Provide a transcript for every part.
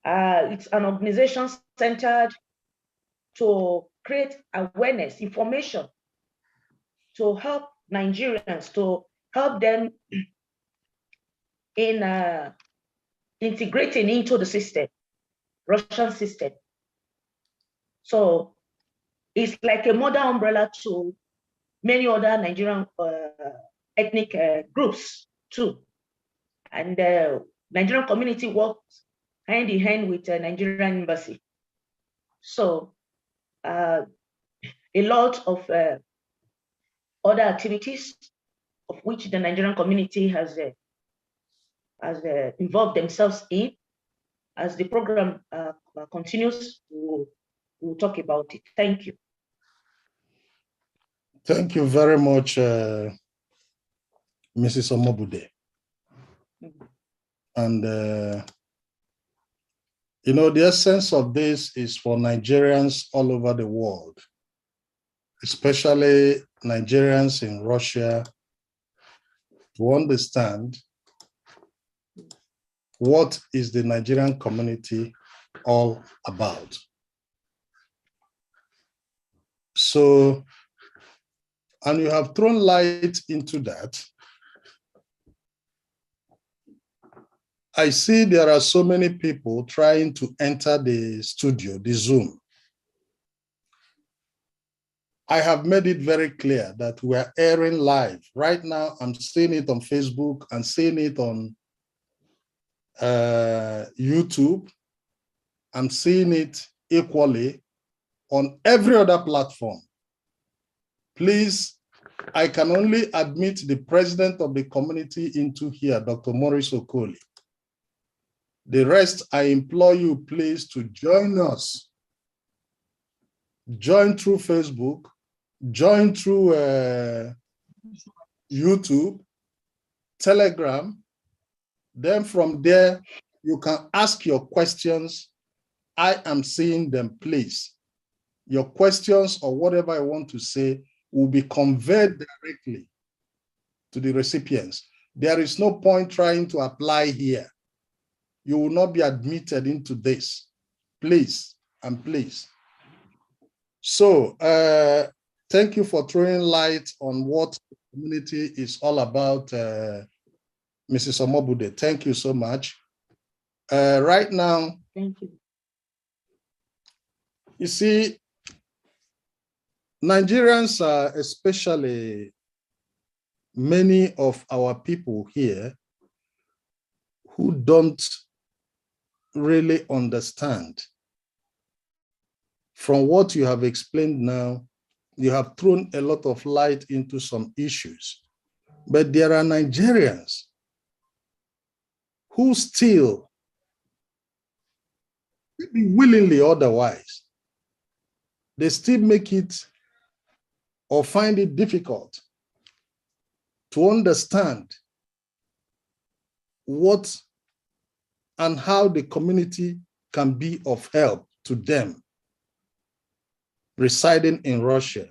It's an organization centered to create awareness, information, to help Nigerians, to help them in integrating into the system, Russian system. So it's like a mother umbrella to many other Nigerian ethnic groups too. And the Nigerian community works hand in hand with the Nigerian Embassy. So a lot of other activities of which the Nigerian community has involved themselves in. As the program continues, we'll talk about it. Thank you. Thank you very much, Mrs. Omobude. And, you know, the essence of this is for Nigerians all over the world, especially Nigerians in Russia, to understand what is the Nigerian community all about. So, and you have thrown light into that. I see there are so many people trying to enter the studio, the Zoom. I have made it very clear that we are airing live. Right now, I'm seeing it on Facebook and seeing it on YouTube. I'm seeing it equally on every other platform. Please, I can only admit the president of the community into here, Dr. Maurice Okoli. The rest, I implore you, please, to join us. Join through Facebook, join through YouTube, Telegram. Then from there, you can ask your questions. I am seeing them, please. Your questions or whatever I want to say will be conveyed directly to the recipients. There is no point trying to apply here. You will not be admitted into this. Please, and please. So, thank you for throwing light on what the community is all about, Mrs. Omobude. Thank you so much. Right now, thank you. You see, Nigerians are, especially many of our people here, who don't really understand. From what you have explained now, you have thrown a lot of light into some issues. But there are Nigerians who still, maybe willingly otherwise, they still make it or find it difficult to understand what and how the community can be of help to them residing in Russia,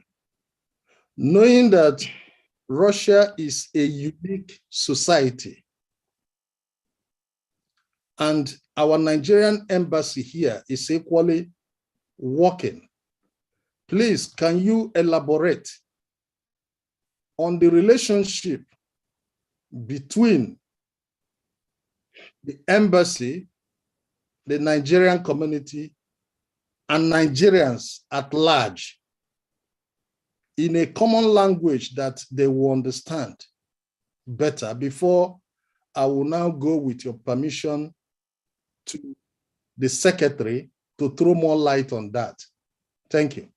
knowing that Russia is a unique society. And our Nigerian embassy here is equally working. Please, can you elaborate on the relationship between the embassy, the Nigerian community, and Nigerians at large in a common language that they will understand better, before I will now go, with your permission, to the secretary to throw more light on that. Thank you.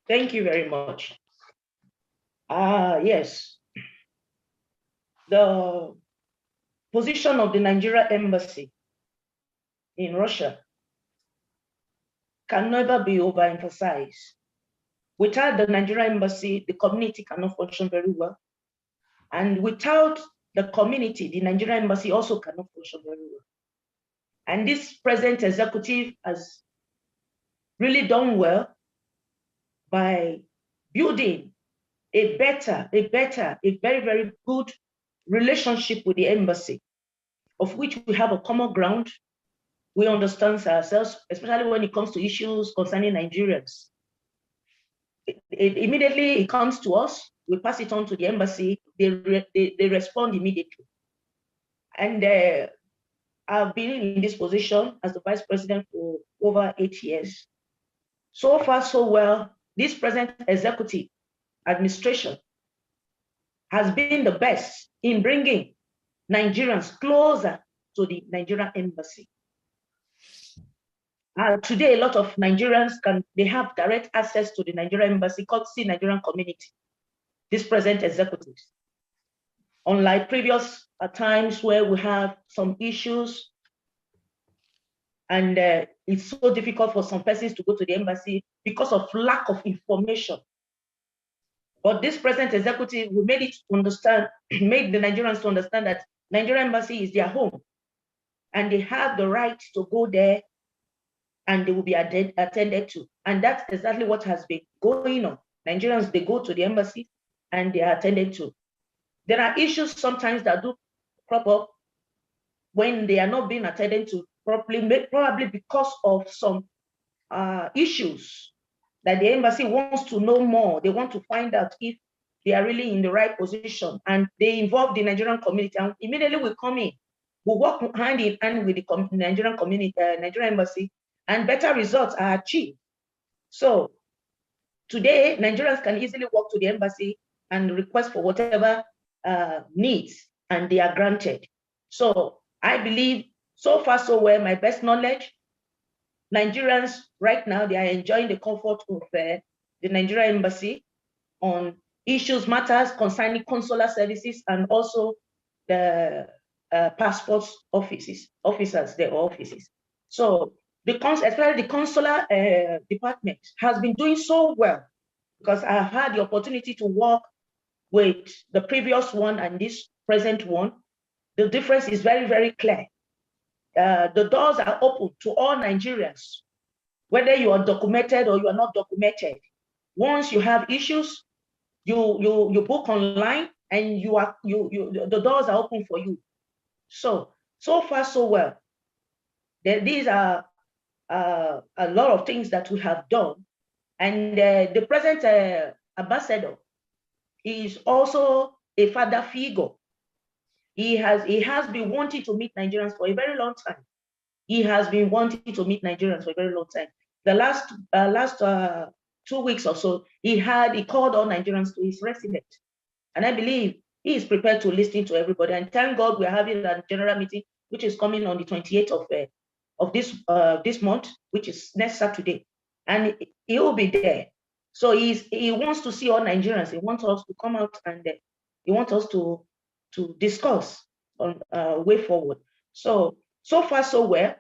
Thank you very much. Yes. The position of the Nigerian Embassy in Russia can never be overemphasized. Without the Nigerian Embassy, the community cannot function very well. And without the community, the Nigerian Embassy also cannot function very well. And this present executive has really done well by building a very, very good relationship with the embassy, of which we have a common ground we understand ourselves, especially when it comes to issues concerning Nigerians. Immediately it comes to us, we pass it on to the embassy, they respond immediately. And I've been in this position as the vice president for over 8 years. So far, so well. This present executive administration has been the best in bringing Nigerians closer to the Nigerian embassy. Today, a lot of Nigerians they have direct access to the Nigerian embassy called Nigerian Community, this present executives. Unlike previous times where we have some issues and it's so difficult for some persons to go to the embassy because of lack of information. But this present executive, we made it understand, made the Nigerians to understand that Nigerian embassy is their home and they have the right to go there and they will be attended to. And that's exactly what has been going on. Nigerians, they go to the embassy and they are attended to. There are issues sometimes that do crop up when they are not being attended to properly, probably because of some issues that the embassy wants to know more. They want to find out if they are really in the right position, and they involve the Nigerian community. And immediately we come in, we work hand in hand with the Nigerian community, Nigerian embassy, and better results are achieved. So today, Nigerians can easily walk to the embassy and request for whatever needs, and they are granted. So I believe so far so well, my best knowledge, Nigerians right now, they are enjoying the comfort of the Nigerian embassy on issues, matters concerning consular services and also the passport officers, their offices. So especially the consular department has been doing so well, because I have had the opportunity to work with the previous one and this present one. The difference is very, very clear. The doors are open to all Nigerians, whether you are documented or you are not documented. Once you have issues, you book online and the doors are open for you. So far so well. These are a lot of things that we have done, and the present ambassador is also a father figure. He has been wanting to meet Nigerians for a very long time. He has been wanting to meet Nigerians for a very long time. The last 2 weeks or so, he called all Nigerians to his residence, and I believe he is prepared to listen to everybody. And thank God we're having a general meeting, which is coming on the 28th of this month, which is next Saturday, and he will be there. So he wants to see all Nigerians. He wants us to come out and he wants us to discuss on way forward. So far so well.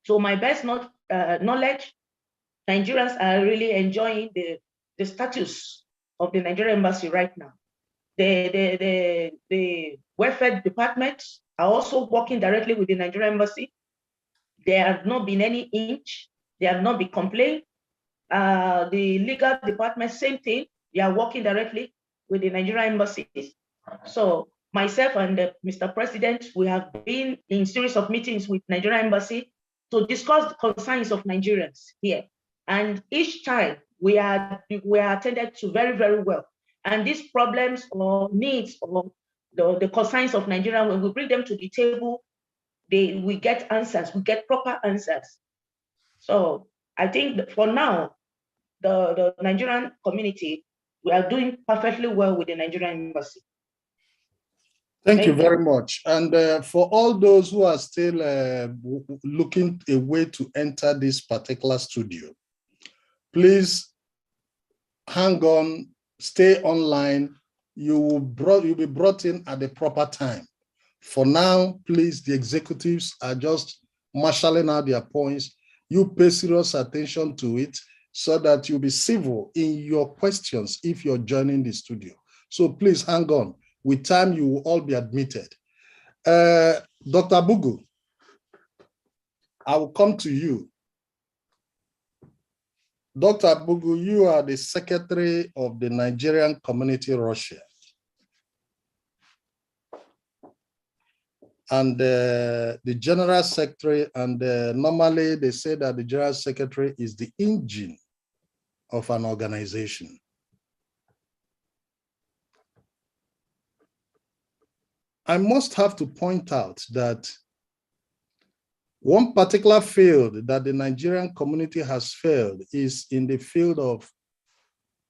So my best knowledge, Nigerians are really enjoying the status of the Nigerian embassy right now. The welfare departments are also working directly with the Nigerian embassy. There have not been any inch. There have not been complaint. The legal department, same thing. They are working directly with the Nigerian embassies. So myself and Mr. President, we have been in series of meetings with Nigerian embassy to discuss the concerns of Nigerians here. And each time we are attended to very, very well. And these problems or needs or the concerns of Nigerians, when we bring them to the table, we get answers, we get proper answers. So I think that for now, the Nigerian community, we are doing perfectly well with the Nigerian embassy. Thank you very much. And for all those who are still looking a way to enter this particular studio, please hang on, stay online. You will be brought in at the proper time. For now, please, the executives are just marshalling out their points. You pay serious attention to it so that you'll be civil in your questions if you're joining the studio. So please hang on. With time, you will all be admitted. Dr. Bugu, I will come to you. Dr. Bugu, you are the secretary of the Nigerian Community Russia. and the general secretary, and normally they say that the general secretary is the engine of an organization. I must have to point out that one particular field that the Nigerian community has failed is in the field of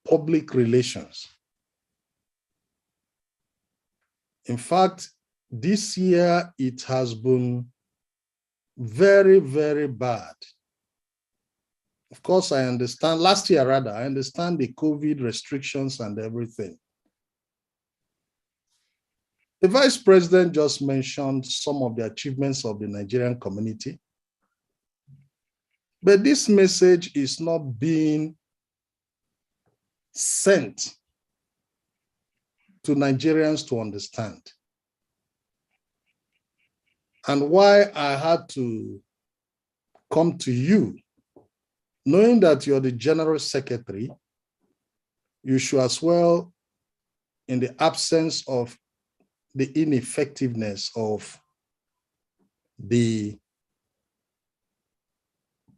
public relations. In fact, this year it has been very, very bad. Of course, I understand, last year rather, I understand the COVID restrictions and everything. The Vice President just mentioned some of the achievements of the Nigerian community. But this message is not being sent to Nigerians to understand. And why I had to come to you, knowing that you're the General Secretary, you should as well, in the absence of the ineffectiveness of the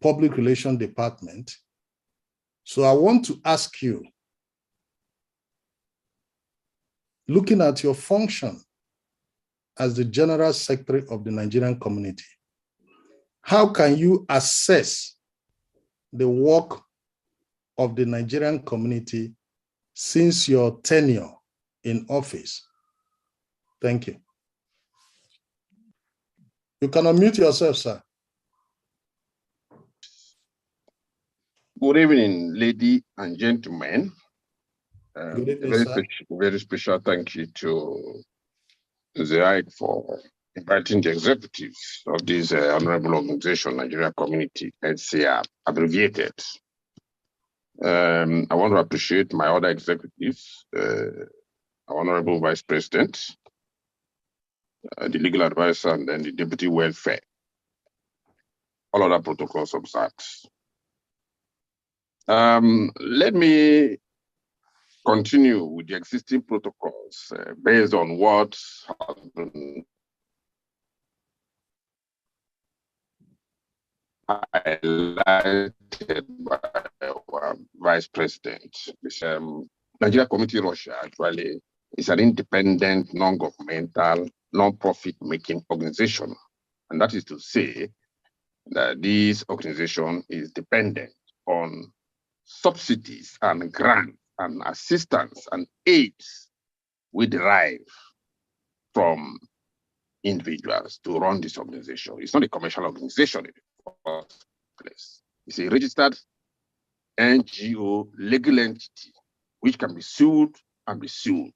Public Relations Department. So I want to ask you, looking at your function as the General Secretary of the Nigerian community, how can you assess the work of the Nigerian community since your tenure in office? Thank you. You can unmute yourself, sir. Good evening, ladies and gentlemen. Good evening, very special thank you to Nze Ikay for inviting the executives of this honorable organization, Nigerian Community, NCR, abbreviated. I want to appreciate my other executives, our Honorable Vice President, the legal advisor, and then the Deputy Welfare. All other protocols observed. Let me continue with the existing protocols based on what has been highlighted by our Vice President. Nigerian Community Russia actually is an independent, non-governmental, non-profit making organization. And that is to say that this organization is dependent on subsidies and grants and assistance and aids we derive from individuals to run this organization. It's not a commercial organization in the first place. It's a registered NGO legal entity which can be sued and be sued.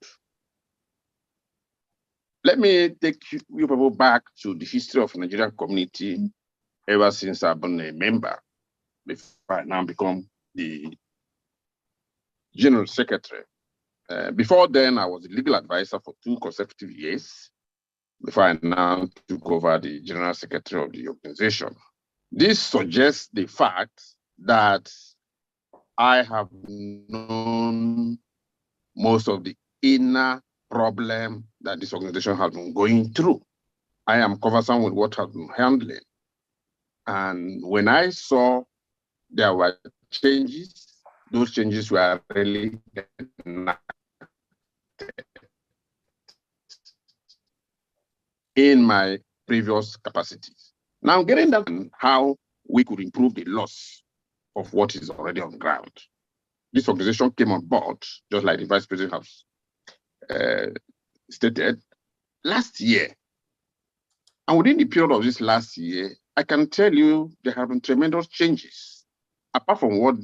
Let me take you people back to the history of Nigerian community ever since I've been a member, before I now become the General Secretary. Before then, I was the legal advisor for 2 consecutive years before I now took over the General Secretary of the organization. This suggests the fact that I have known most of the inner problem that this organization has been going through. I am conversant with what has been handling. And when I saw there were changes, those changes were really in my previous capacities. Now, getting down to how we could improve the loss of what is already on ground. This organization came on board, just like the Vice President has stated, last year. And within the period of this last year, I can tell you there have been tremendous changes, apart from what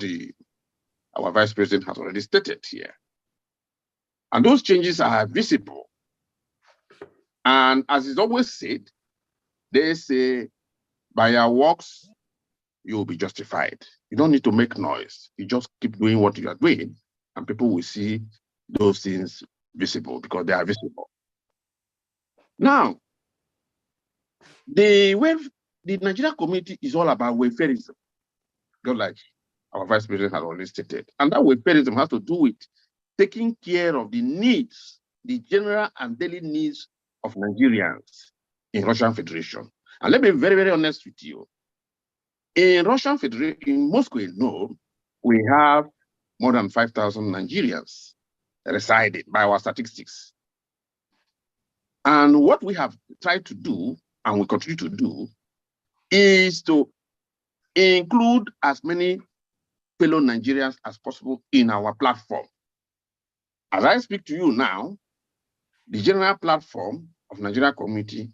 our Vice President has already stated here. And those changes are visible. And as is always said, they say, by your works, you will be justified. You don't need to make noise. You just keep doing what you are doing, and people will see those things visible because they are visible. Now, the Nigerian community is all about welfareism, just like our Vice President has already stated. And that welfareism has to do with taking care of the needs, the general and daily needs of Nigerians. in Russian Federation. And let me be very, very honest with you. In Russian Federation, in Moscow, we have more than 5,000 Nigerians residing by our statistics. And what we have tried to do, and we continue to do, is to include as many fellow Nigerians as possible in our platform. As I speak to you now, the general platform of Nigerian community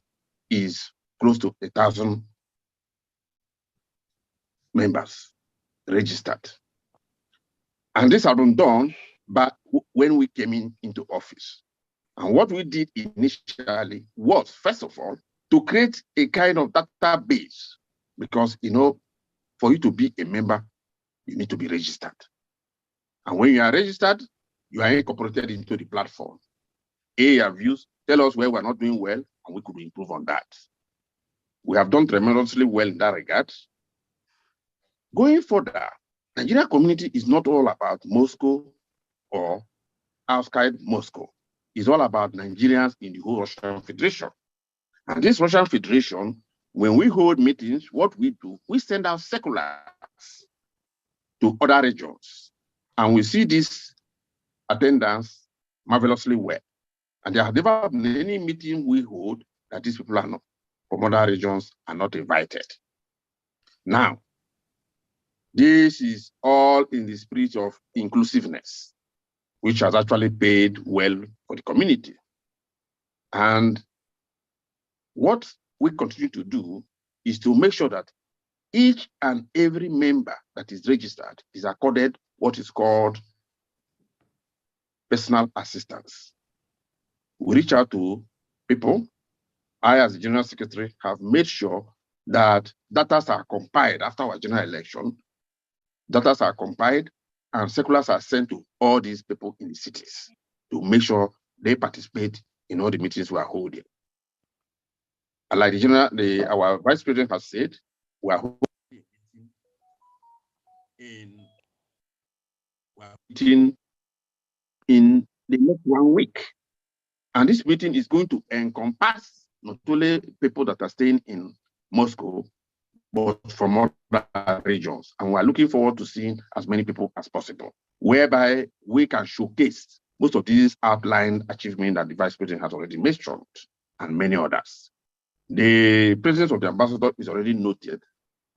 is close to 1,000 members registered. And this has been done back when we came into office. And what we did initially was, first of all, to create a kind of database, because, for you to be a member, you need to be registered. And when you are registered, you are incorporated into the platform. Your views, tell us where we're not doing well, and we could improve on that. We have done tremendously well in that regard. Going further, Nigerian community is not all about Moscow or outside Moscow. It's all about Nigerians in the whole Russian Federation. And this Russian Federation, when we hold meetings, what we do, we send out circulars to other regions. And we see this attendance marvelously well. And there have never been any meeting we hold that these people are not from other regions are not invited. Now, this is all in the spirit of inclusiveness, which has actually paid well for the community. And what we continue to do is to make sure that each and every member that is registered is accorded what is called personal assistance. We reach out to people. I, as the General Secretary, have made sure that data are compiled after our general election. Data are compiled and circulars are sent to all these people in the cities to make sure they participate in all the meetings we are holding. And like our Vice President has said, we are holding in the next 1 week. And this meeting is going to encompass not only people that are staying in Moscow, but from other regions. And we're looking forward to seeing as many people as possible, whereby we can showcase most of these outlined achievements that the Vice President has already mentioned, and many others. The presence of the ambassador is already noted,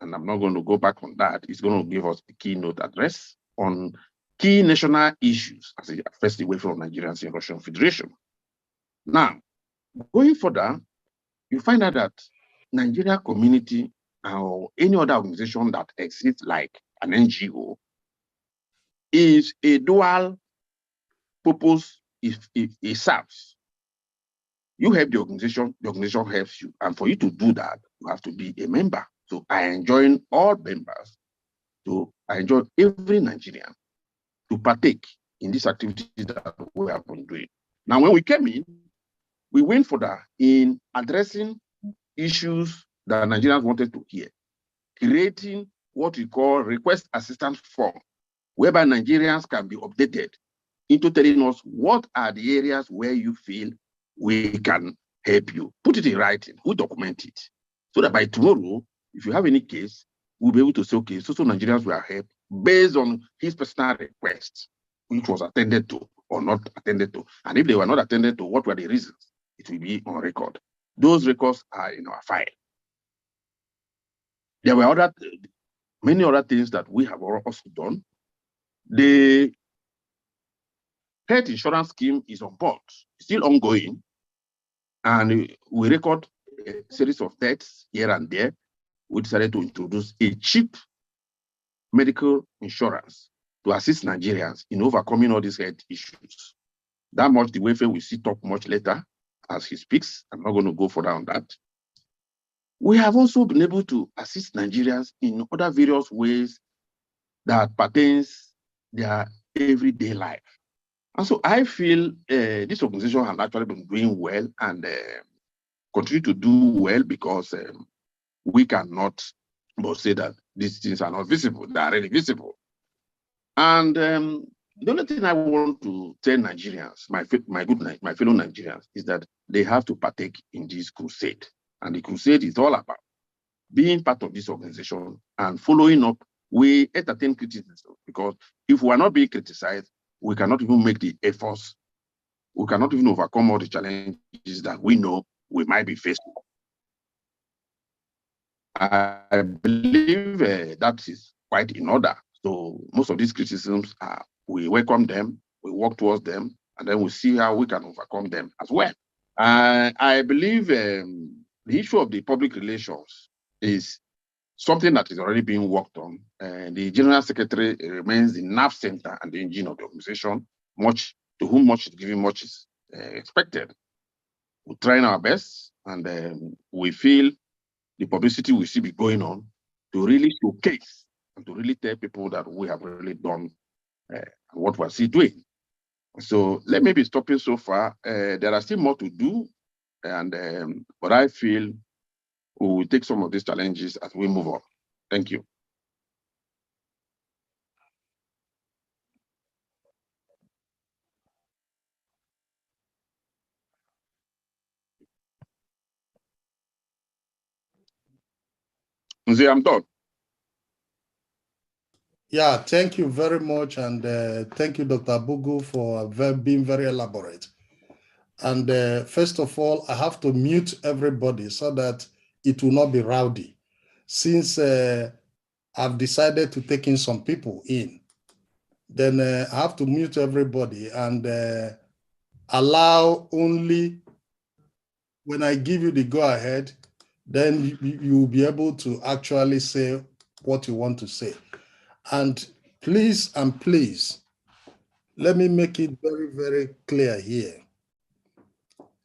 and I'm not going to go back on that. He's going to give us a keynote address on key national issues as it affects the welfare of Nigerians in Russian Federation. Now, going further, you find out that Nigerian community or any other organization that exists like an NGO is a dual purpose if it serves. You help the organization helps you. And for you to do that, you have to be a member. So I enjoin all members, I enjoin every Nigerian to partake in these activities that we have been doing. Now, when we came in, we went further in addressing issues that Nigerians wanted to hear, creating what we call request assistance form, whereby Nigerians can be updated into telling us what are the areas where you feel we can help you. Put it in writing, we document it, so that by tomorrow, if you have any case, we'll be able to say, okay, so Nigerians will help based on his personal request, which was attended to or not attended to. And if they were not attended to, what were the reasons? It will be on record. Those records are in our file. There were many other things that we have also done. The health insurance scheme is on board, still ongoing, and we record a series of deaths here and there. We decided to introduce a cheap medical insurance to assist Nigerians in overcoming all these health issues. That much the welfare we see talk much later as he speaks. I'm not going to go further on that. We have also been able to assist Nigerians in other various ways that pertains their everyday life. And so I feel this organization has actually been doing well and continue to do well because we cannot but say that these things are not visible. They are really visible. And the only thing I want to tell Nigerians, my fellow Nigerians, is that they have to partake in this crusade. And the crusade is all about being part of this organization and following up. We entertain criticism because if we are not being criticized, we cannot even make the efforts. We cannot even overcome all the challenges that we know we might be facing. I believe that is quite in order. So most of these criticisms, we welcome them, we work towards them, and then we see how we can overcome them as well. I believe the issue of the public relations is something that is already being worked on. The General Secretary remains the nerve center and the engine of the organization, to whom much is given, much is expected. We're trying our best, and we feel the publicity will still be going on to really showcase and to really tell people that we have really done what we're still doing. So let me be stopping so far. There are still more to do, but I feel we will take some of these challenges as we move on. Thank you. Nze, I'm done. Yeah, thank you very much. And thank you, Dr. Bugu, for being very elaborate. And first of all, I have to mute everybody so that it will not be rowdy. Since I've decided to take in some people in, then I have to mute everybody and allow only when I give you the go-ahead, then you will be able to actually say what you want to say. And please, let me make it very, very clear here.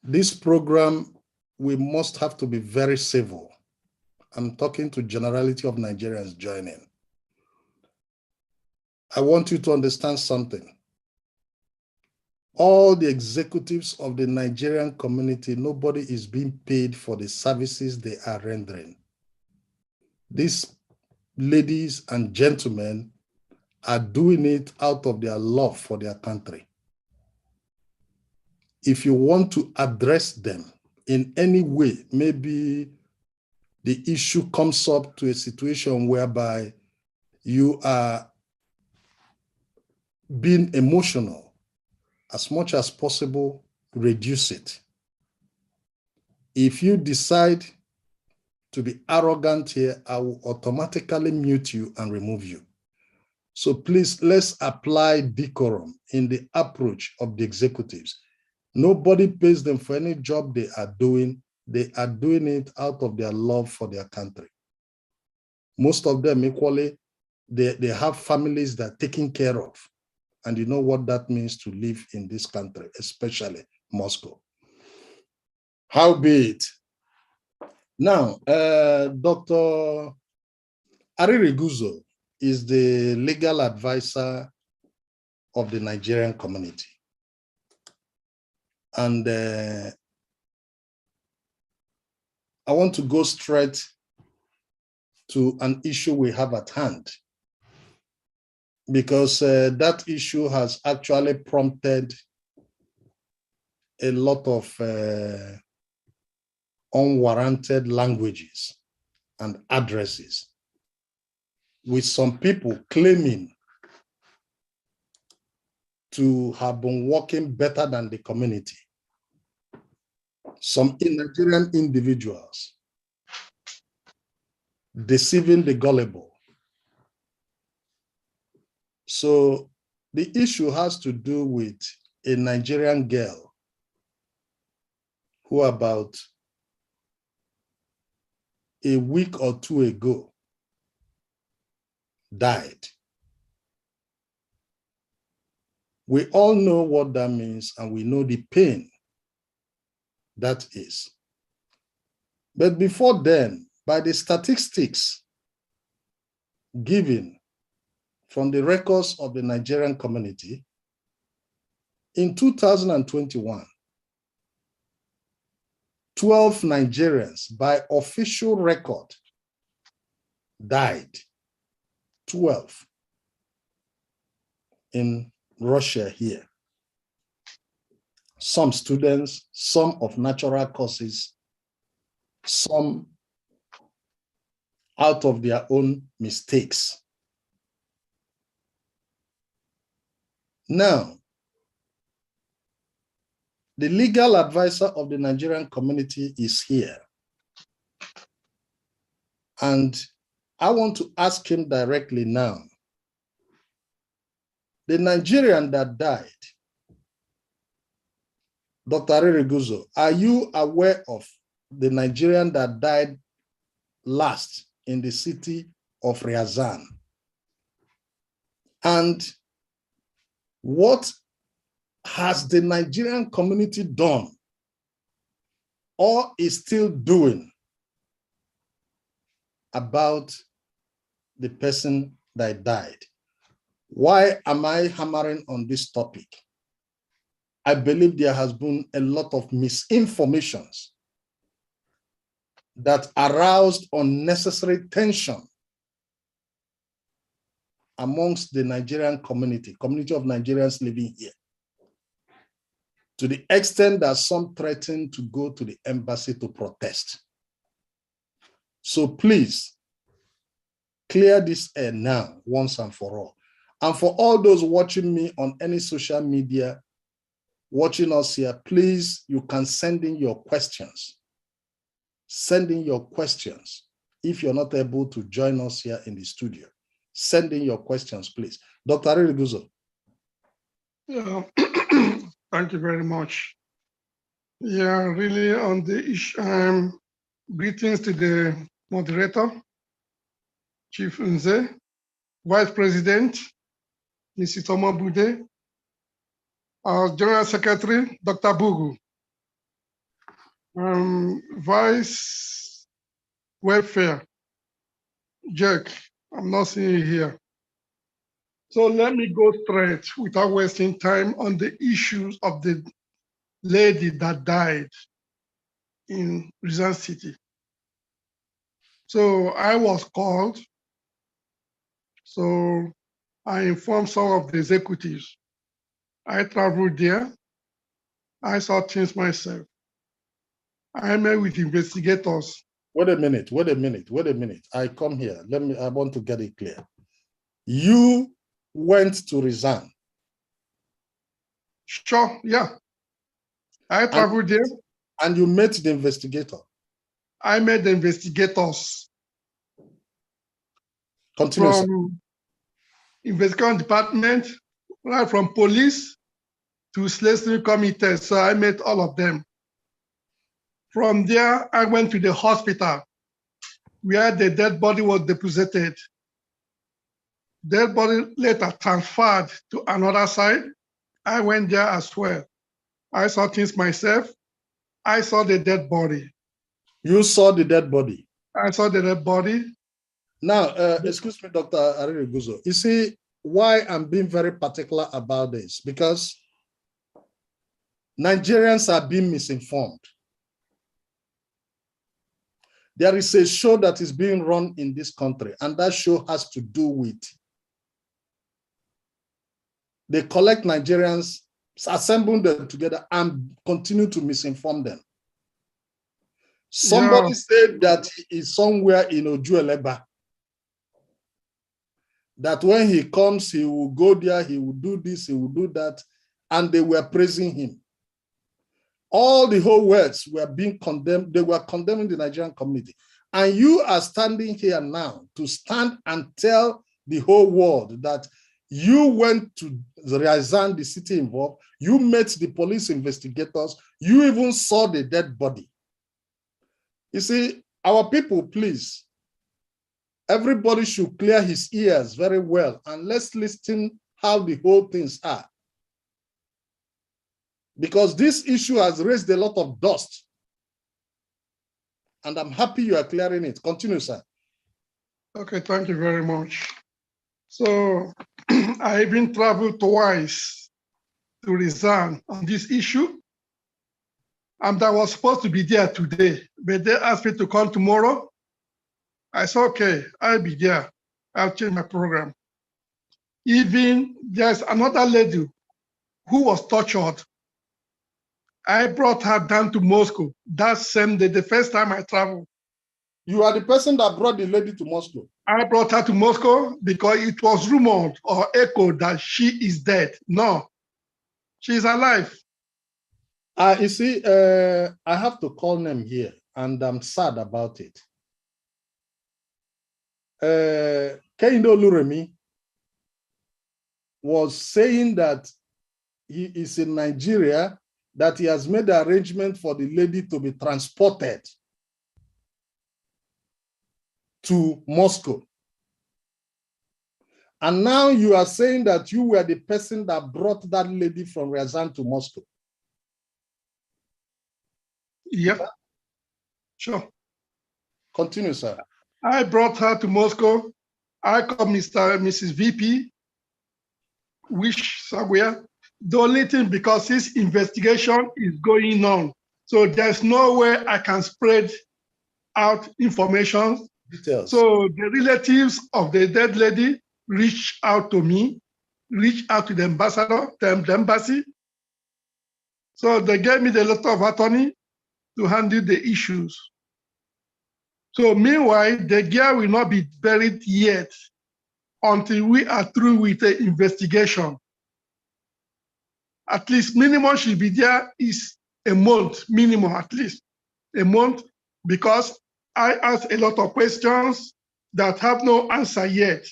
This program, we must have to be very civil. I'm talking to generality of Nigerians joining. I want you to understand something. All the executives of the Nigerian community, nobody is being paid for the services they are rendering. These ladies and gentlemen are doing it out of their love for their country. If you want to address them in any way, maybe the issue comes up to a situation whereby you are being emotional, as much as possible, reduce it. If you decide to be arrogant here, I will automatically mute you and remove you. So please, let's apply decorum in the approach of the executives. Nobody pays them for any job they are doing. They are doing it out of their love for their country. Most of them equally, they have families that are taken care of. And you know what that means to live in this country, especially Moscow. Howbeit, now, Dr. Aririguzo is the legal advisor of the Nigerian community. And I want to go straight to an issue we have at hand, because that issue has actually prompted a lot of unwarranted languages and addresses, with some people claiming to have been working better than the community. Some Nigerian individuals deceiving the gullible. So the issue has to do with a Nigerian girl who about a week or two ago died. We all know what that means, and we know the pain that is. But before then, by the statistics given from the records of the Nigerian community, in 2021, 12 Nigerians by official record died. 12 in Russia here. Some students, some of natural causes, some out of their own mistakes. Now, the legal advisor of the Nigerian community is here. And I want to ask him directly now. The Nigerian that died, Dr. Ariri, are you aware of the Nigerian that died last in the city of Ryazan? And what has the Nigerian community done or is still doing about the person that died? Why am I hammering on this topic? I believe there has been a lot of misinformations that aroused unnecessary tension amongst the Nigerian community of Nigerians living here, to the extent that some threatened to go to the embassy to protest. So please, clear this air now, once and for all. And for all those watching me on any social media, watching us here, please, you can send in your questions. Send in your questions. If you're not able to join us here in the studio, send in your questions, please. Dr. Ariri. Yeah. Thank you very much. Yeah, really on the issue, greetings to the moderator, Chief Nze, Vice President, Mrs. Toma Bude, our General Secretary, Dr. Bugu, Vice Welfare, Jack, I'm not seeing you here. So let me go straight without wasting time on the issues of the lady that died in Rizan City. So I was called. So I informed some of the executives. I traveled there. I saw things myself. I met with investigators. Wait a minute. I come here. I want to get it clear. You went to Rizan. Sure, yeah. I traveled there. And you met the investigator. I met the investigators. Continue, from investigation department, right from police to selection committee. So I met all of them. From there, I went to the hospital where the dead body was deposited. Dead body later transferred to another side. I went there as well. I saw things myself. I saw the dead body. You saw the dead body? I saw the dead body. Now, excuse me, Dr. Ariri. You see why I'm being very particular about this? Because Nigerians are being misinformed. There is a show that is being run in this country, and that show has to do with they collect Nigerians, assemble them together, and continue to misinform them. Somebody said that he is somewhere in Ojueleba, that when he comes, he will go there, he will do this, he will do that, and they were praising him. All the whole words were being condemned. They were condemning the Nigerian community. And you are standing here now to stand and tell the whole world that you went to Ryazan, the city involved, you met the police investigators, you even saw the dead body. You see, our people, please, everybody should clear his ears very well, and let's listen how the whole things are. Because this issue has raised a lot of dust. And I'm happy you are clearing it. Continue, sir. Okay, thank you very much. So I even traveled twice to Rizan on this issue. And I was supposed to be there today, but they asked me to come tomorrow. I said, okay, I'll be there. I'll change my program. Even there's another lady who was tortured I brought her down to Moscow that same day, the first time I traveled. You are the person that brought the lady to Moscow. I brought her to Moscow because it was rumored or echoed that she is dead. No, she is alive. You see, I have to call them here, and I'm sad about it. Kehinde Oluremi was saying that he is in Nigeria, that he has made the arrangement for the lady to be transported to Moscow. And now you are saying that you were the person that brought that lady from Ryazan to Moscow. Yeah, sure. Continue, sir. I brought her to Moscow. I called Mr. and Mrs. VP, wish somewhere. The only thing, because this investigation is going on, so there's no way I can spread out information. Details. So the relatives of the dead lady reached out to me, reached out to the ambassador, the embassy. So they gave me the letter of attorney to handle the issues. So meanwhile, the girl will not be buried yet until we are through with the investigation. At least minimum should be there is a month, minimum at least a month, because I asked a lot of questions that have no answer yet.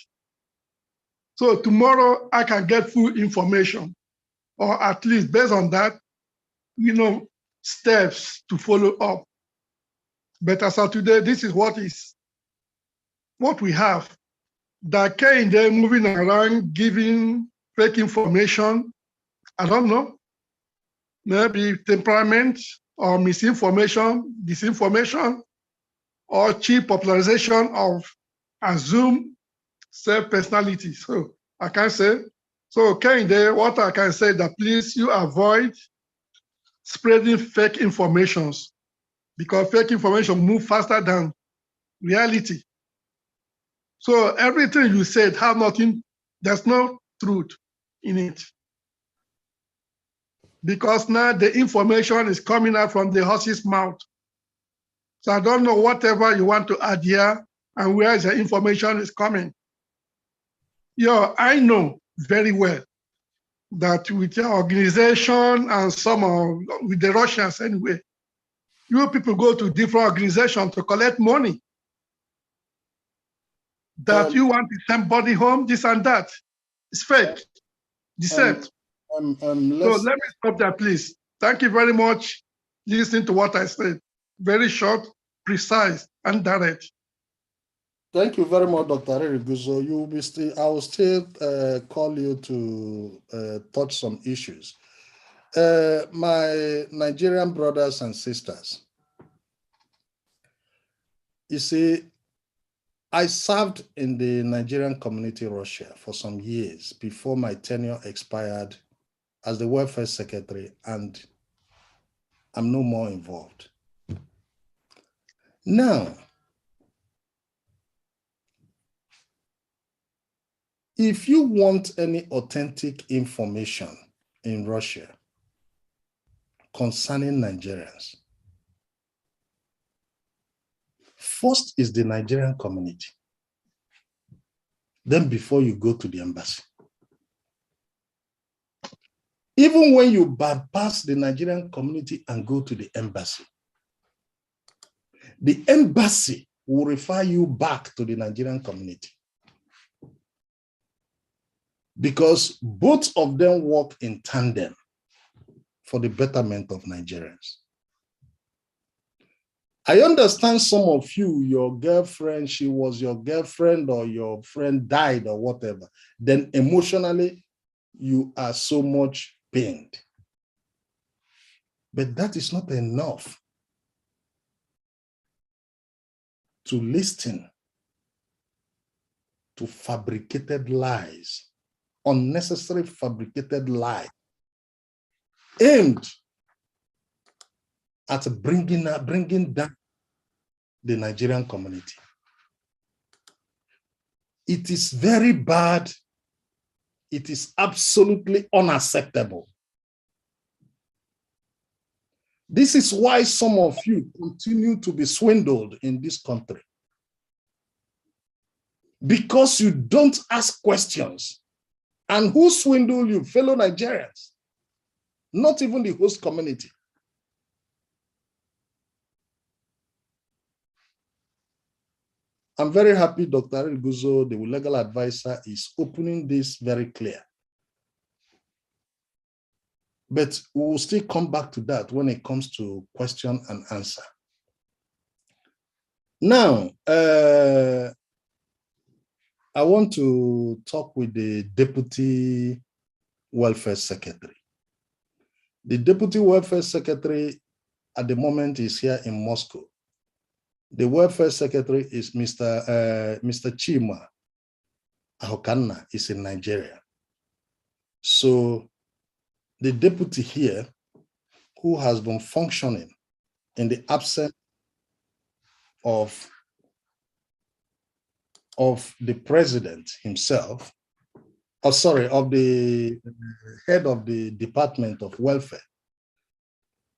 So tomorrow I can get full information, or at least based on that, steps to follow up. But as of today, this is what we have. That Kehinde moving around, giving fake information, I don't know, maybe temperament or misinformation, disinformation, or cheap popularization of assumed self-personality. So I can say, so Kehinde, what I can say that please you avoid spreading fake informations, because fake information move faster than reality. So everything you said have nothing, there's no truth in it. Because now the information is coming out from the horse's mouth. So I don't know whatever you want to add here and where the information is coming. I know very well that with your organization and with the Russians anyway, you people go to different organizations to collect money. That you want to send body home, this and that. It's fake, deceptive. So let me stop there, please. Thank you very much. Listen to what I said. Very short, precise, and direct. Thank you very much, Dr. Eriguzo. I will still call you to touch some issues. My Nigerian brothers and sisters, you see, I served in the Nigerian Community Russia for some years before my tenure expired as the welfare secretary, and I'm no more involved. Now, if you want any authentic information in Russia concerning Nigerians, first is the Nigerian community. Then before you go to the embassy. Even when you bypass the Nigerian community and go to the embassy will refer you back to the Nigerian community. Because both of them work in tandem for the betterment of Nigerians. I understand some of you, your girlfriend, she was your girlfriend or your friend died or whatever. Then emotionally, you are so much pained. But that is not enough to listen to fabricated lies, unnecessary fabricated lies, aimed at bringing down the Nigerian community. It is very bad. It is absolutely unacceptable. This is why some of you continue to be swindled in this country. Because you don't ask questions. And who swindle you? Fellow Nigerians, not even the host community. I'm very happy Dr. Guzo, the legal advisor, is opening this very clear. But we will still come back to that when it comes to question and answer. Now, I want to talk with the Deputy Welfare Secretary. The Deputy Welfare Secretary at the moment is here in Moscow. The Welfare Secretary is Mr. Chima Ahokanna, is in Nigeria. So the deputy here, who has been functioning in the absence of the president himself, of the head of the Department of Welfare,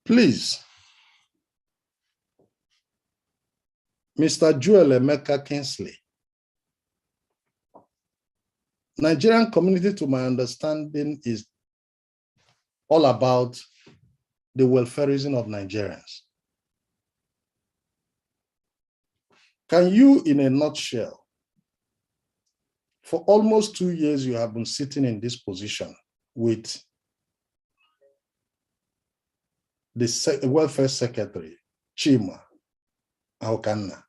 please, Mr. Joel Emeka Kingsley. Nigerian community, to my understanding, is all about the welfarism of Nigerians. Can you, in a nutshell, for almost 2 years, you have been sitting in this position with the Welfare Secretary, Chima Ahokanna.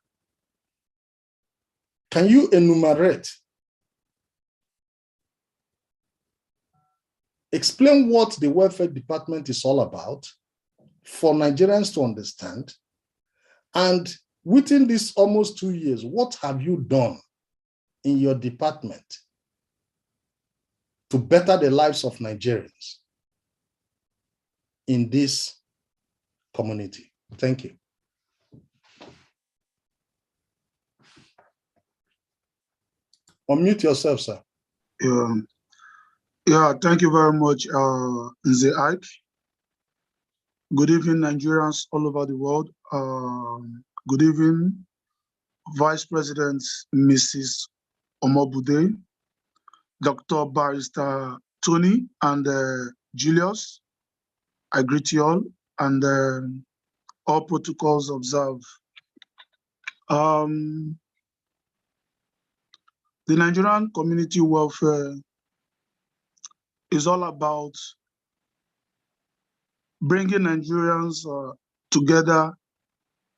Can you enumerate, explain what the Welfare Department is all about for Nigerians to understand? And within this almost 2 years, what have you done in your department to better the lives of Nigerians in this community? Thank you. Unmute yourself, sir. Yeah, thank you very much, Nze Ikay. Good evening, Nigerians all over the world. Good evening, Vice President Mrs. Omobude, Dr. Barrister Tony, and Julius. I greet you all, and all protocols observed. The Nigerian community welfare is all about bringing Nigerians together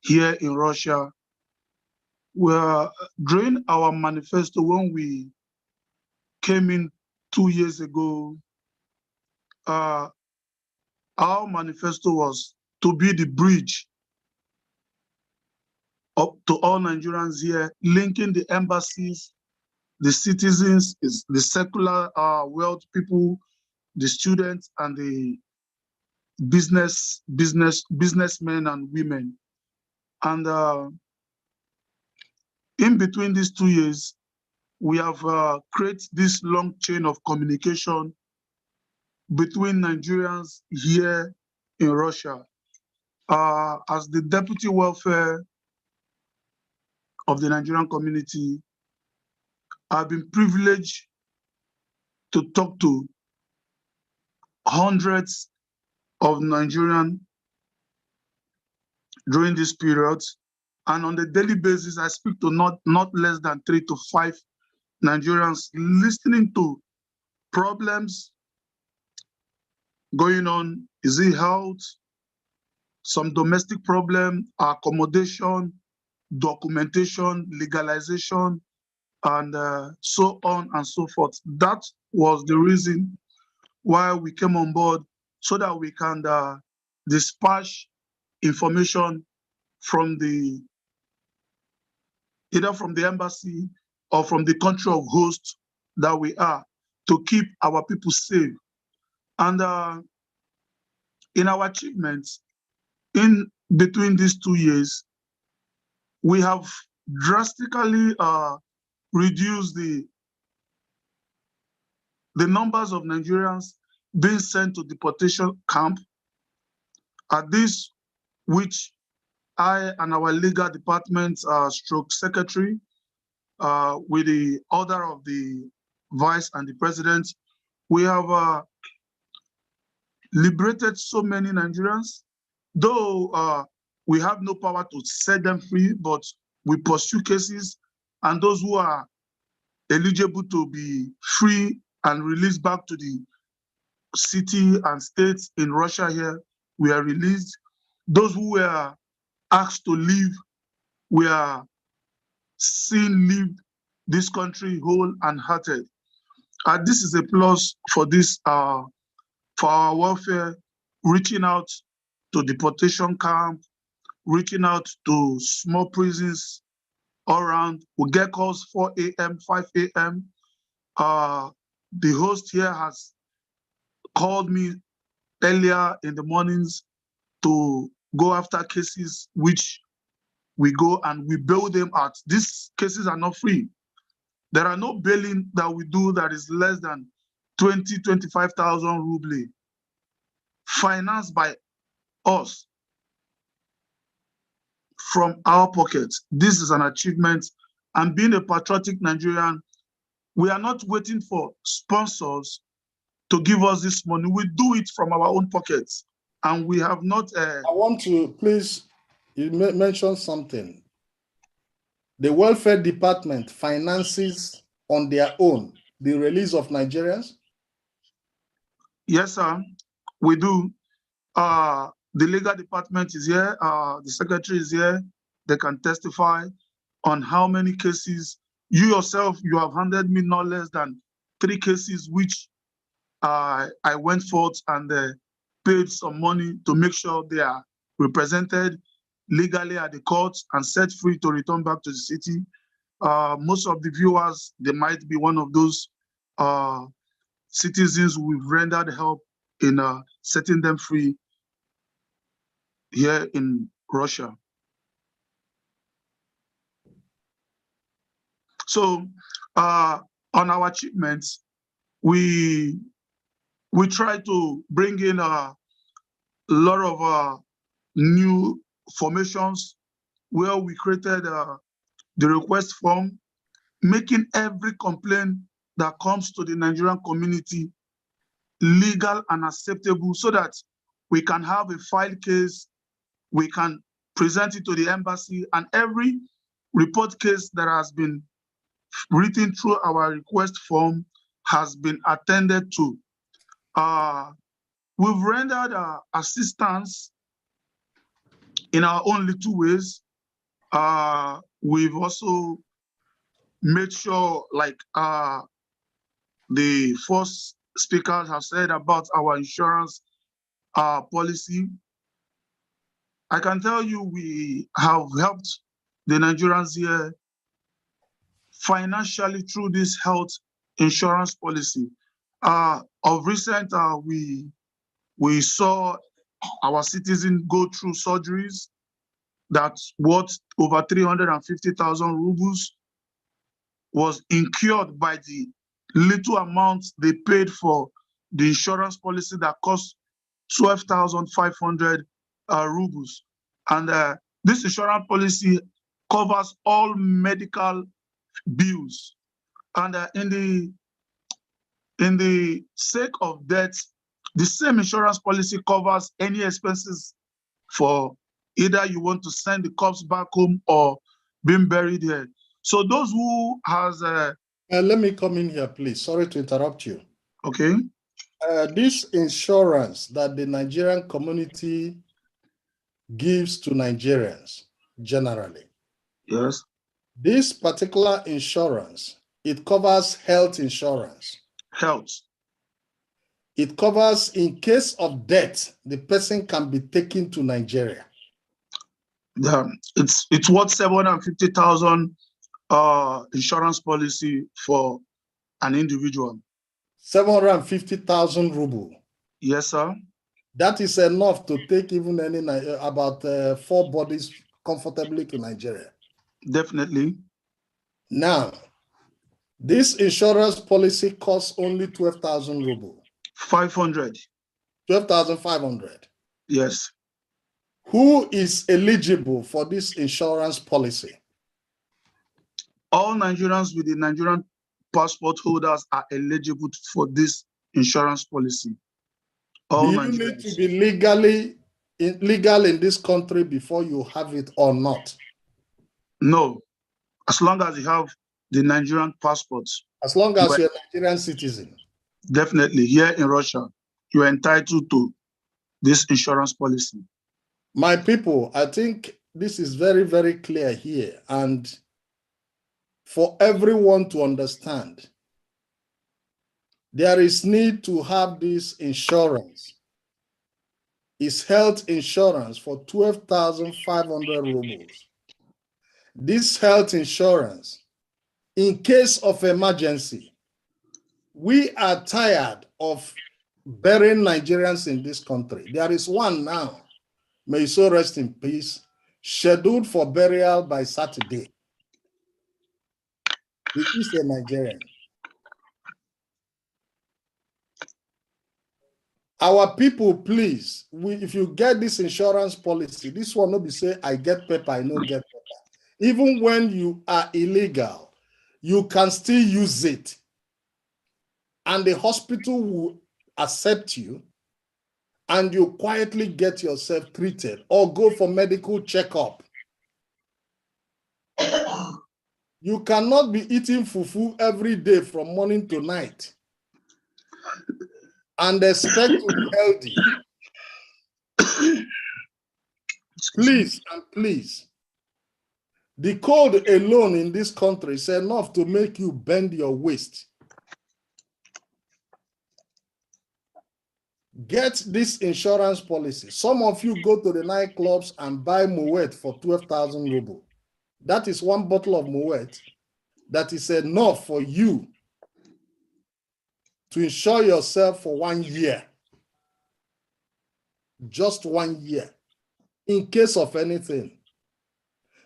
here in Russia. During our manifesto, when we came in 2 years ago, our manifesto was to be the bridge up to all Nigerians here, linking the embassies, the citizens, the secular world people, the students, and the businessmen and women. And in between these 2 years, we have created this long chain of communication between Nigerians here in Russia. As the Deputy Welfare of the Nigerian community, I've been privileged to talk to hundreds of Nigerians during this period. And on a daily basis, I speak to not less than 3 to 5 Nigerians, listening to problems going on. Is it health, some domestic problem, accommodation, documentation, legalization, and so on and so forth. That was the reason why we came on board, so that we can dispatch information from either from the embassy or from the country of host that we are, to keep our people safe. And in our achievements, in between these 2 years, we have drastically reduced the numbers of Nigerians being sent to deportation camp. At this, which I and our legal department stroke secretary, with the order of the vice and the president, we have liberated so many Nigerians, though we have no power to set them free, but we pursue cases, and those who are eligible to be free and released back to the city and states in Russia here, we are released. Those who were asked to leave, we are seen leave this country whole and hearted. This is a plus for this, for our welfare, reaching out to deportation camp, reaching out to small prisons all around. We get calls 4 a.m., 5 a.m. The host here has called me earlier in the mornings to go after cases, which we go and we bail them out. These cases are not free. There are no bailing that we do that is less than 25,000 ruble, financed by us from our pockets. This is an achievement. And being a patriotic Nigerian, we are not waiting for sponsors to give us this money. We do it from our own pockets. And we have not... I want to, please, you mentioned something. The welfare department finances on their own the release of Nigerians? Yes, sir, we do. The legal department is here. The secretary is here. They can testify on how many cases. You yourself, you have handed me no less than 3 cases which I went forth and paid some money to make sure they are represented legally at the courts and set free to return back to the city. Most of the viewers, they might be one of those citizens we've rendered help in setting them free here in Russia. So on our achievements, we try to bring in a lot of new formations where we created the request form, making every complaint that comes to the Nigerian community legal and acceptable so that we can have a file case, we can present it to the embassy, and every report case that has been written through our request form has been attended to. We've rendered assistance in our own little ways. We've also made sure, like the first speakers have said about our insurance policy. I can tell you we have helped the Nigerians here financially through this health insurance policy. Of recent, we saw our citizens go through surgeries that's worth over 350,000 rubles, was incurred by the little amount they paid for the insurance policy that cost 12,500 rubles. And this insurance policy covers all medical bills. And in the sake of death, the same insurance policy covers any expenses for either you want to send the corpse back home or being buried here. So those who has... let me come in here, please. Sorry to interrupt you. Okay. This insurance that the Nigerian community gives to Nigerians generally. Yes. This particular insurance, it covers health insurance. Health. It covers in case of death, the person can be taken to Nigeria. It's worth 750,000 insurance policy for an individual. 750,000 ruble. Yes, sir. That is enough to take even any about 4 bodies comfortably to Nigeria. Definitely. Now, this insurance policy costs only 12,000 ruble. 500. 12,500. Yes. Who is eligible for this insurance policy? All Nigerians with the Nigerian passport holders are eligible for this insurance policy. All Do you Nigerians. need to be legal in this country before you have it or not? No, as long as you have the Nigerian passport. As long as you're a Nigerian citizen. Definitely, here in Russia, you are entitled to this insurance policy. My people, I think this is very, very clear here. And for everyone to understand, there is need to have this insurance. It's health insurance for 12,500 rubles. This health insurance, in case of emergency, we are tired of burying Nigerians in this country. There is one now, may he so rest in peace, scheduled for burial by Saturday. He is a Nigerian. Our people, please, if you get this insurance policy, this one will be say, I get paper, I don't get paper. Even when you are illegal, you can still use it. And the hospital will accept you, and you quietly get yourself treated or go for medical checkup. You cannot be eating fufu every day from morning to night and expect to be healthy. Please and please, the code alone in this country is enough to make you bend your waist. Get this insurance policy. Some of you go to the nightclubs and buy Moet for 12,000 rubles. That is one bottle of Moet that is enough for you to insure yourself for 1 year. Just 1 year. In case of anything.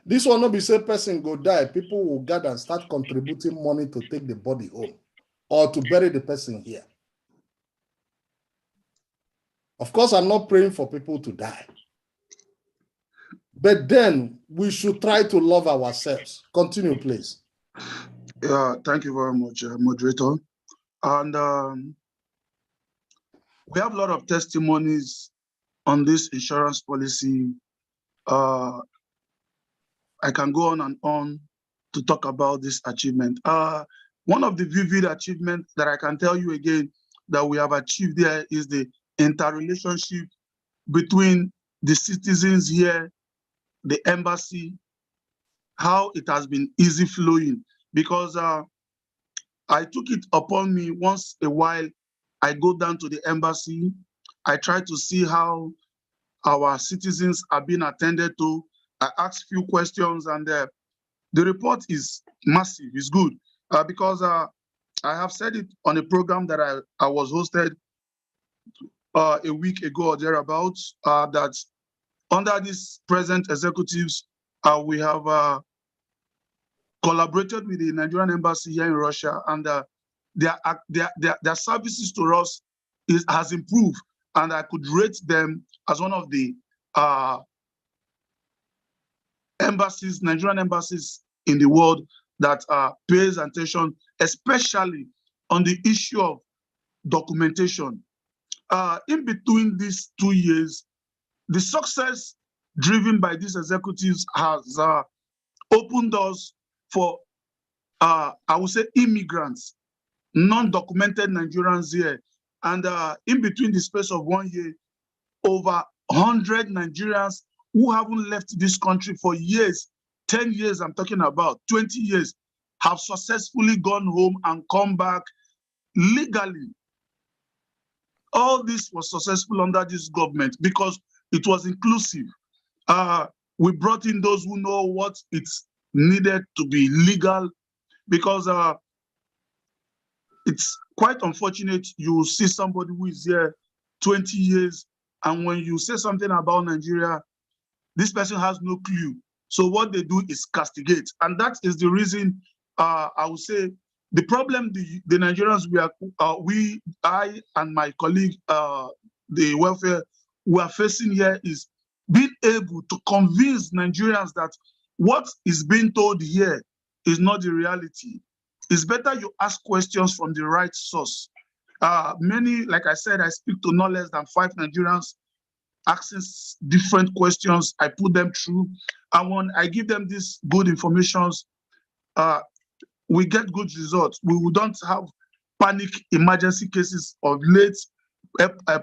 This will not be say person go die. People will gather and start contributing money to take the body home or to bury the person here. Of course, I'm not praying for people to die. But then we should try to love ourselves. Continue, please. Yeah, thank you very much, moderator. And we have a lot of testimonies on this insurance policy. I can go on and on to talk about this achievement. One of the vivid achievements that I can tell you again that we have achieved there is the interrelationship between the citizens here, the embassy, how it has been easy flowing. Because I took it upon me once a while, I go down to the embassy, I try to see how our citizens are being attended to. I ask few questions, and the report is massive, it's good. Because I have said it on a program that I was hosted a week ago or thereabouts, that under these present executives, we have collaborated with the Nigerian Embassy here in Russia, and their services to us has improved, and I could rate them as one of the embassies, Nigerian embassies in the world that pays attention, especially on the issue of documentation. In between these 2 years, the success driven by these executives has opened doors for, I would say, immigrants, non-documented Nigerians here. And in between the space of 1 year, over 100 Nigerians who haven't left this country for years, 10 years I'm talking about, 20 years, have successfully gone home and come back legally. All this was successful under this government because it was inclusive. We brought in those who know what it's needed to be legal, because it's quite unfortunate you see somebody who is here 20 years, and when you say something about Nigeria, this person has no clue. So what they do is castigate. And that is the reason I would say the problem the Nigerians I and my colleague, the welfare, we are facing here is being able to convince Nigerians that what is being told here is not the reality. It's better you ask questions from the right source. Many, like I said, I speak to no less than 5 Nigerians asking different questions. I put them through. And when I give them this good information, we get good results. We don't have panic emergency cases or late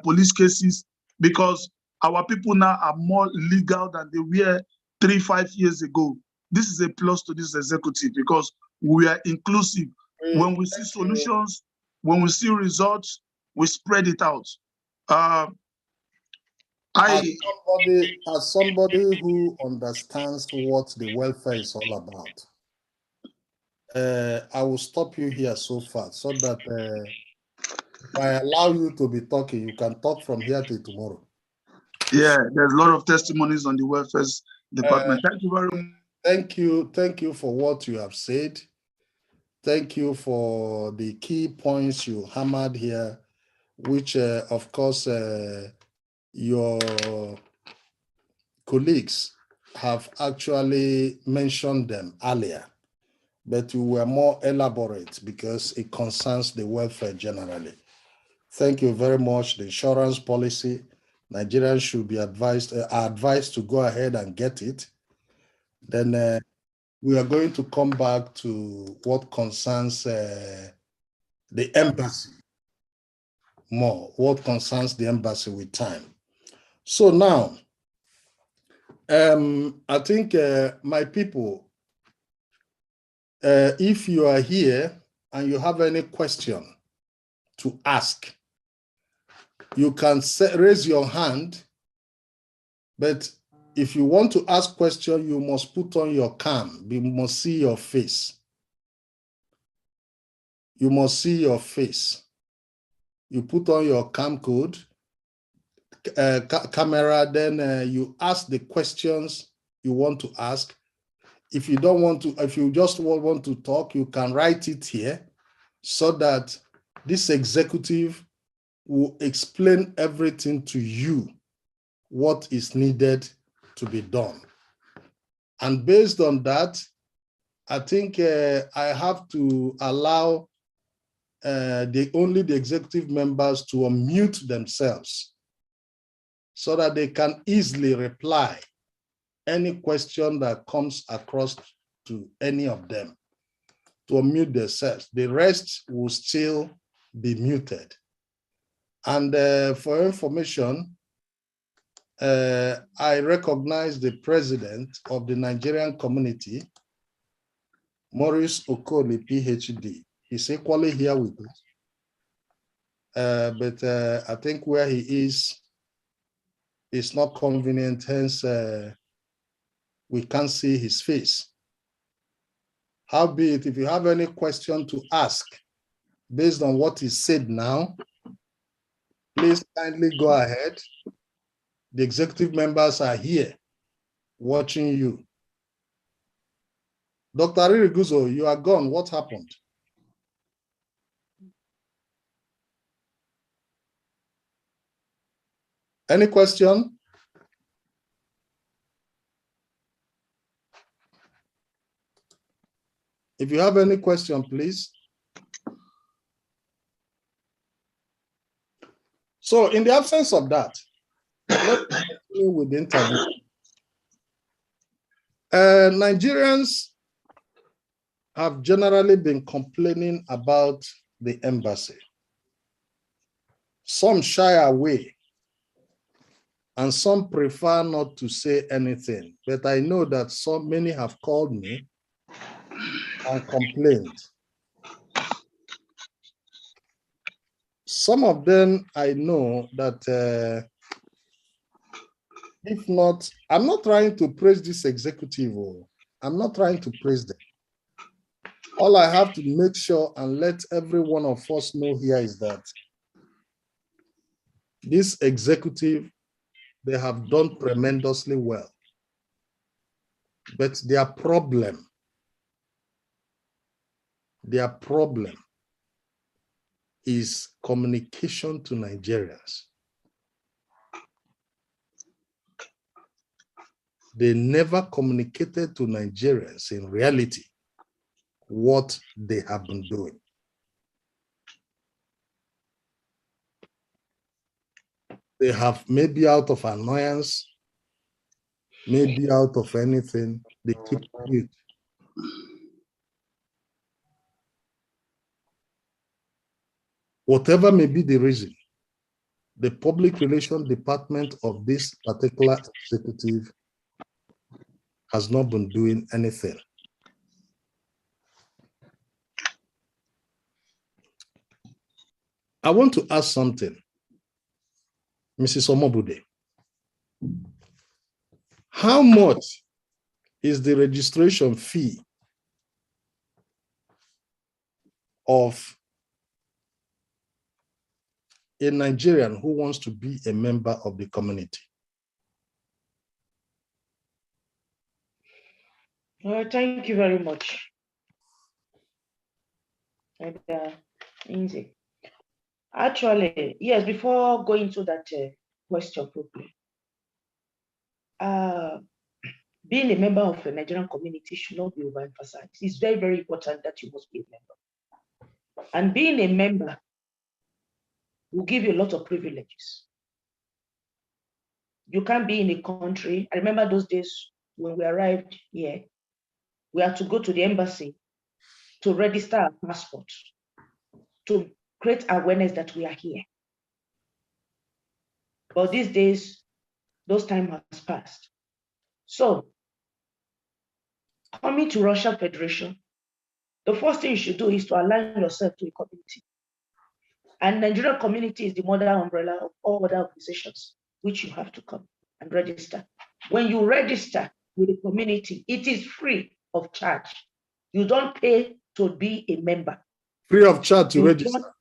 police cases, because our people now are more legal than they were 3-5 years ago. This is a plus to this executive because we are inclusive. When we see solutions, when we see results, we spread it out. As somebody who understands what the welfare is all about, I will stop you here so far so that if I allow you to be talking, you can talk from here till tomorrow. Yeah, there's a lot of testimonies on the welfare department. Thank you very much. Thank you for what you have said. Thank you for the key points you hammered here, which of course your colleagues have actually mentioned them earlier, but you were more elaborate because it concerns the welfare generally. Thank you very much. The insurance policy, Nigerians should be advised to go ahead and get it. Then we are going to come back to what concerns the embassy more, what concerns the embassy with time. So now, I think my people, if you are here and you have any question to ask, you can raise your hand, but if you want to ask question, you must put on your cam. We must see your face. You must see your face. You put on your cam code, camera, then you ask the questions you want to ask. If you don't want to, if you just want to talk, you can write it here so that this executive will explain everything to you, what is needed to be done. And based on that, I think I have to allow only the executive members to unmute themselves so that they can easily reply any question that comes across to any of them, to unmute themselves. The rest will still be muted. And for information, I recognize the president of the Nigerian community, Maurice Okoli, PhD. He's equally here with us. But I think where he is not convenient, hence we can't see his face. Howbeit, if you have any question to ask based on what is said now, please kindly go ahead. The executive members are here watching you. Dr. Iriguzo, you are gone. What happened? Any question? If you have any question, please. So in the absence of that, let's continue with the interview. Nigerians have generally been complaining about the embassy. Some shy away and some prefer not to say anything. But I know that many have called me and complained. Some of them I know that if not, I'm not trying to praise this executive. I'm not trying to praise them. All I have to make sure and let every one of us know here is that this executive, they have done tremendously well. But their problem is communication to Nigerians. they never communicated to Nigerians in reality what they have been doing. They have, maybe out of annoyance, maybe out of anything, they keep mute. Whatever may be the reason, the public relations department of this particular executive has not been doing anything. I want to ask something, Mrs. Omobude. How much is the registration fee of a Nigerian who wants to be a member of the community? Thank you very much. And, Nze. Actually, yes, before going to that question properly, being a member of a Nigerian community should not be overemphasized. It's very, very important that you must be a member. And being a member will give you a lot of privileges. You can't be in a country. I remember those days when we arrived here, we had to go to the embassy to register our passport, to create awareness that we are here. But these days, those time has passed. So, coming to Russia Federation, the first thing you should do is to align yourself to a community. And Nigerian community is the mother umbrella of all other organizations, which you have to come and register. When you register with the community, it is free of charge. You don't pay to be a member. Free of charge to register?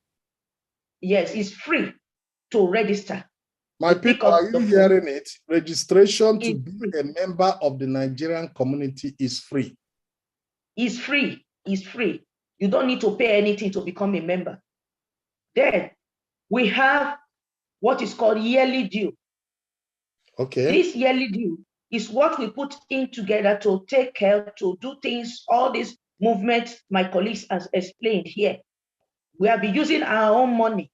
Yes, it's free to register. My people, are you hearing it? Registration to be a member of the Nigerian community is free. It's free. It's free. You don't need to pay anything to become a member. Then we have what is called yearly due. Okay. This yearly due is what we put in together to take care, to do things, all these movements my colleagues has explained here. We have been using our own money.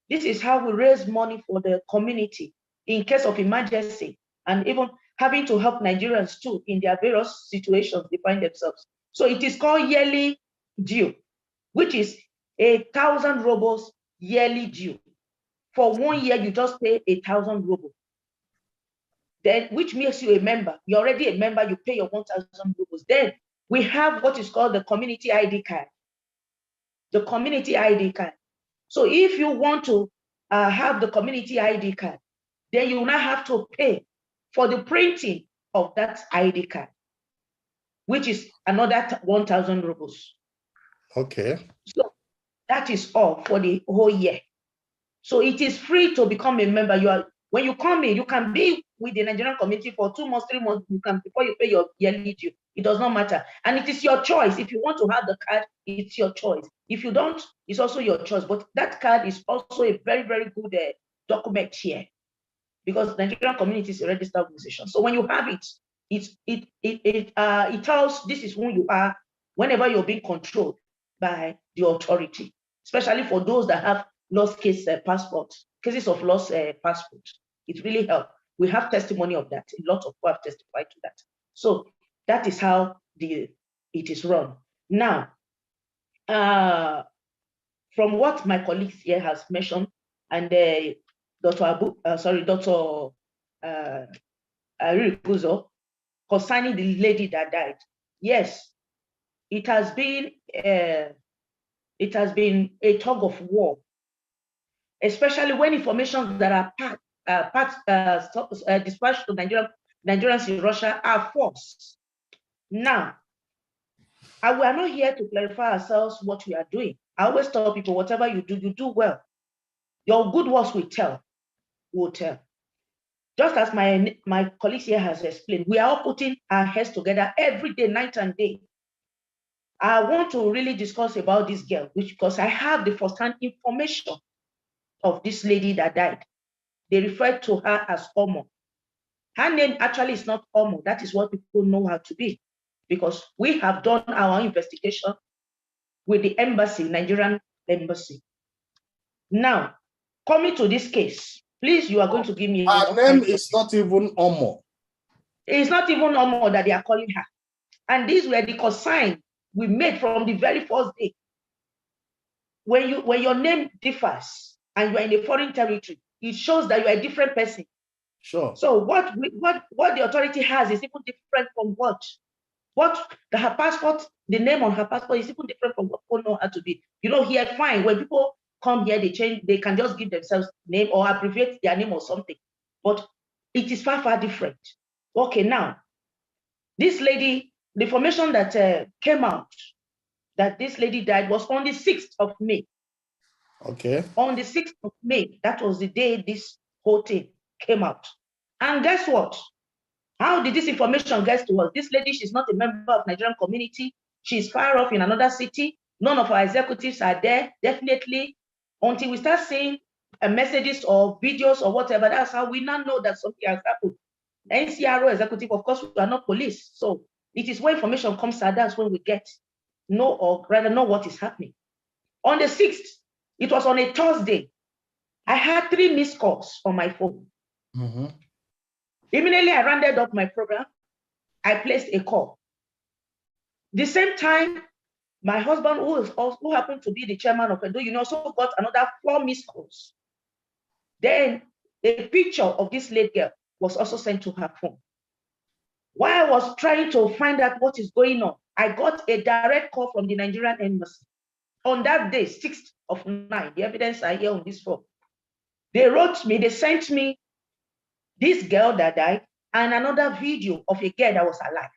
This is how we raise money for the community in case of emergency, and even having to help Nigerians too in their various situations they find themselves. So it is called yearly due, which is 1,000 rubles yearly due. For 1 year, you just pay 1,000 rubles. Then, which makes you a member. You're already a member, you pay your 1,000 rubles. Then we have what is called the community ID card. The community ID card. So if you want to have the community ID card, then you will not have to pay for the printing of that ID card, which is another 1,000 rubles. Okay. So that is all for the whole year. So it is free to become a member. When you come in, you can be with the Nigerian community for 2 months, 3 months, before you pay your yearly due. It does not matter. And it is your choice. If you want to have the card, it's your choice. If you don't, it's also your choice. But that card is also a very, very good document here, because Nigerian community is a registered organization. So when you have it, it tells this is who you are whenever you're being controlled by the authority, especially for those that have lost cases of lost passport. It really helps. We have testimony of that. A lot of people have testified to that. So that is how it is run. Now, from what my colleagues here has mentioned, and Dr. Arikuzo, concerning the lady that died, yes, it has been a tug of war, especially when information that are dispatched to Nigerians in Russia are false. Now, we are not here to clarify ourselves what we are doing. I always tell people, whatever you do well. Your good works will tell. Just as my colleagues here has explained, we are all putting our heads together every day, night and day. I want to really discuss about this girl, because I have the first-hand information of this lady that died. They refer to her as Omo. Her name actually is not Omo. That is what people know her to be, because we have done our investigation with the embassy, Nigerian Embassy. Now, coming to this case, please, you are going to give me. Her name is not even Omo. It's not even Omo that they are calling her. And these were the consign we made from the very first day. When your name differs and you are in a foreign territory, it shows that you are a different person. Sure. So what the authority has is even different from what her passport, the name on her passport is even different from what people know her to be. You know, here, fine, when people come here, they can just give themselves name or abbreviate their name or something. But it is far, far different. Okay, now, this lady, the information that came out that this lady died was on the 6th of May. Okay. On the 6th of May, that was the day this whole thing came out. And guess what? How did this information get to us? This lady, she's not a member of Nigerian community. She's far off in another city. None of our executives are there, definitely. Until we start seeing messages or videos or whatever, that's how we now know that something has happened. NCRO executive, of course, we are not police. So it is when information comes out, that's when we get know, or rather know what is happening. On the 6th, it was on a Thursday, I had 3 missed calls on my phone. Mm-hmm. Immediately, I rounded up my program. I placed a call. The same time, my husband, who happened to be the chairman of Edo, also got another 4 missed calls. Then a picture of this late girl was also sent to her phone. While I was trying to find out what is going on, I got a direct call from the Nigerian Embassy. On that day, 6th of 9, the evidence are here on this phone. They wrote me, they sent me this girl that died and another video of a girl that was alive.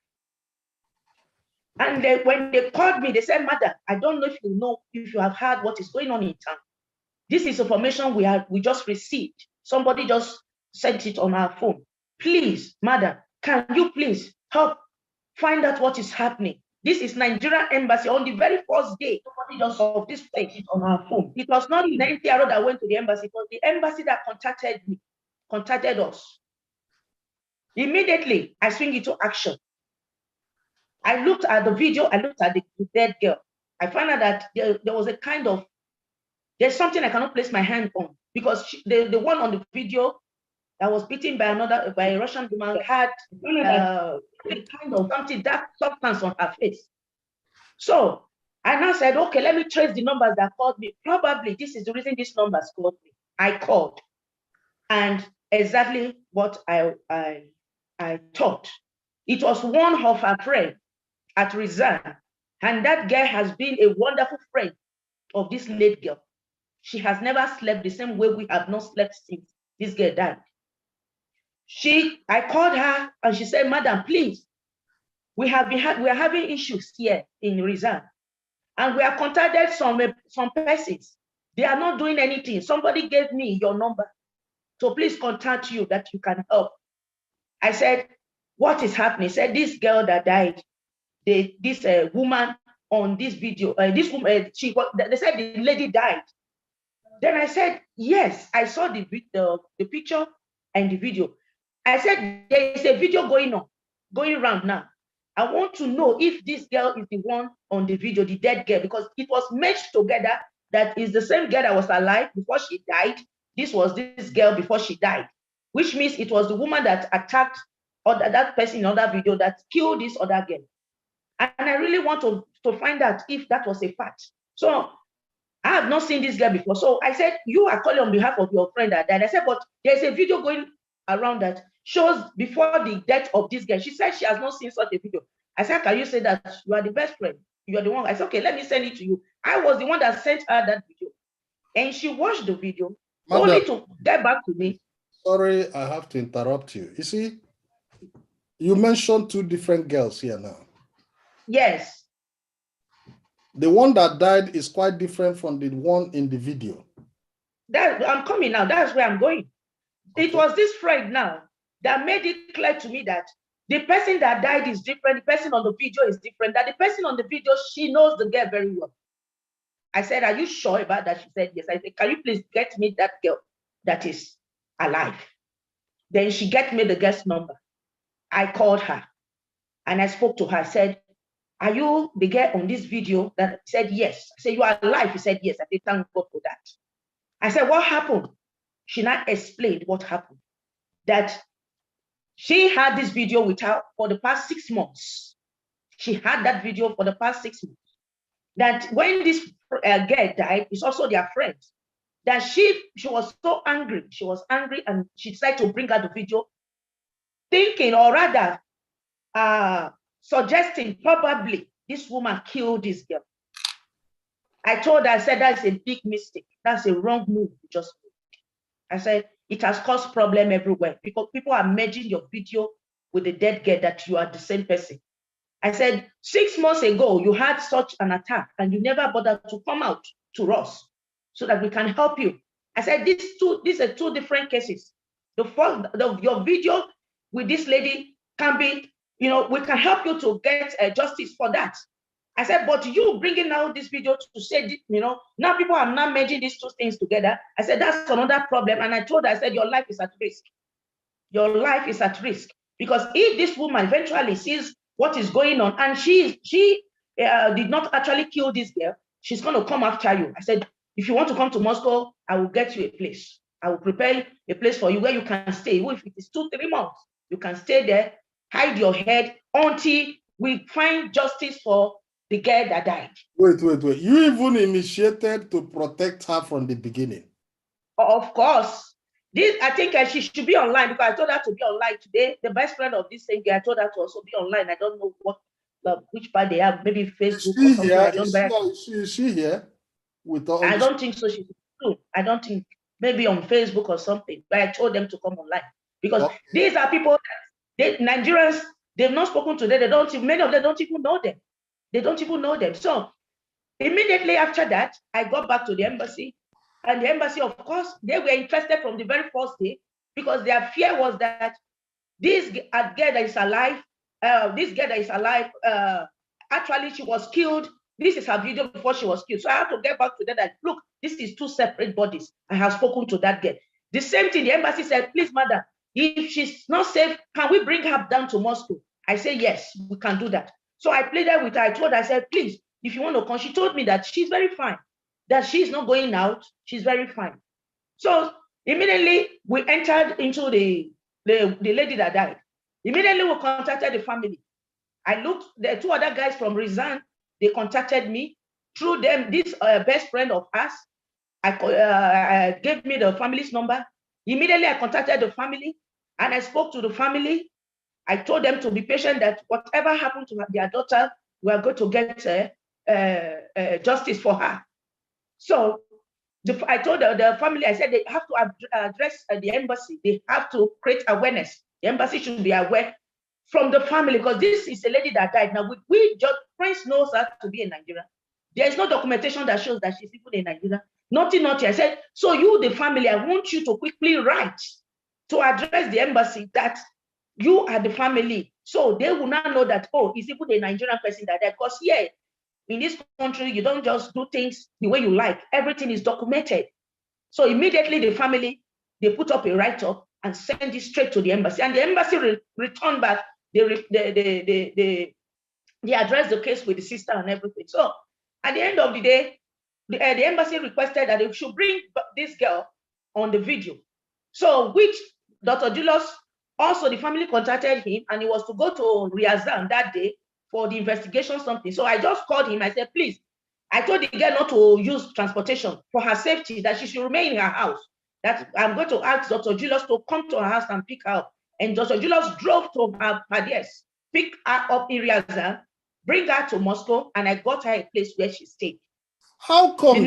And when they called me, they said, "Madam, I don't know if you have heard what is going on in town. This is information we just received. Somebody just sent it on our phone. Please, madam, can you please help find out what is happening? This is Nigerian Embassy on the very first day. Somebody just of this sent it on our phone. It was not the NTRO that went to the embassy. It was the embassy that contacted us. Immediately, I swing into action. I looked at the video. I looked at the dead girl. I found out that there was a kind of, there's something I cannot place my hand on, because the one on the video that was beaten by a Russian woman had a kind of something, dark substance on her face. So I now said, okay, let me trace the numbers that called me. Probably this is the reason these numbers called me. I called, and exactly what I thought. It was one of her friends at Rizal, and that girl has been a wonderful friend of this late girl. She has never slept the same way we have not slept since this girl died. I called her and she said, "Madam, please, we are having issues here in Rizal, and we have contacted some persons. They are not doing anything. Somebody gave me your number, so please contact you that you can help." I said, "What is happening?" She said, "This girl that died, this woman on this video, this woman, they said the lady died." Then I said, "Yes, I saw the picture and the video." I said, "There is a video going around now. I want to know if this girl is the one on the video, the dead girl, because it was meshed together that is the same girl that was alive before she died. This was this girl before she died, which means it was the woman that attacked that person in other video that killed this other girl." And I really want to find out if that was a fact. So I have not seen this girl before. So I said, "You are calling on behalf of your friend that died." I said, "But there's a video going around that shows before the death of this girl." She said she has not seen such a video. I said, "Can you say that you are the best friend? You are the one." I said, "Okay, let me send it to you." I was the one that sent her that video. And she watched the video, Madam, only to get back to me. Sorry, I have to interrupt you. You see, you mentioned 2 different girls here now. Yes. The one that died is quite different from the one in the video. I'm coming now. That's where I'm going. Okay. It was this friend now that made it clear to me that the person that died is different. The person on the video is different. That the person on the video, she knows the girl very well. I said, "Are you sure about that?" She said, "Yes." I said, "Can you please get me that girl that is alive?" Then she get me the guest number. I called her and I spoke to her. I said, are you the girl on this video? That said yes. I said, you are alive. He said yes. I said, thank God for that. I said, what happened? She now explained what happened. That she had this video with her for the past 6 months. She had that video for the past 6 months. That when this girl died, it's also their friend. That she was so angry. She was angry and she decided to bring out the video, thinking, or rather suggesting probably this woman killed this girl. I told her, I said, that's a big mistake. That's a wrong move you just made. I said, it has caused problem everywhere because people are merging your video with the dead girl that you are the same person. I said, 6 months ago, you had such an attack and you never bothered to come out to us so that we can help you. I said, these are two different cases. Your video with this lady can be, we can help you to get justice for that. I said, but you bringing out this video to say, now people are not merging these two things together. I said, that's another problem. And I told her, I said, your life is at risk. Your life is at risk. Because if this woman eventually sees what is going on, and she did not actually kill this girl, she's going to come after you. I said, if you want to come to Moscow, I will get you a place. I will prepare a place for you where you can stay. Even if it is 2-3 months, you can stay there, hide your head until we find justice for the girl that died. Wait. You even initiated to protect her from the beginning. Of course. I think she should be online because I told her to be online today. The best friend of this same girl, I told her to also be online. I don't know which part they have, maybe Facebook or something. I don't know. Is she here? I don't think so. She's true. I don't think, maybe on Facebook or something. But I told them to come online because these are people that Nigerians, they've not spoken to them. Many of them don't even know them. They don't even know them. So immediately after that, I got back to the embassy. And the embassy, of course, they were interested from the very first day because their fear was that this girl that is alive, actually she was killed. This is her video before she was killed. So I have to get back to them that, look, this is 2 separate bodies. I have spoken to that girl. The same thing, the embassy said, please, madam, if she's not safe, can we bring her down to Moscow? I say, yes, we can do that. So I played that with her. I told her, I said, please, if you want to come, she told me that she's very fine, that she's not going out. She's very fine. So immediately we entered into the lady that died. Immediately we contacted the family. I looked, the 2 other guys from Rizan, they contacted me. Through them, this best friend of ours, gave me the family's number. Immediately I contacted the family and I spoke to the family. I told them to be patient, that whatever happened to their daughter, we are going to get justice for her. So I told the family, I said they have to address the embassy. They have to create awareness. The embassy should be aware from the family because this is a lady that died. Now, we just, Prince knows her to be in Nigeria. There is no documentation that shows that she's even in Nigeria. Nothing. I said, so you, the family, I want you to quickly write to address the embassy that you are the family. So they will not know that, oh, it's even a Nigerian person that died. Because yeah, in this country, you don't just do things the way you like. Everything is documented. So immediately the family, they put up a write-up and send it straight to the embassy. And the embassy returned back. They addressed the case with the sister and everything. So at the end of the day, the embassy requested that they should bring this girl on the video. So which Dr. Julius, also the family contacted him and he was to go to Liaison that day for the investigation something. So I just called him. I said, please, I told the girl not to use transportation for her safety, that she should remain in her house. That I'm going to ask Dr. Julius to come to her house and pick her up. And Dr. Julius drove to her place, pick her up in Liaison, bring her to Moscow, and I got her a place where she stayed. How come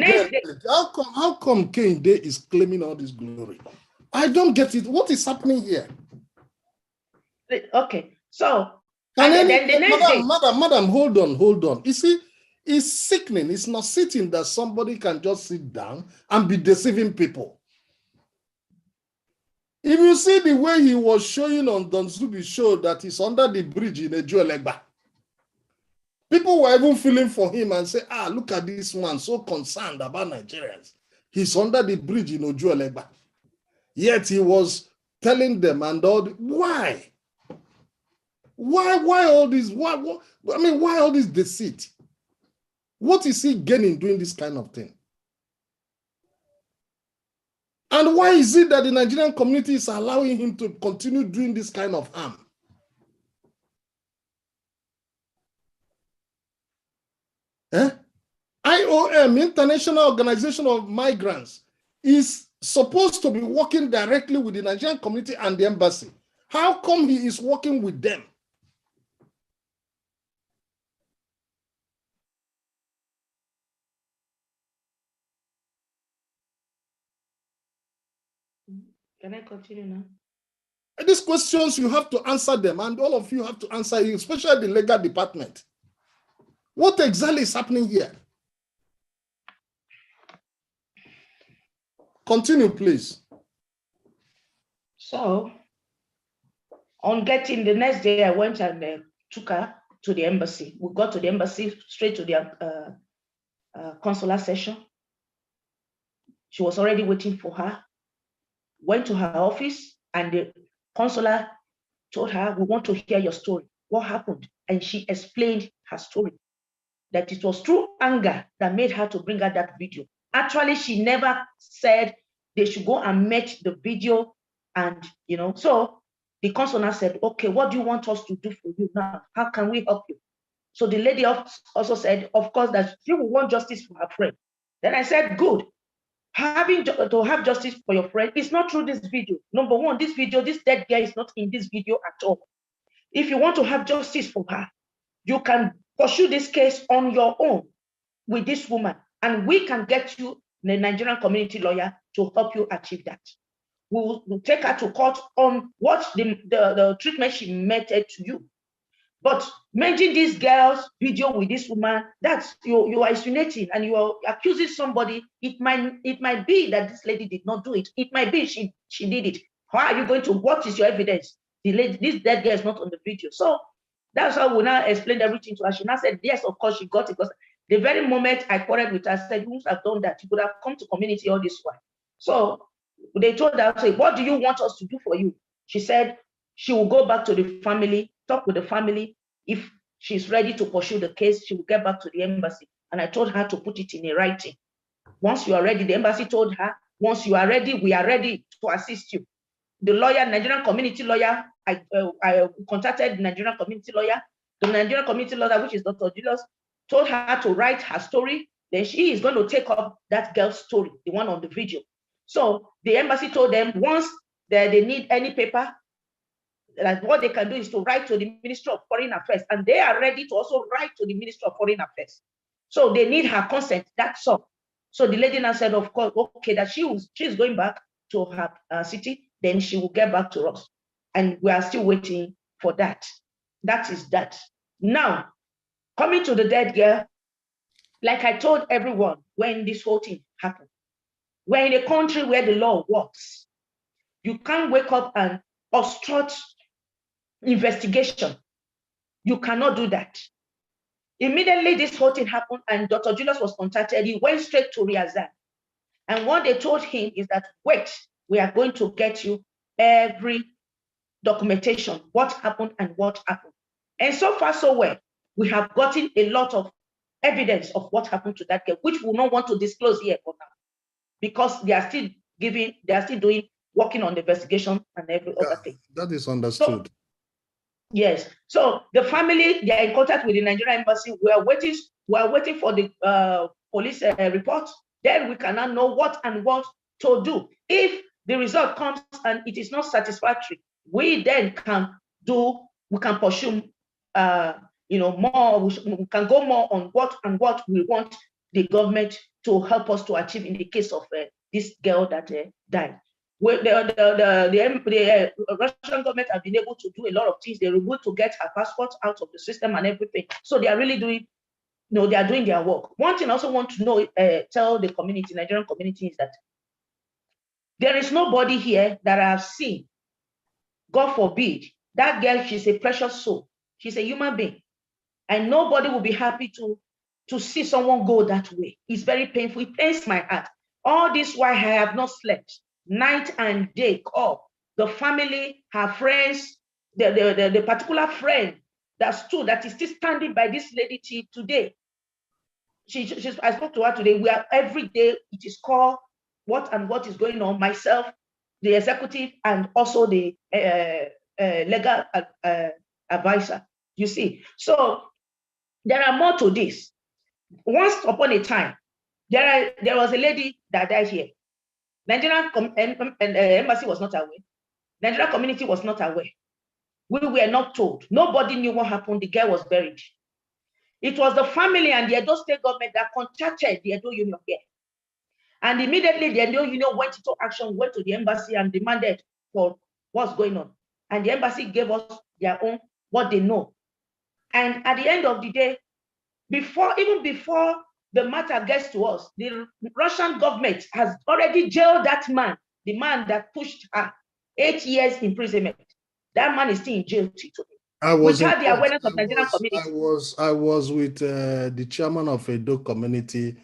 Kehinde is claiming all this glory? I don't get it. What is happening here? Okay, so Madam, hold on. You see, it's sickening. It's not sitting that somebody can just sit down and be deceiving people. If you see the way he was showing on Don Zubi's show that he's under the bridge in Ejuelegba, people were even feeling for him and say, look at this man, so concerned about Nigerians. He's under the bridge in Ejuelegba. Yet he was telling them and all. Why? Why all this? Why all this deceit? What is he gaining doing this kind of thing? And why is it that the Nigerian community is allowing him to continue doing this kind of harm? IOM, International Organization of Migrants, is supposed to be working directly with the Nigerian community and the embassy. How come he is working with them? Can I continue now? These questions, you have to answer them, and all of you have to answer, especially the legal department. What exactly is happening here? Continue, please. So, on getting the next day, I went and took her to the embassy. We got to the embassy, straight to the consular session. She was already waiting for her. Went to her office, and the consular told her, "We want to hear your story. What happened?" And she explained her story, that it was through anger that made her to bring out that video. Actually, she never said they should go and match the video, and so the consular said, "Okay, what do you want us to do for you now? How can we help you?" So the lady also said, of course, that she will want justice for her friend. Then I said, good. Having to have justice for your friend is not through this video. Number one, this dead guy is not in this video at all. If you want to have justice for her, you can pursue this case on your own with this woman, and we can get you the Nigerian community lawyer to help you achieve that. We'll take her to court on what the treatment she meted to you. But mentioning this girl's video with this woman, that's you are insinuating and you are accusing somebody. It might be that this lady did not do it. It might be she did it. How are you going to? What is your evidence? This dead girl is not on the video. So that's how we now explained everything to her. She now said, yes, of course she got it, because the very moment I quarreled with her, I said, you must have done that. You could have come to community all this while. So they told her, say, what do you want us to do for you? She said she will go back to the family, talk with the family. If she's ready to pursue the case, she will get back to the embassy. And I told her to put it in a writing. Once you are ready, the embassy told her, once you are ready, we are ready to assist you. The lawyer, Nigerian community lawyer, I contacted the Nigerian community lawyer. The Nigerian community lawyer, which is Dr. Julius, told her to write her story. Then she is going to take up that girl's story, the one on the video. So the embassy told them, once they need any paper, that what they can do is to write to the Ministry of Foreign Affairs, and they are ready to also write to the Ministry of Foreign Affairs. So they need her consent, that's all. So the lady now said, of course, okay, that she's going back to her city, then she will get back to us. And we are still waiting for that. That is that. Now, coming to the dead girl, like I told everyone when this whole thing happened, we're in a country where the law works. You can't wake up and obstruct investigation. You cannot do that. Immediately this whole thing happened and Dr. Julius was contacted, he went straight to Riazan. And what they told him is that, wait, we are going to get you every documentation, what happened and what happened. And so far, so well, we have gotten a lot of evidence of what happened to that girl, which we don't want to disclose here for now, because they are still working on the investigation and every other thing. That is understood. So, yes. So the family, they are in contact with the Nigerian Embassy. We are waiting for the police report. Then we cannot know what to do. If the result comes and it is not satisfactory, we then can pursue more. We can go more on what we want the government to help us to achieve in the case of this girl that died. The Russian government have been able to do a lot of things. They were able to get her passport out of the system and everything. So they are really doing, they are doing their work. One thing I also want to know, tell the community, Nigerian community, is that there is nobody here that I have seen, God forbid, that girl, she's a precious soul. She's a human being. And nobody will be happy to see someone go that way. It's very painful. It pains my heart. All this while I have not slept, night and day, call the family, her friends, the particular friend that is still standing by this lady till today. I spoke to her today. We are every day, it is called what is going on, myself, the executive, and also the legal advisor, you see. So there are more to this. Once upon a time, there was a lady that died here. Nigerian Embassy was not aware. Nigerian community was not aware. We were not told. Nobody knew what happened. The girl was buried. It was the family and the Edo State government that contacted the Edo Union here. And immediately the Edo Union went into action, went to the embassy and demanded for what's going on. And the embassy gave us their own, what they know. And at the end of the day, even before the matter gets to us, the Russian government has already jailed that man, the man that pushed her, 8 years imprisonment. That man is still in jail today. I was without the awareness of Nigerian community. I was with the chairman of Edo community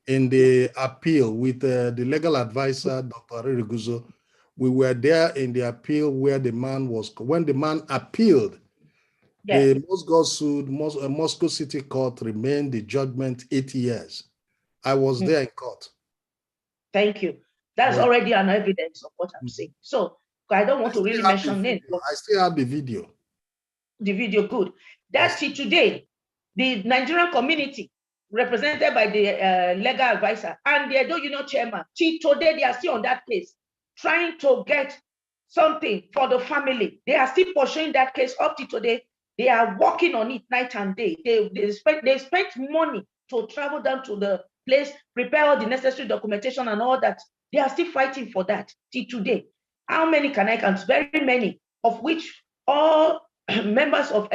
in the appeal with the legal advisor, Dr. Ariguzo. We were there in the appeal where the man was, when the man appealed, Yes. the Moscow sued, Moscow City Court remained the judgment 8 years. I was there in court. Thank you. That's already an evidence of what I'm saying. So I don't want to really mention names. I still have the video. The video, good. That's it today. The Nigerian community, represented by the legal advisor and the Edo Union chairman, till today they are still on that case, trying to get something for the family. They are still pursuing that case up to today. They are working on it night and day. They spent money to travel down to the place, prepare all the necessary documentation and all that. They are still fighting for that till today. How many can I count? Very many, of which all members of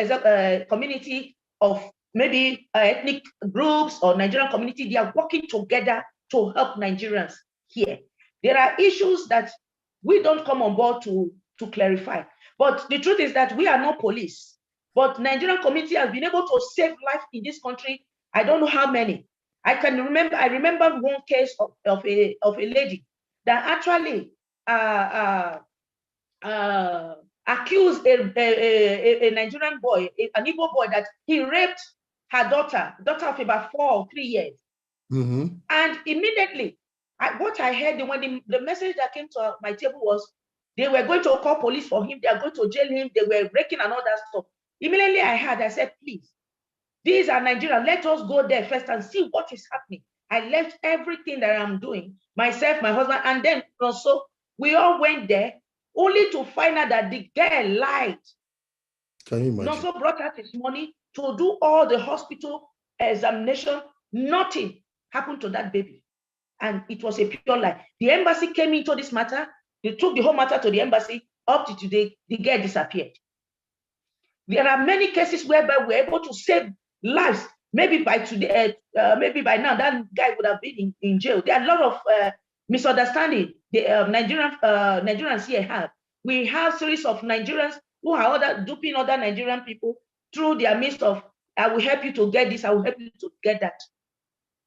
community of maybe ethnic groups or Nigerian community, they are working together to help Nigerians here. There are issues that we don't come on board to clarify. But the truth is that we are not police. But Nigerian community has been able to save life in this country. I don't know how many. I remember one case of a lady that actually accused a Nigerian boy, an Igbo boy, that he raped her daughter of about 4 or 3 years. Mm-hmm. And immediately, what I heard when the message that came to my table was they were going to call police for him, they are going to jail him, they were breaking and all that stuff. Immediately I said, please, these are Nigerians, let us go there first and see what is happening. I left everything that I'm doing, myself, my husband, and then also we all went there only to find out that the girl lied. Can you imagine? Also brought out his money to do all the hospital examination. Nothing happened to that baby. And it was a pure lie. The embassy came into this matter. They took the whole matter to the embassy. Up to today, the girl disappeared. There are many cases whereby we're able to save lives. Maybe by today, maybe by now, that guy would have been in jail. There are a lot of misunderstanding the Nigerians here have. We have series of Nigerians who are duping other Nigerian people through their midst of, I will help you to get this, I will help you to get that.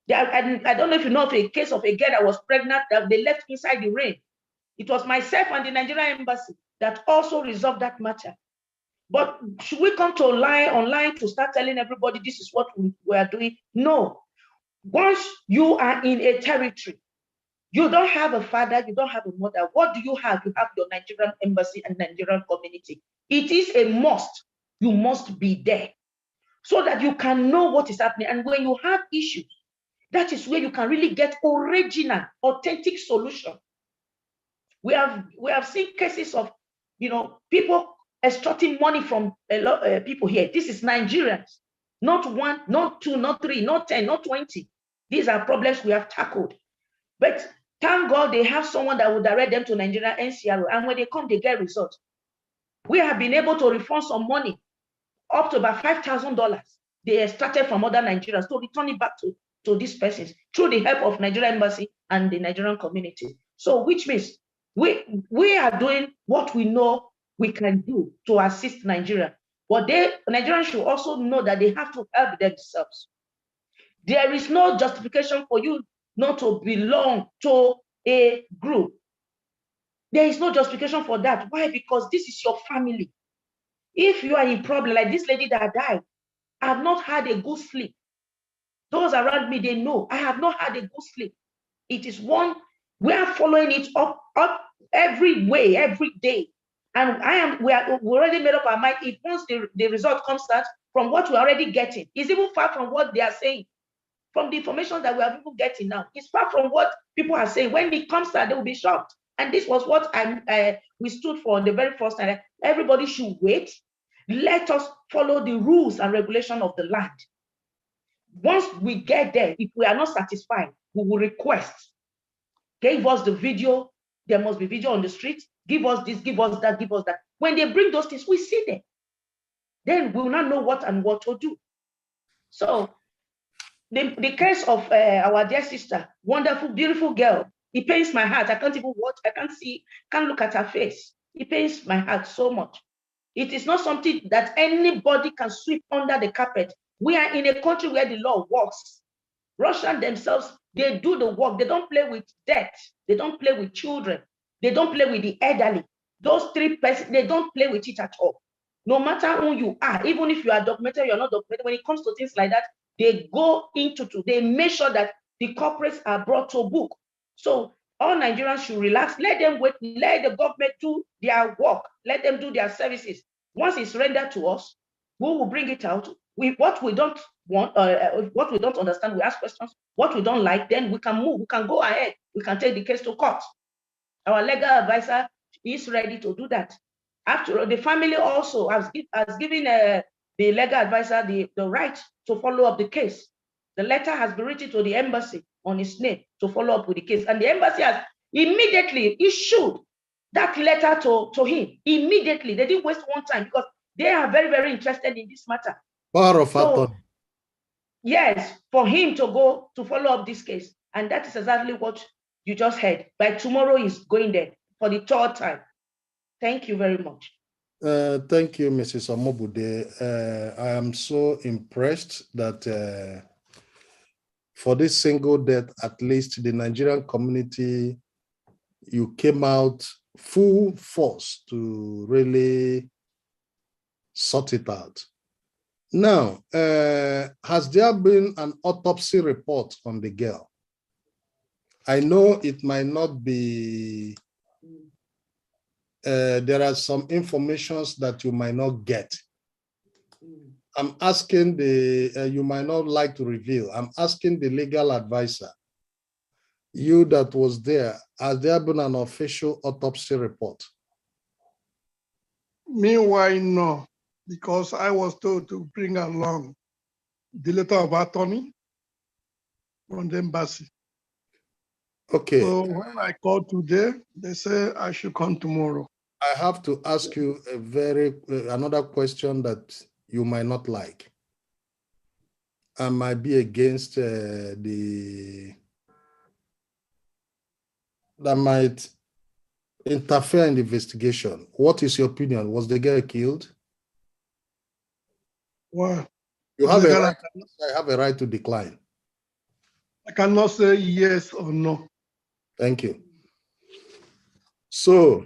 I don't know if you know of a case of a girl that was pregnant that they left inside the rain. It was myself and the Nigerian Embassy that also resolved that matter. But should we come to online to start telling everybody this is what we are doing? No. Once you are in a territory, you don't have a father, you don't have a mother. What do you have? You have your Nigerian Embassy and Nigerian community. It is a must. You must be there so that you can know what is happening. And when you have issues, that is where you can really get original, authentic solution. We have seen cases of, people extorting money from a lot of people here. This is Nigerians, not 1, not 2, not 3, not 10, not 20. These are problems we have tackled. But thank God they have someone that will direct them to Nigeria NCRO, and when they come, they get results. We have been able to refund some money, up to about $5,000. They extracted from other Nigerians to return it back to these persons through the help of Nigerian Embassy and the Nigerian community. So, which means we are doing what we know we can do to assist Nigeria. But Nigerians should also know that they have to help themselves. There is no justification for you not to belong to a group. There is no justification for that. Why? Because this is your family. If you are in problem, like this lady that died, I have not had a good sleep. Those around me, they know I have not had a good sleep. It is one, we are following it up every way, every day. And we already made up our mind. If once the result comes out from what we're already getting, it's even far from what they are saying. From the information that we are even getting now, it's far from what people are saying. When it comes out, they will be shocked. And this was what we stood for on the very first time. Everybody should wait. Let us follow the rules and regulation of the land. Once we get there, if we are not satisfied, we will request. Give us the video. There must be video on the street. Give us this, give us that, give us that. When they bring those things, we see them. Then we will not know what and what to do. So the case of our dear sister, wonderful, beautiful girl, it pains my heart. I can't even watch, I can't see, can't look at her face. It pains my heart so much. It is not something that anybody can sweep under the carpet. We are in a country where the law works. Russians themselves, they do the work. They don't play with death. They don't play with children. They don't play with the elderly. Those three persons, they don't play with it at all. No matter who you are, even if you are documented, you're not documented, when it comes to things like that, they go into, they make sure that the corporates are brought to book. So all Nigerians should relax. Let them wait. Let the government do their work. Let them do their services. Once it's rendered to us, we will bring it out. What we don't want, what we don't understand, we ask questions. What we don't like, then we can move. We can go ahead. We can take the case to court. Our legal advisor is ready to do that. After all, the family also has given the legal advisor the right to follow up the case. The letter has been written to the embassy on his name to follow up with the case. And the embassy has immediately issued that letter to him. Immediately. They didn't waste one time because they are very, very interested in this matter. Power of attorney. Yes, for him to go to follow up this case. And that is exactly what you just heard. By tomorrow, he's going there for the third time. Thank you very much. Thank you, Mrs. Omobude. I am so impressed that for this single death, at least the Nigerian community, you came out full force to really sort it out. Now, has there been an autopsy report on the girl? I know it might not be, there are some informations that you might not get. I'm asking you might not like to reveal. I'm asking the legal advisor, you that was there, has there been an official autopsy report? Meanwhile, no, because I was told to bring along the letter of attorney from the embassy. Okay. So when I called today, they say I should come tomorrow. I have to ask you another question that you might not like. I might be against that might interfere in the investigation. What is your opinion? Was the girl killed? Well, You have a right, I have a right to decline. I cannot say yes or no. Thank you. So,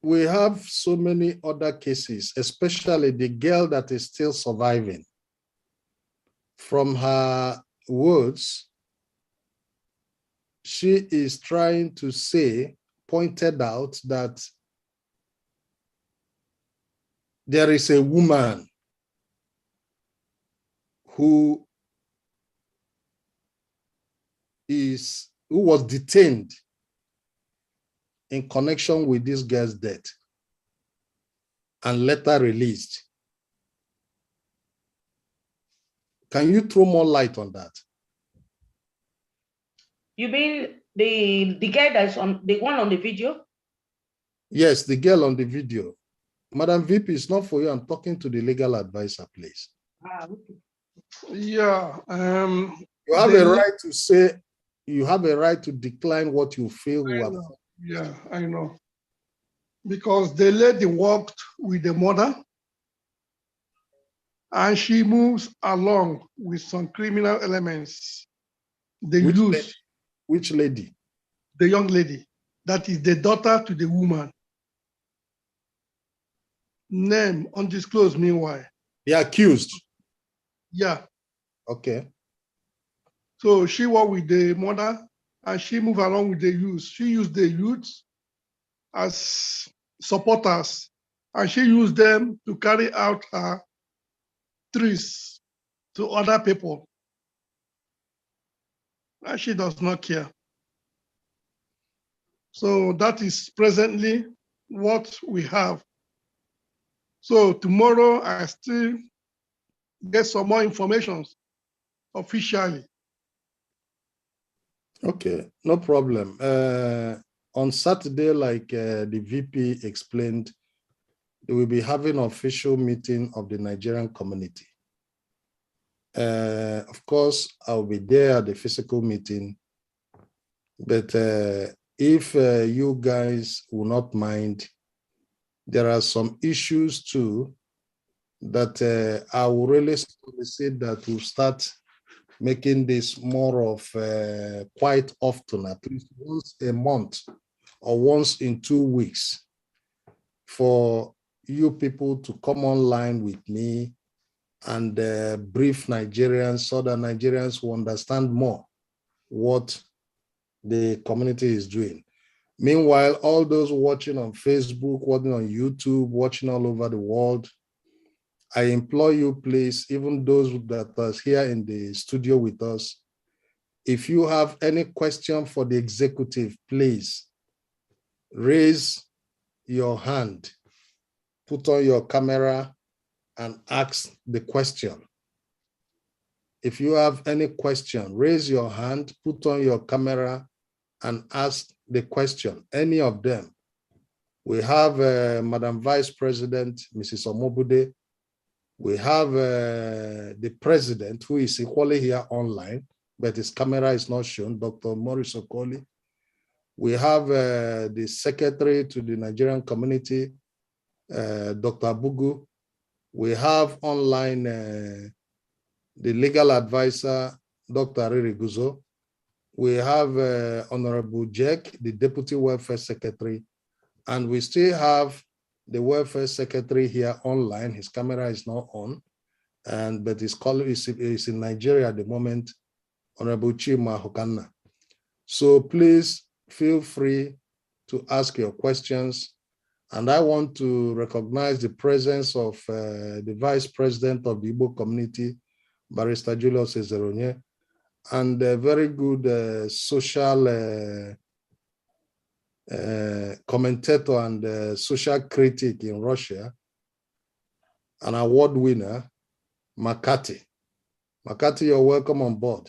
we have so many other cases, especially the girl that is still surviving. From her words, she is trying to say, pointed out that there is a woman who was detained in connection with this girl's death and later released. Can you throw more light on that? You mean the girl that's on the one on the video? Yes, the girl on the video. Madam VP, it's not for you. I'm talking to the legal advisor, please. Okay. Yeah. You have a right to say, you have a right to decline what you feel. Yeah, I know. Because the lady walked with the mother and she moves along with some criminal elements. They Which use. lady? Which lady? The young lady. That is the daughter to the woman. Name undisclosed meanwhile. The accused. Yeah. Okay. So she worked with the mother and she moved along with the youth. She used the youth as supporters and she used them to carry out her trees to other people. And she does not care. So that is presently what we have. So tomorrow I still get some more information officially. Okay, no problem. On Saturday, like the VP explained, they will be having an official meeting of the Nigerian community. Of course, I'll be there at the physical meeting, but if you guys will not mind, there are some issues too that I will really solicit that we'll start making this more of quite often, at least once a month or once in 2 weeks, for you people to come online with me and brief Nigerians so that Nigerians will understand more what the community is doing. Meanwhile, all those watching on Facebook, watching on YouTube, watching all over the world, I implore you, please, even those that are here in the studio with us, if you have any question for the executive, please raise your hand, put on your camera and ask the question. If you have any question, raise your hand, put on your camera and ask the question, any of them. We have Madam Vice President, Mrs. Omobude. We have the president, who is equally here online, but his camera is not shown, Dr. Maurice Okoli. We have the secretary to the Nigerian community, Dr. Bugu. We have online the legal advisor, Dr. Riri Guzo. We have Honorable Jack, the deputy welfare secretary, and we still have the welfare secretary here online. His camera is not on, but his colleague is in Nigeria at the moment, Honorable Chima Hokanna. So please feel free to ask your questions. And I want to recognize the presence of the Vice President of the Igbo community, Barrister Julius Ezeronye, and a very good social commentator and social critic in Russia, an award winner, Makati. Makati, you're welcome on board.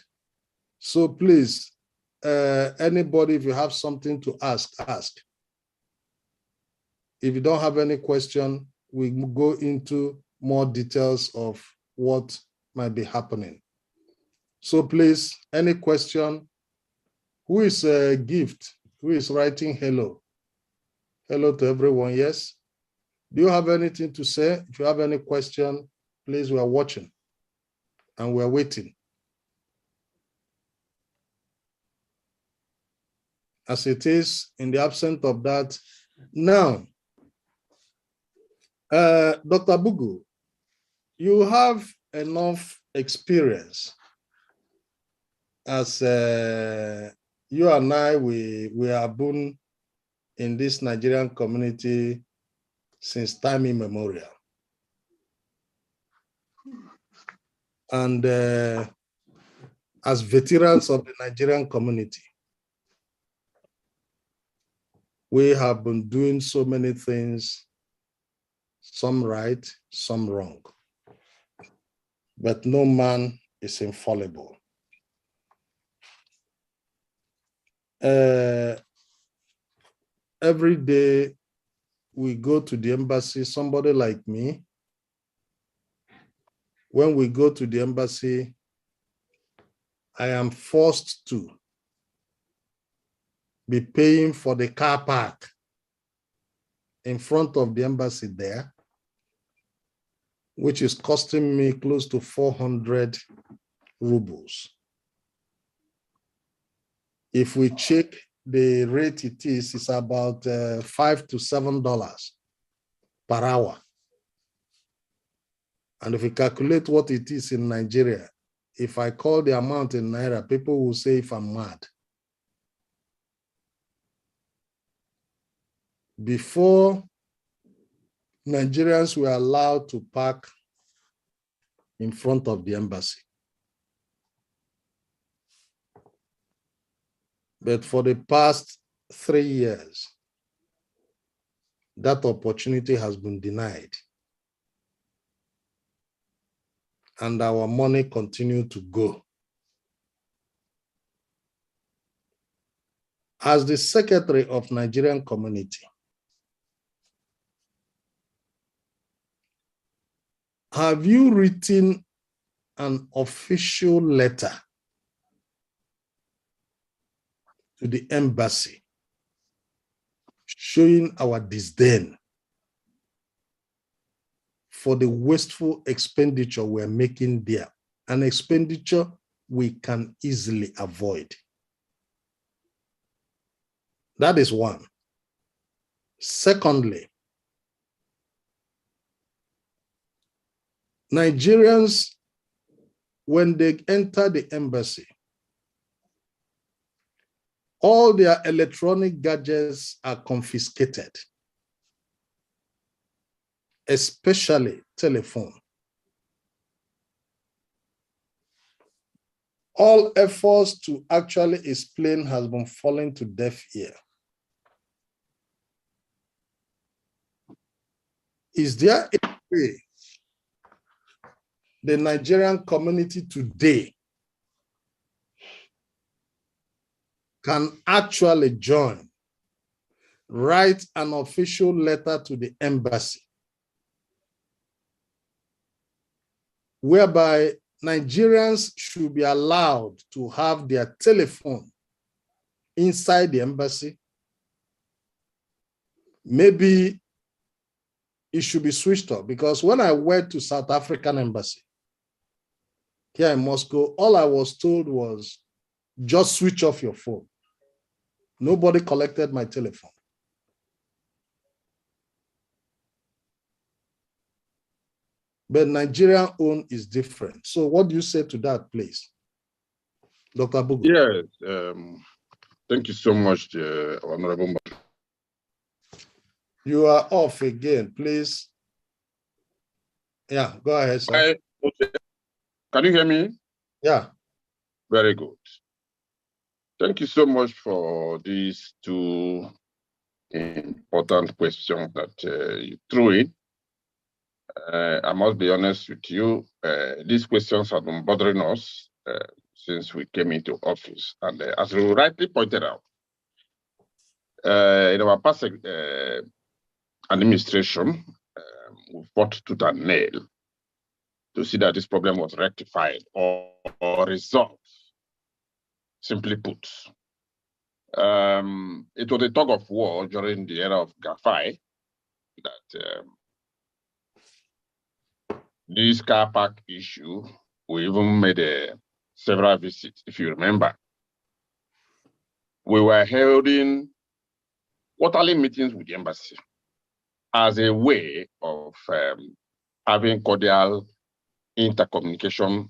So please, anybody, if you have something to ask, ask. If you don't have any question, we go into more details of what might be happening. So please, any question? Who is a gift? Who is writing hello? Hello to everyone, yes? Do you have anything to say? If you have any question, please, we are watching and we're waiting. As it is, in the absence of that, now, Dr. Bugu, you have enough experience as you and I, we are born in this Nigerian community since time immemorial. And as veterans of the Nigerian community, we have been doing so many things, some right, some wrong. But no man is infallible. Every day we go to the embassy, somebody like me, when we go to the embassy, I am forced to be paying for the car park in front of the embassy there, which is costing me close to 400 rubles. If we check the rate it is, it's about $5 to $7 per hour. And if we calculate what it is in Nigeria, if I call the amount in Naira, people will say if I'm mad. Before, Nigerians were allowed to park in front of the embassy. But for the past 3 years, that opportunity has been denied. And our money continues to go. As the secretary of Nigerian Community, have you written an official letter to the embassy showing our disdain for the wasteful expenditure we're making there, an expenditure we can easily avoid? That is one. Secondly, Nigerians, when they enter the embassy, all their electronic gadgets are confiscated, especially telephone. All efforts to actually explain has been falling to deaf ear. Is there a way the Nigerian community today can actually join, write an official letter to the embassy, whereby Nigerians should be allowed to have their telephone inside the embassy? Maybe it should be switched off, because when I went to South African embassy here in Moscow, all I was told was just switch off your phone. Nobody collected my telephone. But Nigerian own is different. So what do you say to that, please? Dr. Bugu? Yes, thank you so much, Honorable. You are off again, please. Yeah, go ahead, sir. Okay. Can you hear me? Yeah. Very good. Thank you so much for these two important questions that you threw in. I must be honest with you, these questions have been bothering us since we came into office. And as you rightly pointed out, in our past administration, we fought tooth and nail to see that this problem was rectified or resolved. Simply put, it was a tug of war during the era of GAFI that this car park issue, we even made several visits, if you remember. We were holding quarterly meetings with the embassy as a way of having cordial intercommunication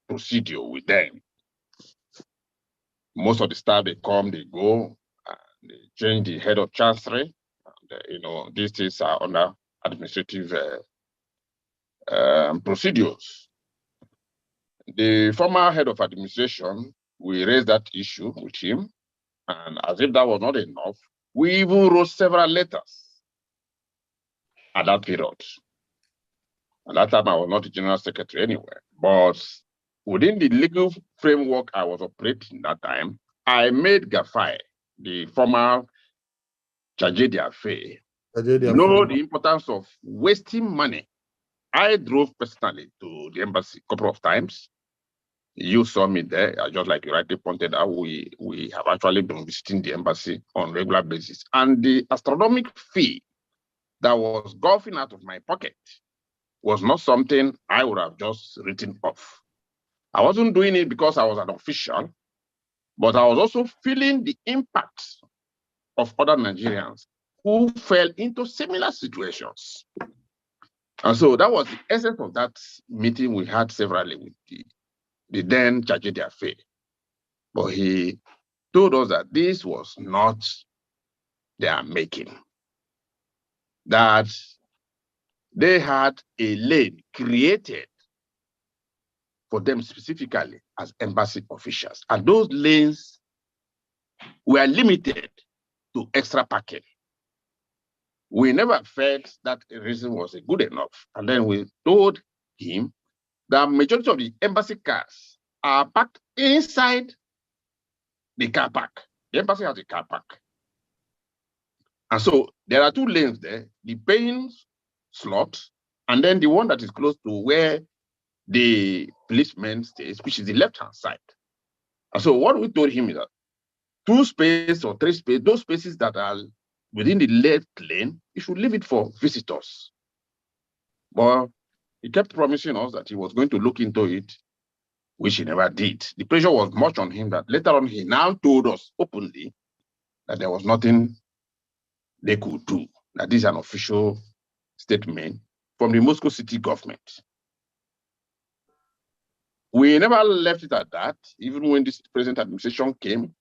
procedure with them. Most of the staff, they come, they go, they change the head of chancery. And, these things are under administrative procedures. The former head of administration, we raised that issue with him, and as if that was not enough, we even wrote several letters at that period. At that time, I was not the general secretary anywhere, but within the legal framework I was operating that time, I made GAFI, the former charge d'affaires, know the importance of wasting money. I drove personally to the embassy a couple of times. You saw me there, just like you rightly pointed out, we have actually been visiting the embassy on a regular basis. And the astronomical fee that was golfing out of my pocket was not something I would have just written off. I wasn't doing it because I was an official. But I was also feeling the impact of other Nigerians who fell into similar situations. And so that was the essence of that meeting we had severally with the then Chajede affair. But he told us that this was not their making, that they had a lane created for them specifically as embassy officials. And those lanes were limited to extra parking. We never felt that reason was good enough. And then we told him that majority of the embassy cars are parked inside the car park. The embassy has a car park. And so there are two lanes there, the paying slot, and then the one that is close to where the policeman stays, which is the left-hand side. And so what we told him is that 2 spaces or 3 spaces, those spaces that are within the left lane, you should leave it for visitors. But he kept promising us that he was going to look into it, which he never did. The pressure was much on him that later on he now told us openly that there was nothing they could do, that this is an official statement from the Moscow city government. We never left it at that. Even when this present administration came,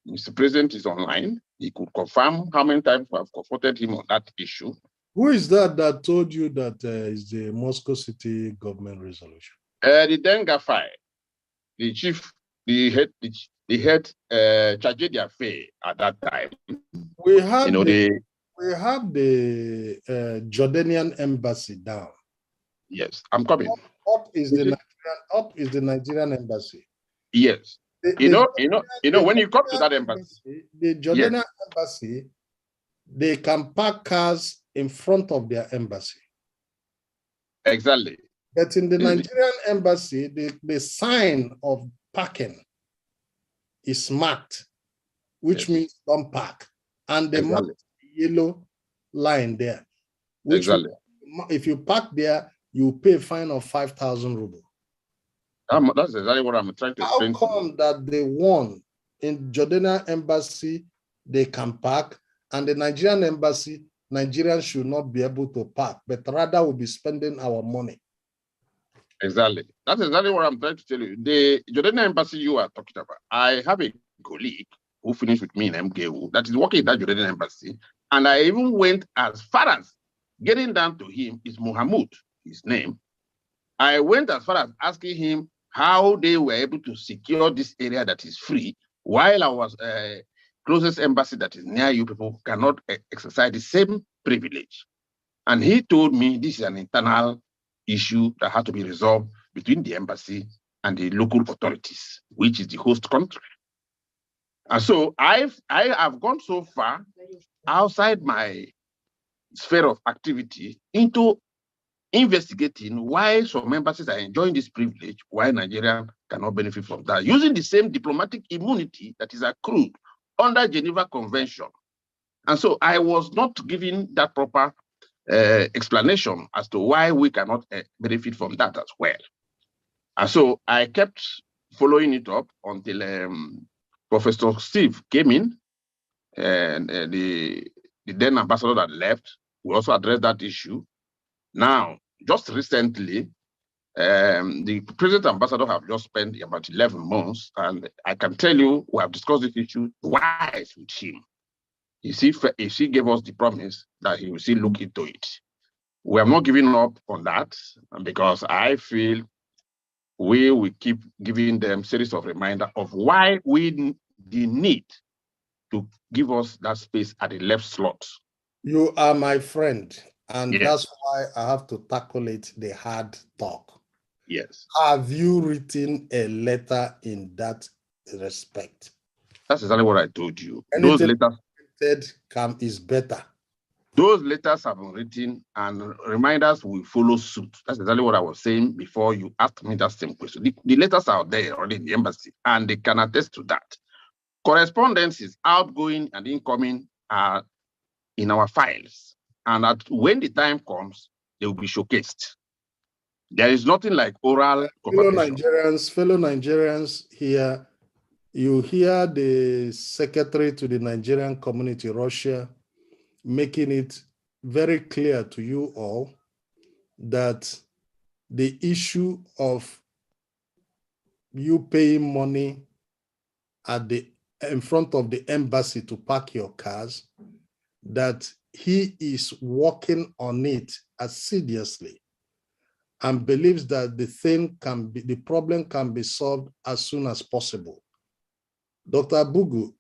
Mr. President is online. He could confirm how many times we have confronted him on that issue. Who is that told you that is the Moscow City government resolution? The then Gafai, the chief, the head Chajede affair at that time. We had the Jordanian embassy down. Yes, I'm coming. Up is the Nigerian embassy. Yes. When you come to that embassy, the Jordanian embassy, they can park cars in front of their embassy. Exactly. But in the Nigerian embassy, the sign of parking is marked, which means don't park. And they mark the yellow line there. Which if you park there, you pay a fine of 5,000 rubles. That's exactly what I'm trying to explain. How come that they won in Jordanian embassy, they can park, and the Nigerian embassy, Nigerians should not be able to park, but rather will be spending our money? Exactly. That's exactly what I'm trying to tell you. The Jordanian embassy you are talking about, I have a colleague who finished with me in MKU that is working in that Jordanian embassy, and I even went as far as getting down to him, is Mohammed, his name. I went as far as asking him how they were able to secure this area that is free, while our closest embassy that is near you people cannot exercise the same privilege. And he told me this is an internal issue that had to be resolved between the embassy and the local authorities, which is the host country. And so I have gone so far outside my sphere of activity into investigating why some embassies are enjoying this privilege, why Nigeria cannot benefit from that, using the same diplomatic immunity that is accrued under Geneva Convention. And so I was not giving that proper explanation as to why we cannot benefit from that as well. And so I kept following it up until Professor Steve came in, and the then ambassador that left. We also addressed that issue. Now, just recently, the present ambassador have just spent about 11 months, and I can tell you we have discussed this issue twice with him. If he gave us the promise that he will still look into it. We have not given up on that, because I feel we will keep giving them series of reminders of why the need to give us that space at the left slot. You are my friend, and that's why I have to tackle it, the hard talk. Yes. Have you written a letter in that respect? That's exactly what I told you. Those letters is better. Those letters have been written, and reminders will follow suit. That's exactly what I was saying before you asked me that same question. The letters are there already in the embassy, and they can attest to that. Correspondences, outgoing and incoming, are in our files. And when the time comes, they will be showcased. There is nothing like oral conversation. Fellow Nigerians here, You hear the secretary to the Nigerian Community Russia making it very clear to you all that the issue of you paying money in front of the embassy to park your cars, that he is working on it assiduously and believes that the problem can be solved as soon as possible. Dr. Bugu,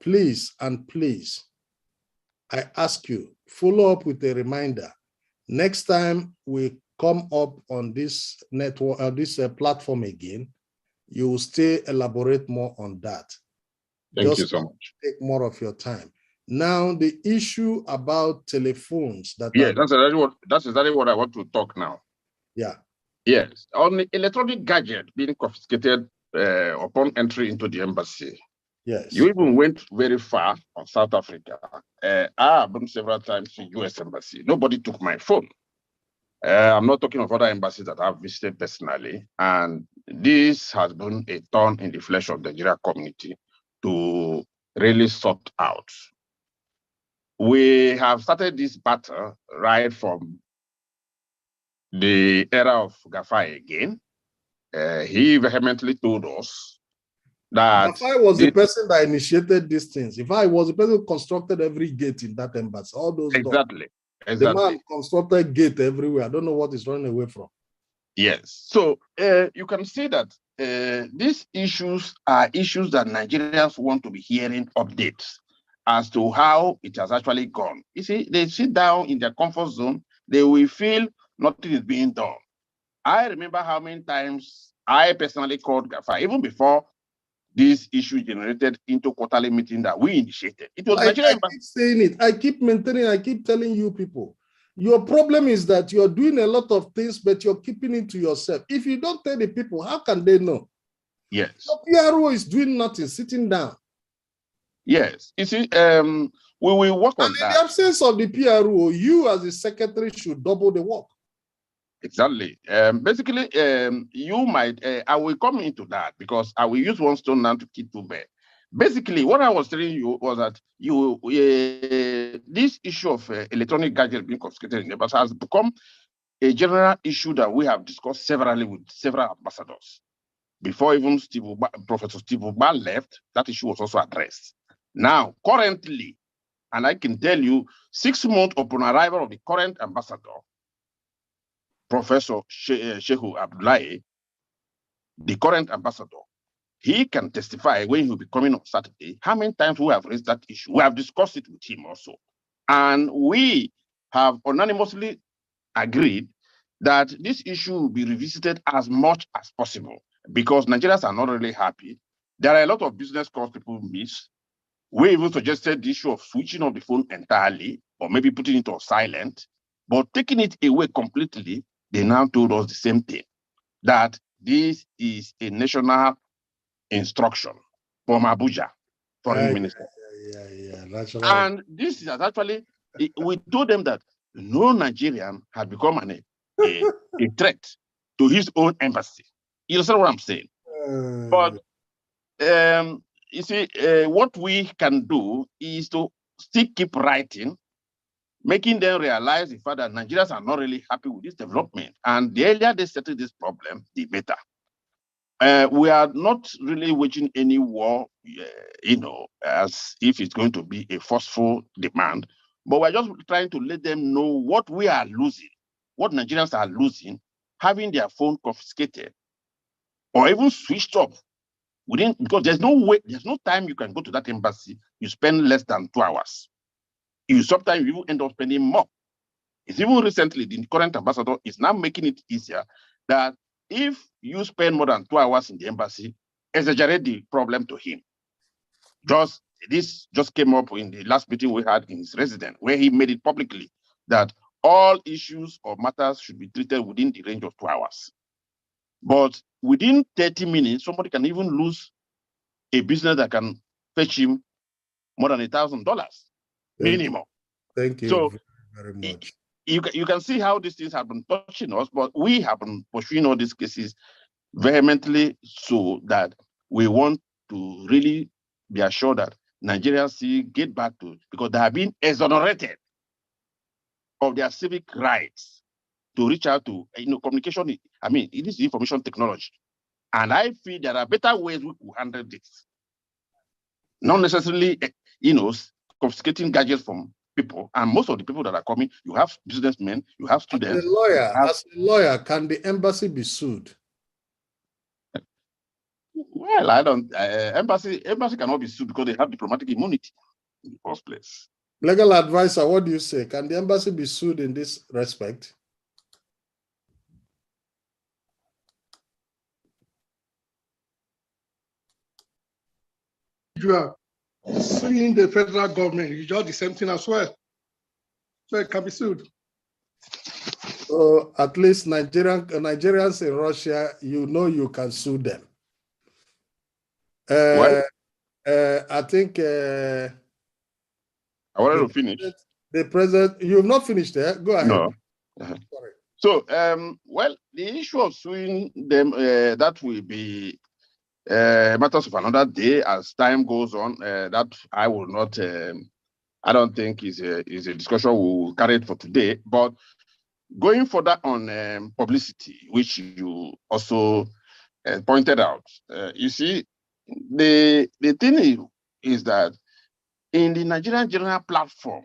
please, I ask you, follow up with a reminder. Next time we come up on this network, this platform again, you will still elaborate more on that. Thank you so much. Take more of your time. Now, the issue about telephones that that's exactly what I want to talk now. Yeah. Yes, on the electronic gadget being confiscated upon entry into the embassy. Yes. You even went very far on South Africa. I have been several times to U.S. Embassy. Nobody took my phone. I'm not talking of other embassies that I've visited personally. And this has been a thorn in the flesh of the Nigerian community to really sort out. We have started this battle right from the era of Gafai again. He vehemently told us that if I was the person that initiated these things, if I was the person who constructed every gate in that embassy, all those exactly. Doors, the man constructed gate everywhere. I don't know what he's running away from. Yes. So you can see that these issues are issues that Nigerians want to be hearing updates as to how it has actually gone. You see, they sit down in their comfort zone, they will feel nothing is being done. I remember how many times I personally called GAFA, even before this issue generated into quarterly meeting that we initiated. It was Nigerian. I keep saying it. I keep maintaining. I keep telling you people. Your problem is that you're doing a lot of things, but you're keeping it to yourself. If you don't tell the people, how can they know? Yes. The PRO is doing nothing, sitting down. Yes. You see, we will work on that. In the absence of the PRO, you as the secretary should double the work. Exactly. Basically, you might, I will come into that because I will use one stone now to keep two birds. Basically, what I was telling you was that this issue of electronic gadgets being confiscated in the embassy has become a general issue that we have discussed severally with several ambassadors. Before even Professor Steve Uba left, that issue was also addressed. Now, currently, and I can tell you, 6 months upon arrival of the current ambassador, Professor Shehu Abdullahi, the current ambassador, he can testify when he'll be coming on Saturday, how many times we have raised that issue. We have discussed it with him also. And we have unanimously agreed that this issue will be revisited as much as possible because Nigerians are not really happy. There are a lot of business calls people miss. We even suggested the issue of switching off the phone entirely or maybe putting it on silent, but taking it away completely, they now told us the same thing, that this is a national instruction from Abuja, foreign minister. And this is actually, we told them that no Nigerian had become a threat to his own embassy. You understand what I'm saying? But you see, what we can do is to still keep writing, making them realize the fact that Nigerians are not really happy with this development. And the earlier they settle this problem, the better. We are not really waging any war, as if it's going to be a forceful demand, but we're just trying to let them know what we are losing, what Nigerians are losing, having their phone confiscated or even switched off because there's no way, there's no time you can go to that embassy, you spend less than 2 hours. Sometimes you end up spending more. It's even recently, the current ambassador is now making it easier that if you spend more than 2 hours in the embassy, exaggerate the problem to him. This just came up in the last meeting we had in his residence, where he made it publicly that all issues or matters should be treated within the range of 2 hours. But within 30 minutes, somebody can even lose a business that can fetch him more than $1,000 minimum. Thank you so very much. You can see how these things have been touching us, but we have been pursuing all these cases vehemently so that we want to really be assured that Nigerians see get back to, because they have been exonerated of their civic rights to reach out to, communication. I mean, it is information technology. And I feel there are better ways we could handle this. Not necessarily, confiscating gadgets from people. And most of the people that are coming, you have businessmen, you have students. As a lawyer, can the embassy be sued? Well, I don't. Embassy cannot be sued because they have diplomatic immunity in the first place. Legal advisor, what do you say? Can the embassy be sued in this respect? You are suing the federal government. You just the same thing as well. So it can be sued. So at least Nigerians in Russia, you can sue them. I think I wanted to finish. The president, you've not finished there. Go ahead. No. Sorry. So, well, the issue of suing them, that will be matters of another day as time goes on. That I will not. I don't think is a discussion we will carry it for today. But going further on publicity, which you also pointed out, you see, the thing is that in the Nigerian General Platform,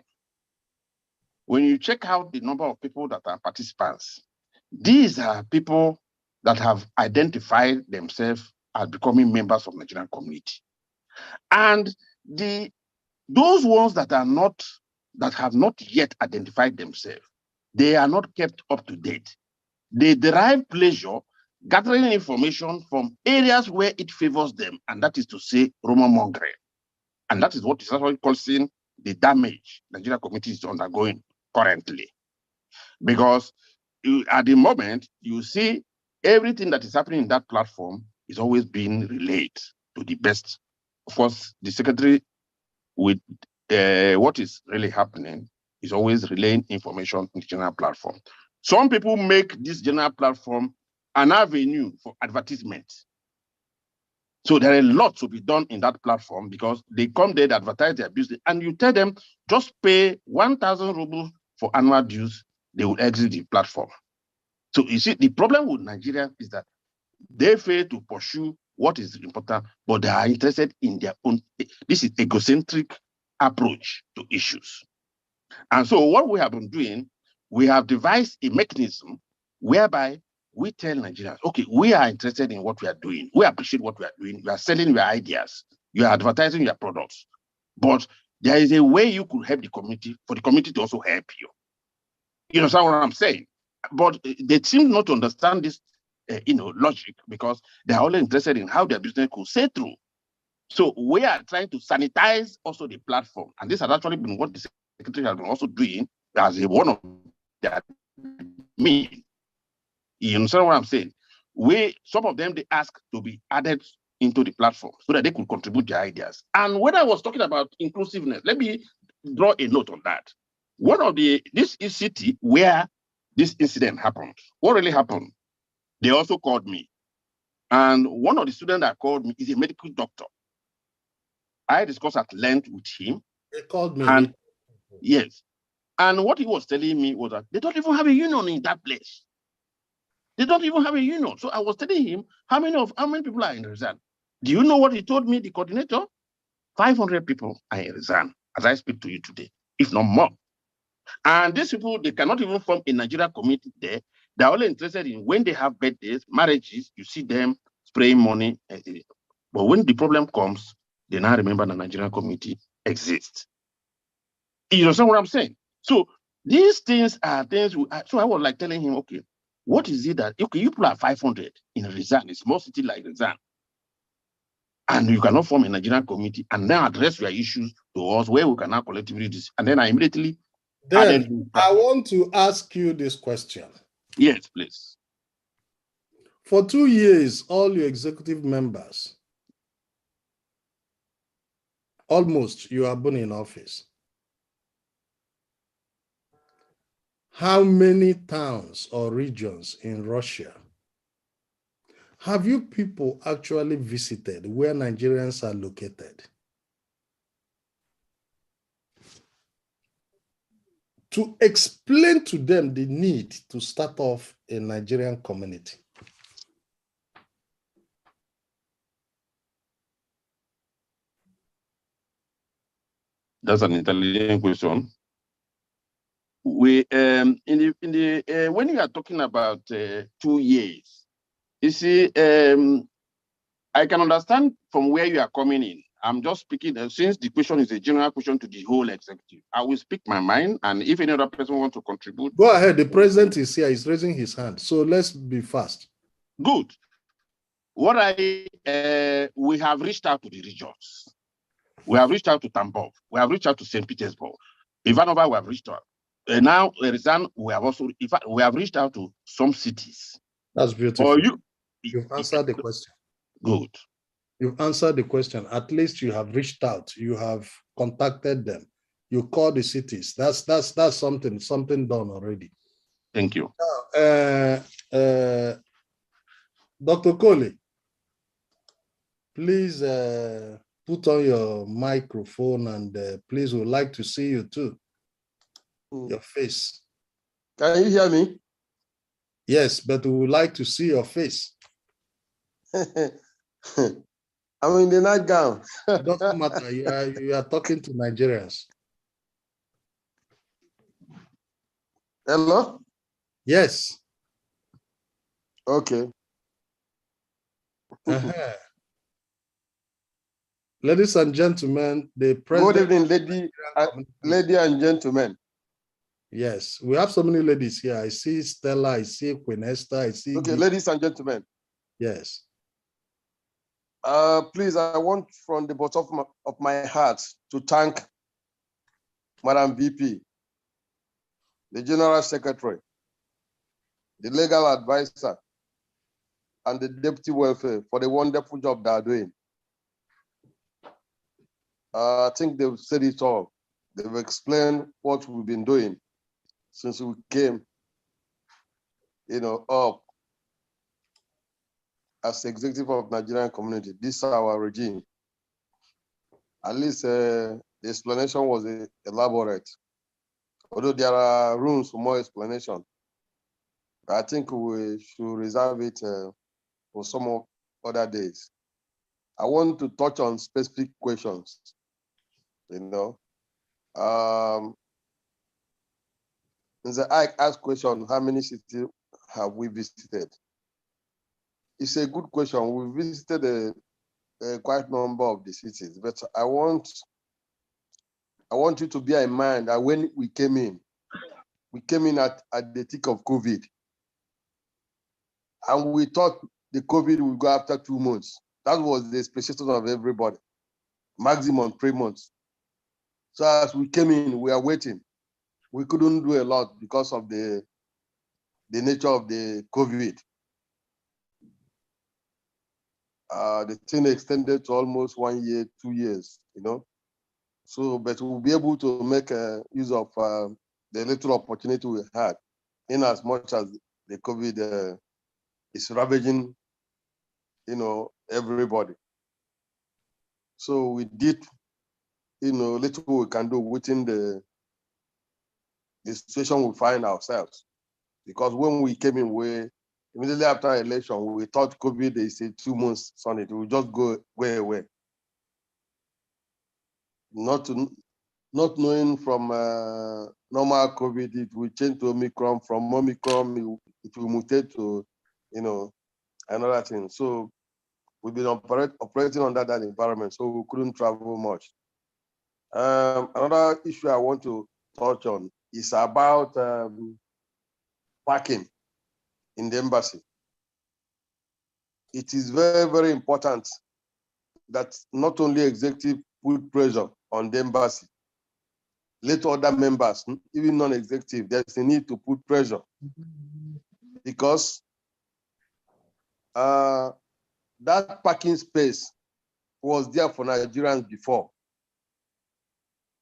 when you check out the number of people that are participants, these are people that have identified themselves as becoming members of Nigerian community. And those ones that have not yet identified themselves, they are not kept up to date. They derive pleasure gathering information from areas where it favors them, and that is to say, rumor mongering. And that is what is actually causing the damage Nigerian community is undergoing currently. Because at the moment, you see everything that is happening in that platform is always being relayed to the best. Of course, the secretary with what is really happening is always relaying information in the general platform. Some people make this general platform an avenue for advertisement. So there are a lot to be done in that platform because they come there, they advertise their business, and you tell them just pay 1,000 rubles for annual dues, they will exit the platform. So you see, the problem with Nigeria is that they fail to pursue what is important, but they are interested in their own. This is egocentric approach to issues. And so what we have been doing, we have devised a mechanism whereby we tell Nigerians, okay, we are interested in what we are doing. We appreciate what we are doing. You are selling your ideas. You are advertising your products. But there is a way you could help the community for the community to also help you. You understand what I'm saying? But they seem not to understand this, logic because they are only interested in how their business could sail through. So we are trying to sanitize also the platform. And this has actually been what the secretary has been also doing as one of their means. You understand what I'm saying? Some of them, they ask to be added into the platform so that they could contribute their ideas. And when I was talking about inclusiveness, let me draw a note on that. This is city where this incident happened. What really happened? They also called me. And one of the students that called me is a medical doctor. I discussed at length with him. They called me. And yes. And what he was telling me was that they don't even have a union in that place. They don't even have a union. So I was telling him, how many people are in Rizal? Do you know what he told me, the coordinator? 500 people are in Rizal as I speak to you today, if not more. And these people, they cannot even form a Nigerian community there. They're only interested in when they have birthdays, marriages, you see them spraying money. But when the problem comes, they now remember the Nigerian community exists. You understand what I'm saying? So these things are things, so I was like telling him, okay, what is it that, okay, you people are 500 in Rizal, a small city like Rizal, and you cannot form a Nigerian community and then address your issues to us where we can now collectively do this. And then I immediately Then I want to ask you this question. Yes, please. For 2 years, all your executive members, almost you have been in office. How many towns or regions in Russia Have you people actually visited where Nigerians are located to explain to them the need to start off a Nigerian community? That's an intelligent question. We when you are talking about 2 years, you see, I can understand from where you are coming in. I'm just speaking, since the question is a general question to the whole executive, I will speak my mind, and if any other person wants to contribute. Go ahead, the president is here, he's raising his hand, so let's be fast. Good. We have reached out to the regions. We have reached out to Tambov. We have reached out to St. Petersburg. Ivanova, we have reached out. Now, Rizan, we have reached out to some cities. That's beautiful. Or You've answered the question. Good. You've answered the question. At least you have reached out. You have contacted them. You call the cities. That's something done already. Thank you. Dr. Coley, please put on your microphone, and please, we'd like to see you too. Your face. Can you hear me? Yes, but we would like to see your face. I'm in the nightgown. It doesn't matter. You are talking to Nigerians. Hello? Yes. Okay. Ladies and gentlemen, the president. Good evening, lady and gentlemen. Yes, we have so many ladies here. I see Stella, I see Queen Esther, I see. Okay, ladies and gentlemen. Yes. Please, I want from the bottom of my heart to thank Madam VP, the General Secretary, the legal advisor, and the Deputy Welfare for the wonderful job they are doing. I think they've said it all. They've explained what we've been doing since we came, up as executive of Nigerian community. This is our regime. At least the explanation was elaborate. Although there are rooms for more explanation, I think we should reserve it for some other days. I want to touch on specific questions. Nze Ikay asked question, how many cities have we visited? It's a good question. We visited a quite number of the cities, but I want you to bear in mind that when we came in at the thick of COVID, and we thought the COVID would go after 2 months. That was the expectation of everybody, maximum 3 months. So as we came in, we are waiting. We couldn't do a lot because of the nature of the COVID. The thing extended to almost 1 year, 2 years, So, but we'll be able to make use of the little opportunity we had, in as much as the COVID is ravaging, everybody. So we did, little we can do within the situation we find ourselves. Because when we came in, immediately after election, we thought COVID is a 2 months on it. We just go away. Not knowing from normal COVID, it will change to Omicron. From Omicron, it will mutate to, another thing. So we've been operating under that environment, so we couldn't travel much. Another issue I want to touch on is about parking in the embassy. It is very, very important that not only executive put pressure on the embassy, let other members, even non-executive, there's a need to put pressure, because that parking space was there for Nigerians before.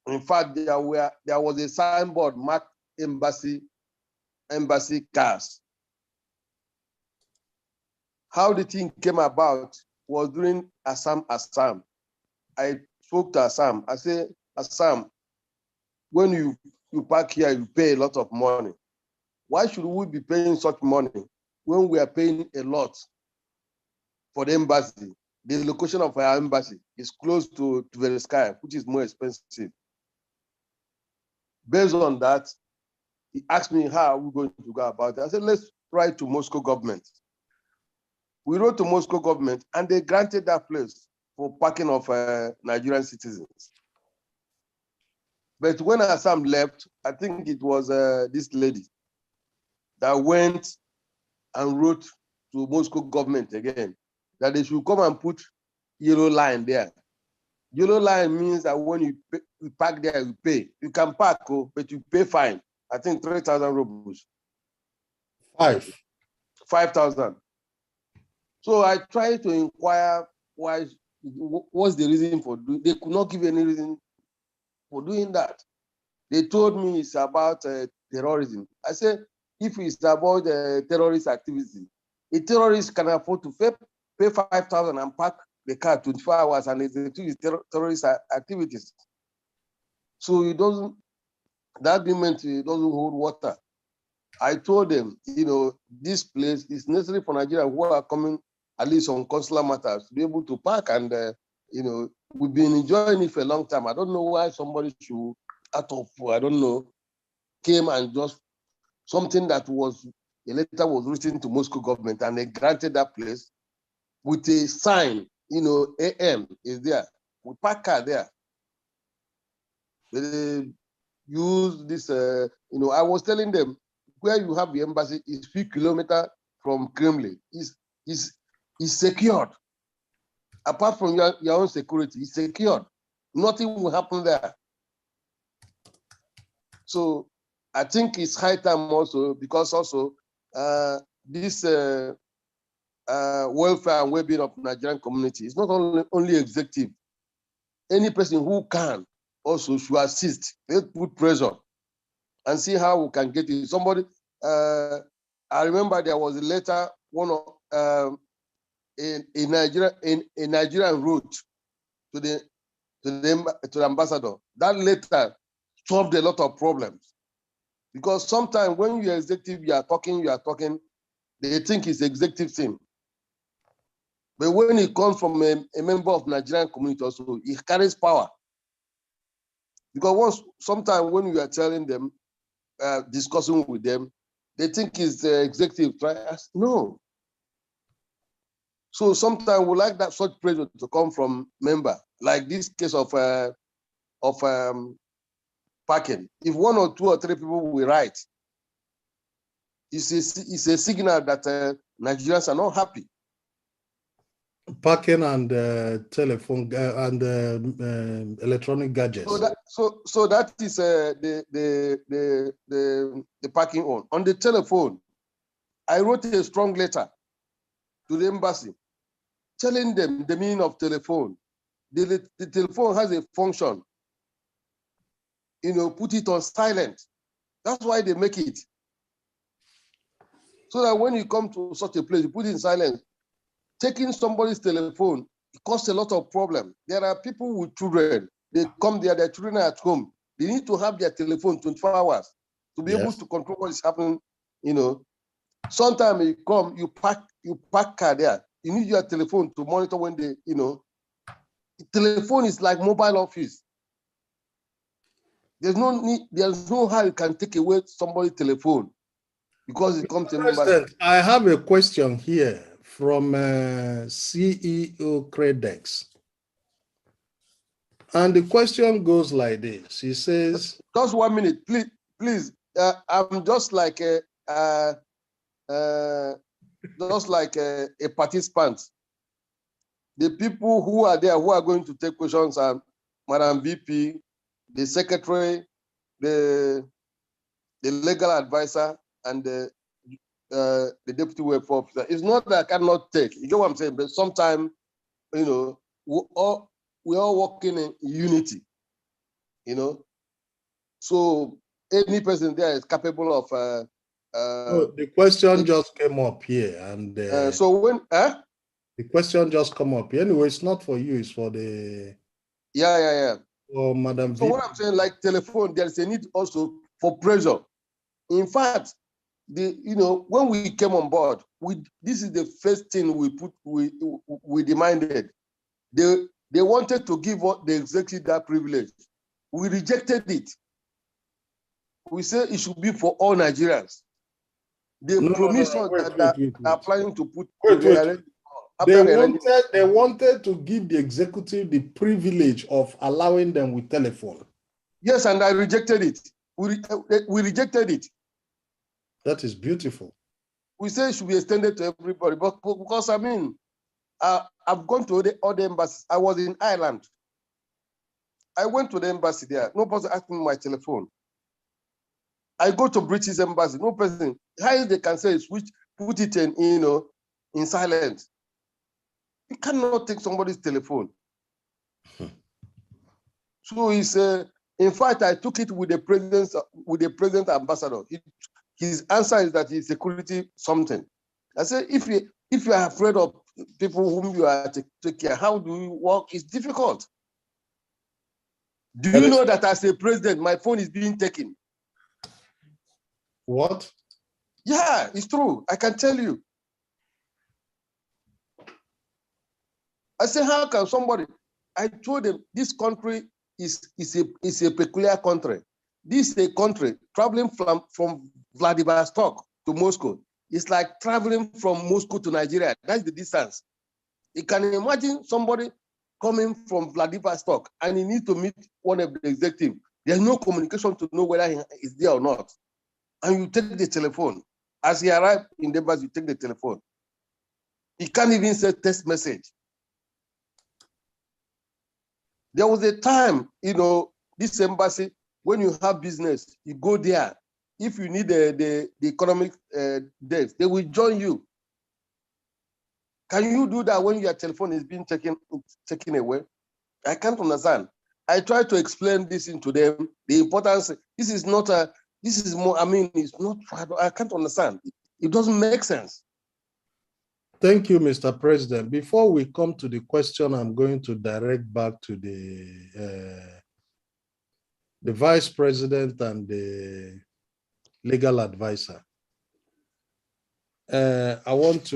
In fact, there was a signboard marked embassy cars. how the thing came about was during Assam. I spoke to Assam. I said, Assam, when you park here, you pay a lot of money. Why should we be paying such money when we are paying a lot for the embassy? The location of our embassy is close to the sky, which is more expensive. Based on that, he asked me how are we going to go about it. I said, let's write to Moscow government. We wrote to Moscow government and they granted that place for parking of Nigerian citizens. But when Assam left, I think it was this lady that went and wrote to Moscow government again that they should come and put yellow line there. Yellow line means that when you park there, you pay. You can park, but you pay fine. I think 3,000 rubles. 5,000. So I tried to inquire what's the reason for doing. They could not give any reason for doing that. They told me it's about terrorism. I said, if it's about terrorist activity, a terrorist can afford to pay 5,000 and park the car 24 hours and execute terrorist activities. So that agreement doesn't hold water. I told them, this place is necessary for Nigeria who are coming at least on consular matters to be able to park, and we've been enjoying it for a long time. I don't know why somebody should, came and just something that was, a letter was written to Moscow government and they granted that place with a sign, AM is there. We park car there. They use this, I was telling them where you have the embassy is 3 kilometers from Kremlin. Is secured. Apart from your own security, it's secured. Nothing will happen there. So I think it's high time also, because also this welfare and well-being of Nigerian community is not only executive. Any person who can also should assist. Let's put pressure and see how we can get it. Somebody, I remember there was a letter, a Nigerian wrote to the ambassador. That letter solved a lot of problems, because sometimes when you're executive, you are talking, they think it's executive thing. But when it comes from a member of Nigerian community also, it carries power. Because sometimes when you are telling them, discussing with them, they think it's executive. No. So sometimes we like that such pressure to come from member, like this case of parking. If 1 or 2 or 3 people will write, it's a signal that Nigerians are not happy. Parking and telephone and electronic gadgets. So that is the parking on the telephone. I wrote a strong letter to the embassy, telling them the meaning of telephone. The telephone has a function. Put it on silent. That's why they make it. So that when you come to such a place, you put it in silence. Taking somebody's telephone, it causes a lot of problems. There are people with children. They come there, their children are at home. They need to have their telephone 24 hours to be able to control what is happening. Sometimes you come, you park car there. You need your telephone to monitor when they, the telephone is like mobile office. There's no how you can take away somebody's telephone because it comes to embassy. I have a question here from CEO Credex. And the question goes like this. He says, just 1 minute, please. I'm just like a participant. The people who are there, who are going to take questions are Madam VP, the secretary, the legal advisor, and the deputy welfare officer. It's not that I cannot take. You know what I'm saying? But sometimes, we all working in unity. So any person there is capable of The question just came up here, and so when the question just come up. Anyway, it's not for you, it's for the for Madam So what I'm saying, like telephone, there's a need also for pressure. In fact, when we came on board, this is the first thing we demanded. They wanted to give the executive that privilege. We rejected it. We said it should be for all Nigerians. They promised us that they are planning to put. They wanted to give the executive the privilege of allowing them with telephone. Yes, and I rejected it. We rejected it. That is beautiful. We say it should be extended to everybody, but because I mean, I've gone to the other embassies. I was in Ireland. I went to the embassy there. No person asked me my telephone. I go to British embassy. No person. Highest they can say is put it in silent. You cannot take somebody's telephone. So he's in fact, I took it with the president ambassador. His answer is that he's security something. I said, if you are afraid of people whom you are to take care, how do you work? It's difficult. Do you know that as a president, my phone is being taken? What? Yeah, it's true. I can tell you. I said, how can somebody? I told them this country is a peculiar country. This is a country traveling from Vladivostok to Moscow. It's like traveling from Moscow to Nigeria. That's the distance. You can imagine somebody coming from Vladivostok and he needs to meet one of the executive. There's no communication to know whether he is there or not. And you take the telephone. As he arrived in the embassy, you take the telephone. He can't even send text message. There was a time, this embassy, when you have business, you go there. If you need the economic desk, they will join you. Can you do that when your telephone is being taken away? I can't understand. I try to explain this to them, the importance. This is more, it's not, I can't understand. It doesn't make sense. Thank you, Mr. President. Before we come to the question, I'm going to direct back to the Vice President and the legal advisor. I wouldn't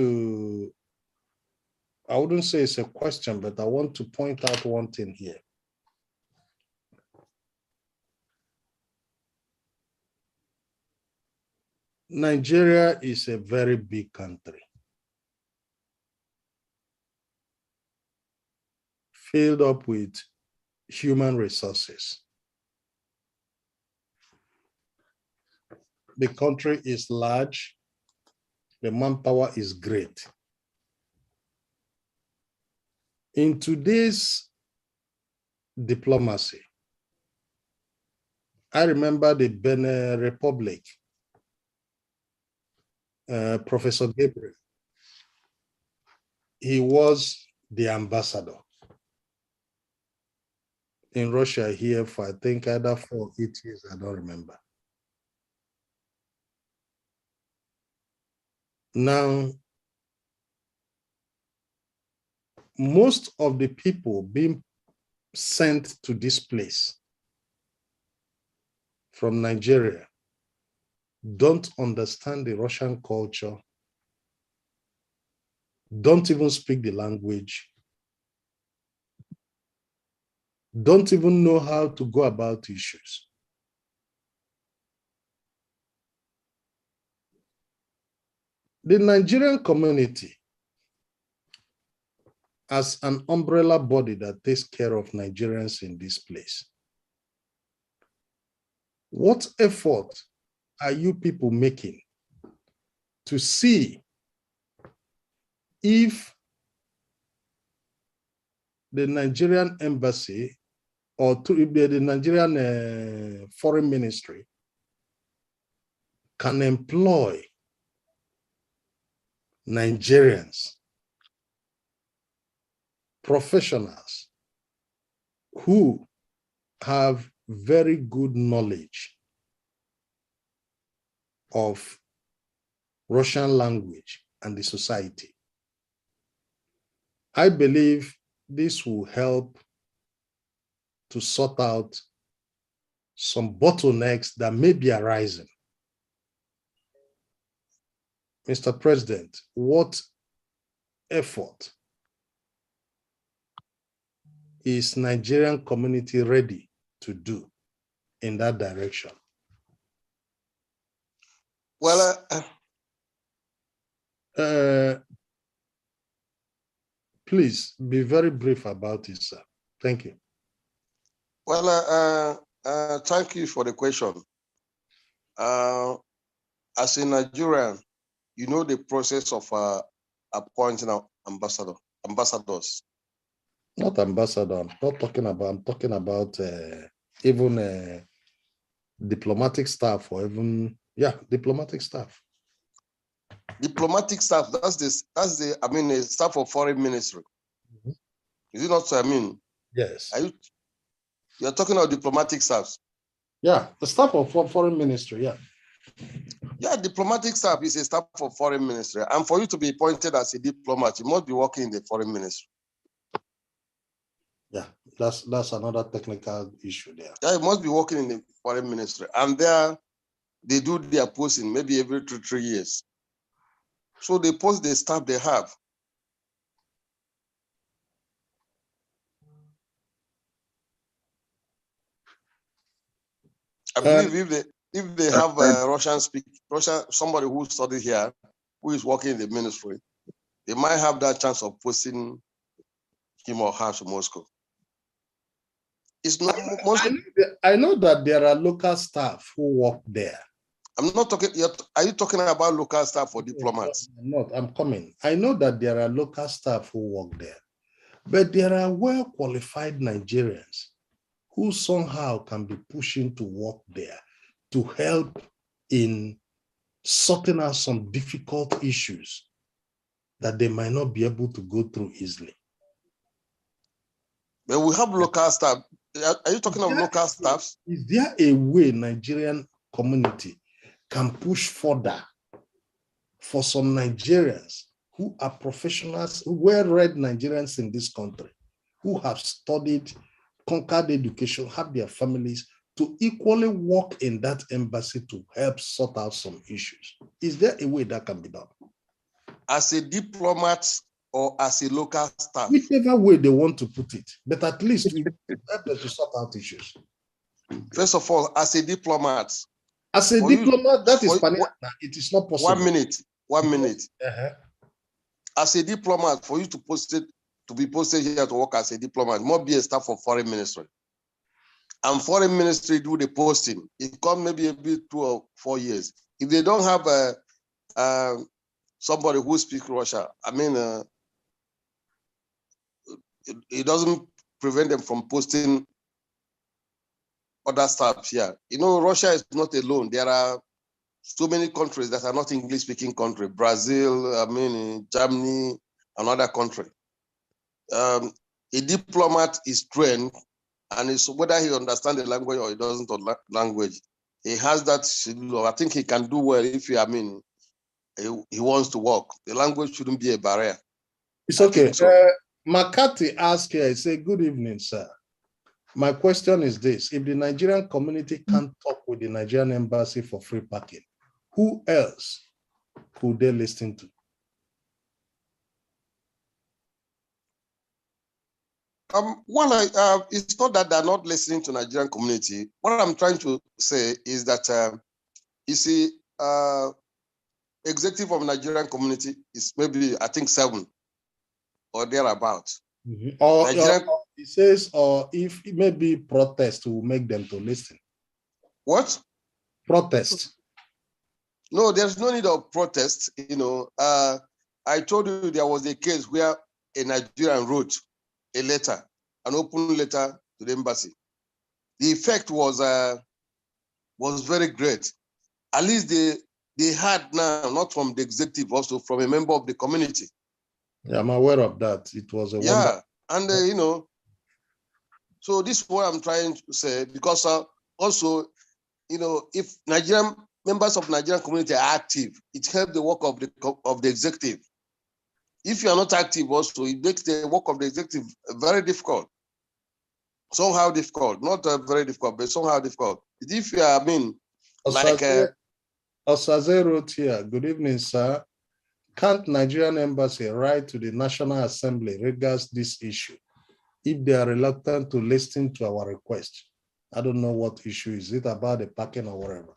say it's a question, but I want to point out one thing here. Nigeria is a very big country, filled up with human resources. The country is large, the manpower is great. In today's diplomacy, I remember the Benin Republic, Professor Gabriel. He was the ambassador in Russia here for, I think, either 4 or 8 years, I don't remember. Now, most of the people being sent to this place from Nigeria don't understand the Russian culture, don't even speak the language, don't even know how to go about issues. The Nigerian community, as an umbrella body that takes care of Nigerians in this place, what effort are you people making to see if the Nigerian Embassy or the Nigerian Foreign Ministry can employ Nigerians, professionals who have very good knowledge of Russian language and the society. I believe this will help to sort out some bottlenecks that may be arising. Mr. President, what effort is Nigerian community ready to do in that direction? Well, please be very brief about it, sir. Thank you. Well, thank you for the question. As a Nigerian, you know the process of appointing ambassadors. Not ambassador. I'm not talking about. I'm talking about even diplomatic staff, or even diplomatic staff. Diplomatic staff. That's the. I mean, the staff of foreign ministry. Mm-hmm. Is it not? I mean, yes. You're talking about diplomatic staffs. Yeah, the staff of foreign ministry. Yeah. Yeah, diplomatic staff is a staff of foreign ministry, and for you to be appointed as a diplomat, you must be working in the foreign ministry. Yeah, that's another technical issue there. Yeah, you must be working in the foreign ministry, and there they do their posting maybe every 3 years. So they post the staff they have. I believe if they have somebody who studied here, who is working in the ministry, they might have that chance of posting him or her to Moscow. It's not Moscow. I know that there are local staff who work there. I'm not talking. Are you talking about local staff or diplomats? No, I'm coming. I know that there are local staff who work there, but there are well-qualified Nigerians who somehow can be pushing to work there to help in sorting out some difficult issues that they might not be able to go through easily. But we have local staff. Are you talking of local staffs? Is there a way Nigerian community can push further for some Nigerians who are professionals, well-read Nigerians in this country, who have studied, conquered education, have their families, to equally work in that embassy to help sort out some issues? Is there a way that can be done? As a diplomat or as a local staff? Whichever way they want to put it, but at least we help them to sort out issues. First of all, as a diplomat. As a diplomat, that is it is not possible. 1 minute. 1 minute. Uh-huh. As a diplomat, for you to be posted here to work as a diplomat, must be a staff of foreign ministry. And foreign ministry do the posting. It comes maybe every 2 or 4 years. If they don't have somebody who speaks Russia, I mean, it doesn't prevent them from posting other staff here. You know, Russia is not alone. There are so many countries that are not English-speaking countries. Brazil, I mean, Germany, another country. A diplomat is trained, and it's whether he understands the language or he doesn't understand language. He has that. I think he can do well if he wants to work. The language shouldn't be a barrier. It's okay. So. McCarthy asked here, he said, good evening, sir. My question is this: if the Nigerian community can't talk with the Nigerian embassy for free parking, who else could they listen to? Well, it's not that they're not listening to Nigerian community. What I'm trying to say is that, you see, executive of Nigerian community is maybe, I think, 7 or thereabout. Mm-hmm. Or he says, or if it may be protest will make them to listen. What? Protest. No, there's no need of protest. You know, I told you there was a case where a Nigerian wrote a letter, an open letter to the embassy. The effect was very great. At least they had now, not from the executive, also from a member of the community. Yeah, I'm aware of that. It was a wonder. And you know, so this is what I'm trying to say, because also, you know, if Nigerian members of Nigerian community are active, it helps the work of the executive. If you are not active also, it makes the work of the executive very difficult. Somehow difficult, not very difficult, but somehow difficult. If you are, Osaze wrote here, good evening, sir. Can't Nigerian Embassy write to the National Assembly regards this issue if they are reluctant to listen to our request? I don't know what issue. Is it about the parking or whatever?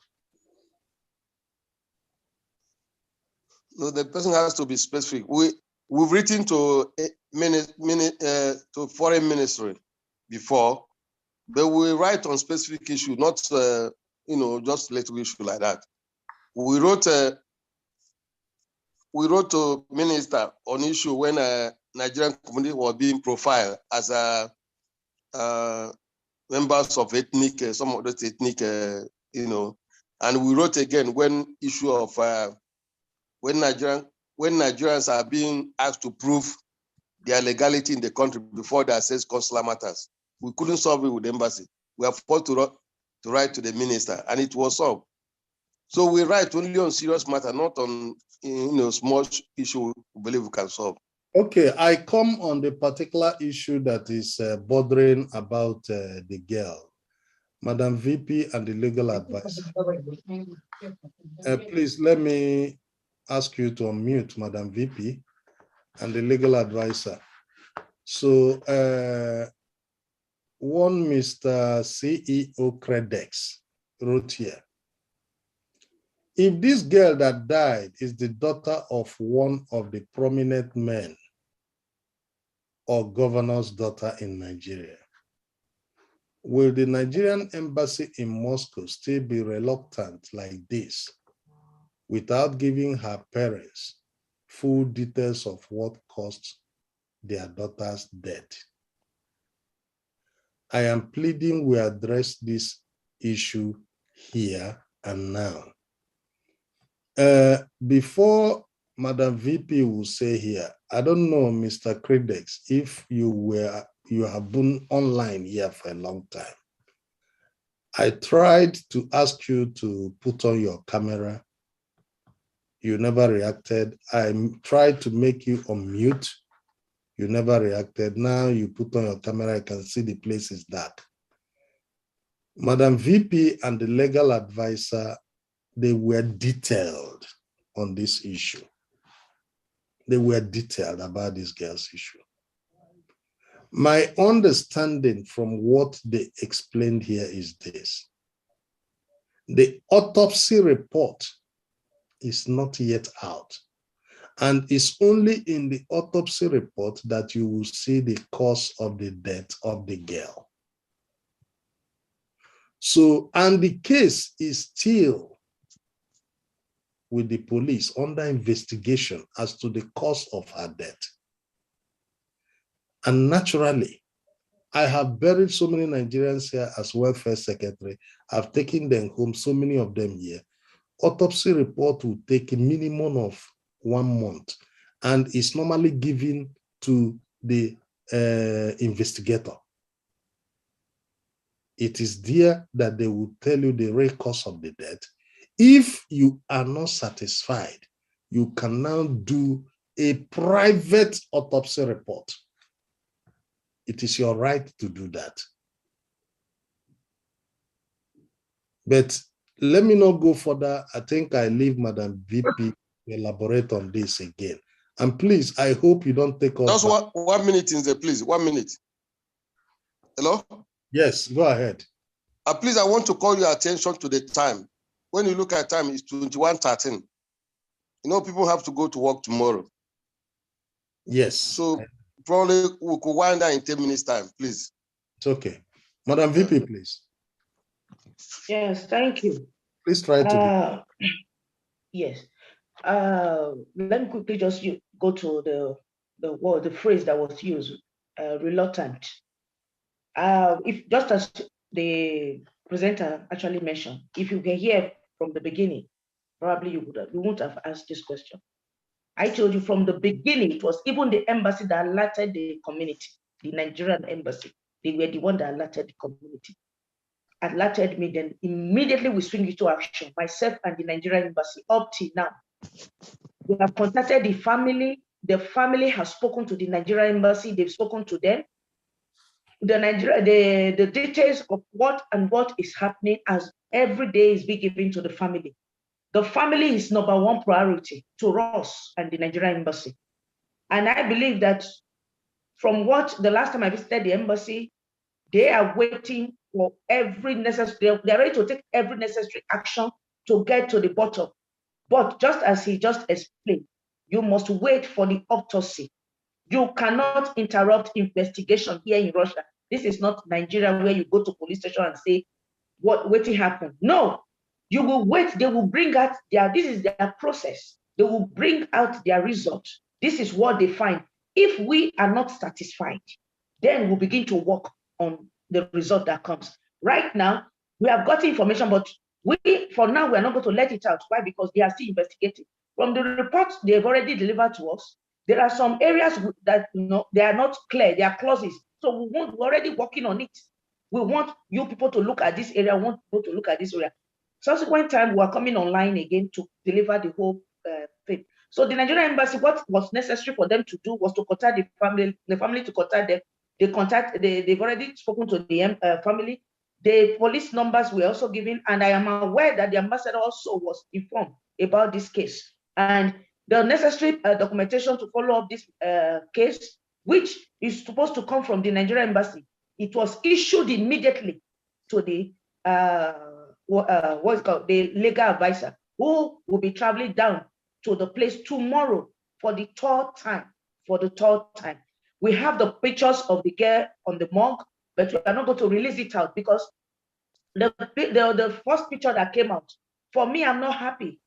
No, the person has to be specific. We've written to to foreign ministry before, but we write on specific issue, not just little issue like that. We wrote to minister on issue when Nigerian community was being profiled as members of ethnic, some of those ethnic, and we wrote again when issue of when Nigerians are being asked to prove their legality in the country before they assess consular matters. We couldn't solve it with the embassy. We are forced to write to the minister, and it was solved. So we write only on serious matter, not on small issue we believe we can solve. Okay, I come on the particular issue that is bothering about the girl, Madam VP and the legal advisor. Please let me ask you to unmute Madam VP and the legal advisor. So one Mr. CEO Credex wrote here, if this girl that died is the daughter of one of the prominent men or governor's daughter in Nigeria, will the Nigerian embassy in Moscow still be reluctant like this without giving her parents full details of what caused their daughter's death? I am pleading we address this issue here and now. Before Madam VP will say here, I don't know, Mr. Credex, if you have been online here for a long time. I tried to ask you to put on your camera. You never reacted. I tried to make you unmute. You never reacted. Now you put on your camera, I can see the place is dark. Madam VP and the legal advisor, they were detailed on this issue. They were detailed about this girl's issue. My understanding from what they explained here is this. The autopsy report is not yet out. And it's only in the autopsy report that you will see the cause of the death of the girl. So, and the case is still with the police under investigation as to the cause of her death. And naturally, I have buried so many Nigerians here as welfare secretary. I've taken them home, so many of them here. Autopsy report will take a minimum of 1 month and is normally given to the investigator. It is there that they will tell you the real cause of the death. If you are not satisfied, you can now do a private autopsy report. It is your right to do that. But let me not go further. I think I leave Madam VP to elaborate on this again. And please, I hope you don't take us. Just 1 minute, Nze, please. 1 minute. Hello? Yes, go ahead. Please, I want to call your attention to the time. When you look at time, it's 21:13. You know, people have to go to work tomorrow. Yes. So probably we could wind down in 10 minutes time, please. It's okay. Madam VP, please. Yes, thank you. Please try to yes. Let me quickly just go to the word, the phrase that was used, reluctant. If just as the presenter actually mentioned, if you can hear from the beginning, probably you wouldn't have asked this question. I told you from the beginning, it was even the embassy that alerted the community, the Nigerian embassy. They were the one that alerted the community. alerted me, then immediately we swing into action, myself and the Nigerian Embassy. Up till now, we have contacted the family. The family has spoken to the Nigerian Embassy. They've spoken to them. The details of what is happening as every day is being given to the family. The family is number one priority to us and the Nigerian Embassy. And I believe that from what the last time I visited the embassy, they are waiting for every necessary, they're ready to take every necessary action to get to the bottom. But just as he just explained, you must wait for the autopsy. You cannot interrupt investigation here in Russia. This is not Nigeria where you go to police station and say, what happened? No, you will wait. They will bring out this is their process. They will bring out their result. This is what they find. If we are not satisfied, then we'll begin to work on the result that comes. Right now, we have got information, but for now, we're not going to let it out. Why? Because they are still investigating. From the reports they've already delivered to us, there are some areas that they are not clear, they are clauses. So we're already working on it. We want you people to look at this area, we want people to look at this area. Subsequent time, we are coming online again to deliver the whole thing. So the Nigerian Embassy, what was necessary for them to do was to contact the family to contact them. They've already spoken to the family. The police numbers were also given, and I am aware that the ambassador also was informed about this case. And the necessary documentation to follow up this case, which is supposed to come from the Nigerian Embassy, it was issued immediately to the the legal advisor, who will be traveling down to the place tomorrow for the third time. We have the pictures of the girl on the mug, but we are not going to release it out because the first picture that came out, for me, I'm not happy.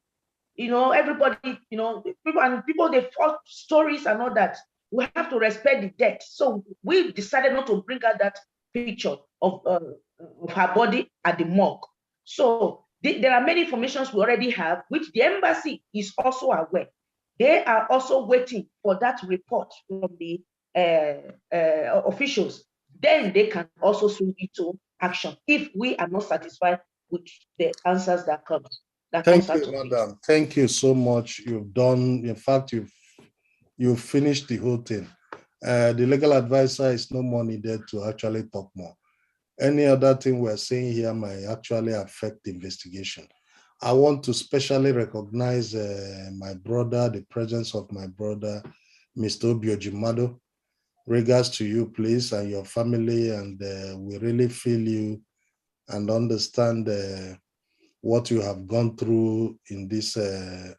Everybody, people, they false stories and all that. We have to respect the death. So we decided not to bring out that picture of her body at the morgue. So there are many informations we already have, which the embassy is also aware. They are also waiting for that report from the officials. Then they can also swing into action if we are not satisfied with the answers that come. Thank you, madam. Thank you so much. You've done, in fact, you've finished the whole thing. The legal advisor is no more needed to actually talk more. Any other thing we're saying here might actually affect the investigation. I want to specially recognize my brother, the presence of my brother, Mr. Obiojimado. Regards to you, please, and your family, and we really feel you and understand what you have gone through in this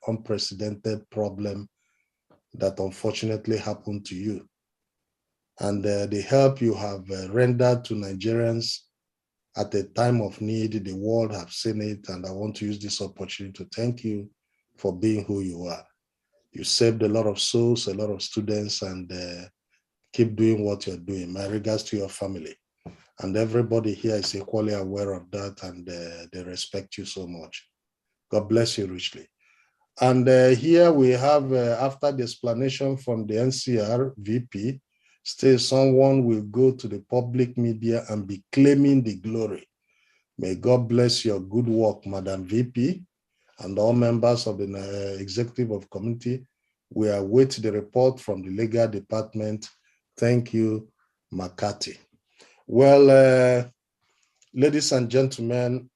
unprecedented problem that unfortunately happened to you. And the help you have rendered to Nigerians at a time of need, the world have seen it, and I want to use this opportunity to thank you for being who you are. You saved a lot of souls, a lot of students, and keep doing what you're doing. My regards to your family. And everybody here is equally aware of that, and they respect you so much. God bless you richly. And here we have, after the explanation from the NCR VP, still someone will go to the public media and be claiming the glory. May God bless your good work, Madam VP, and all members of the executive of committee. We await the report from the legal department. Thank you, Makati. Well, ladies and gentlemen,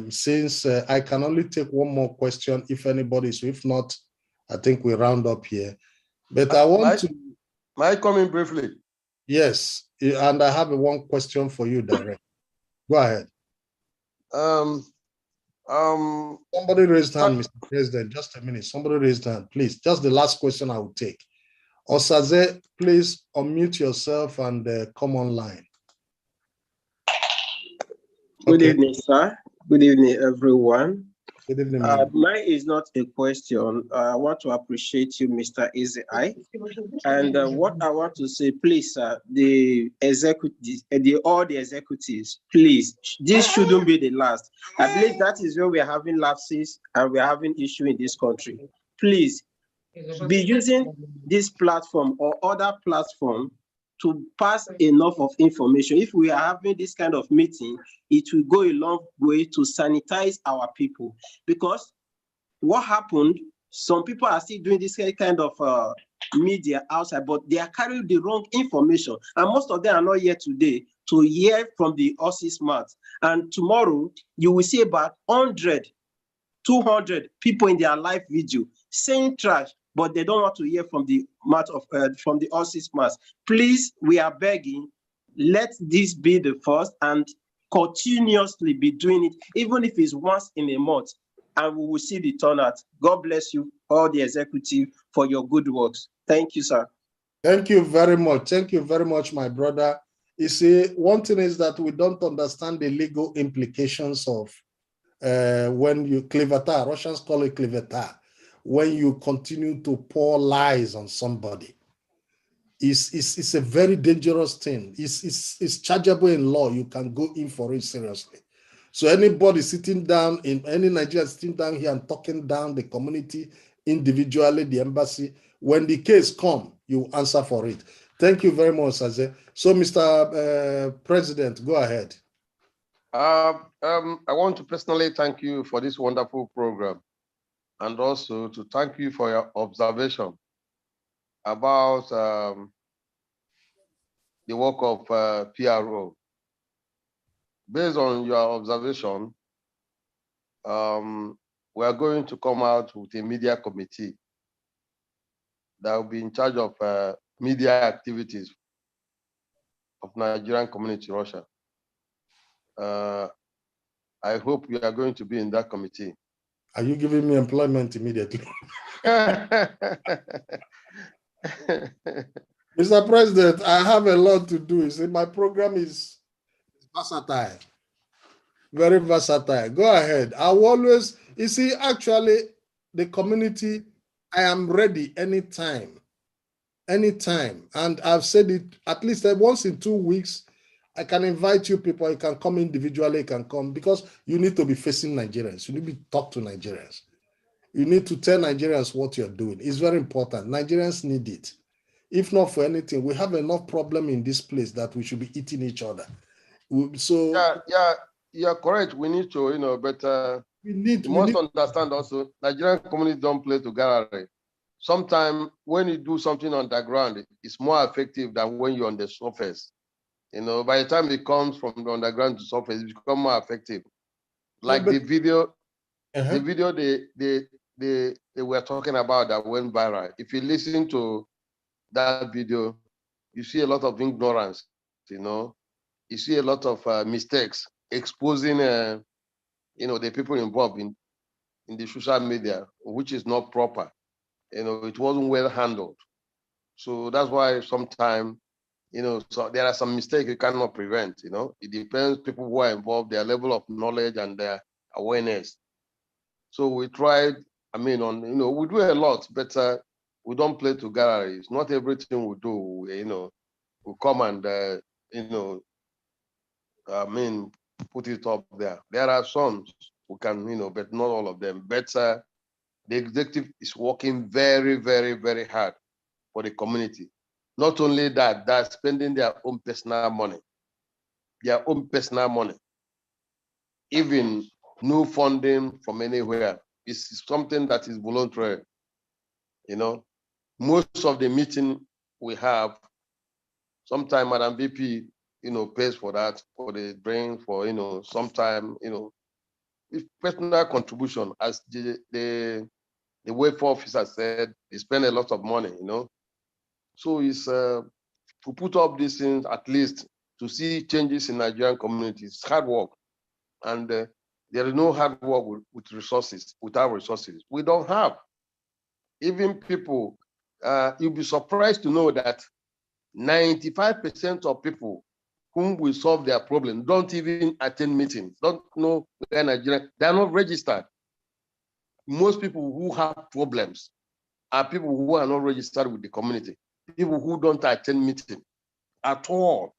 since I can only take one more question if anybody is, if not, I think we round up here. But I want to... May I come in briefly? Yes, and I have one question for you, direct. Go ahead. Somebody raised hand, Mr. President. Just a minute. Somebody raised hand, please. Just the last question I will take. Osaze, please unmute yourself and come online. Good evening, sir. Good evening, everyone. Good evening. Mine is not a question. I want to appreciate you, Mr. Nze Ikay. And what I want to say, please, sir, the executives, all the executives, please, this shouldn't be the last. I believe that is where we are having lapses and we are having issue in this country. Please, be using this platform or other platform to pass enough of information. If we are having this kind of meeting, it will go a long way to sanitize our people. Because what happened, some people are still doing this kind of media outside, but they are carrying the wrong information. And most of them are not here today to hear from the horse's mouth. And tomorrow, you will see about 100, 200 people in their live video saying trash, but they don't want to hear from the mouth of from the horse's mouth. Please, we are begging, let this be the first and continuously be doing it, even if it's once in a month, and we will see the turnout. God bless you, all the executive, for your good works. Thank you, sir. Thank you very much. Thank you very much, my brother. You see, one thing is that we don't understand the legal implications of when you kleveta, Russians call it kleveta, when you continue to pour lies on somebody. It's a very dangerous thing. It's chargeable in law. You can go in for it seriously. So anybody sitting down, in any Nigerian sitting down here and talking down the community individually, the embassy, when the case comes, you answer for it. Thank you very much, Nze. So, Mr. President, go ahead. I want to personally thank you for this wonderful program, and also to thank you for your observation about the work of PRO. Based on your observation, we are going to come out with a media committee that will be in charge of media activities of Nigerian Community Russia. I hope you are going to be in that committee. Are you giving me employment immediately? Mr. President, I have a lot to do. You see, my program is versatile, very versatile. Go ahead. I will always, you see, actually, the community, I am ready anytime. And I've said it at least once in 2 weeks. I can invite you people. You can come individually. You can come because you need to be facing Nigerians. You need to talk to Nigerians. You need to tell Nigerians what you're doing. It's very important. Nigerians need it. If not for anything, we have enough problem in this place that we should be eating each other. So you're correct. We need to, better. You must understand also, Nigerian communities don't play to gallery. Sometimes when you do something underground, it's more effective than when you're on the surface. By the time it comes from the underground to surface, it becomes more effective. Like the video, they were talking about that went viral. If you listen to that video, you see a lot of ignorance. You see a lot of mistakes, exposing the people involved in the social media, which is not proper. It wasn't well handled. So that's why sometimes, so there are some mistakes you cannot prevent. It depends people who are involved, their level of knowledge and their awareness. So we tried, we do a lot, but we don't play to galleries. Not everything we do, we come and, put it up there. There are some who can, but not all of them. But the executive is working very, very, very hard for the community. Not only that, they're spending their own personal money. Even no funding from anywhere. It's something that is voluntary. Most of the meeting we have, sometime Madam VP, pays for that, for the drink, for, sometime, it's personal contribution. As the welfare officer said, they spend a lot of money, So it's to put up these things, at least to see changes in Nigerian communities, hard work. And there is no hard work with resources, without resources. We don't have. Even people, you'll be surprised to know that 95% of people whom we solve their problem don't even attend meetings, don't know where Nigerian, they're not registered. Most people who have problems are people who are not registered with the community, people who don't attend meetings at all.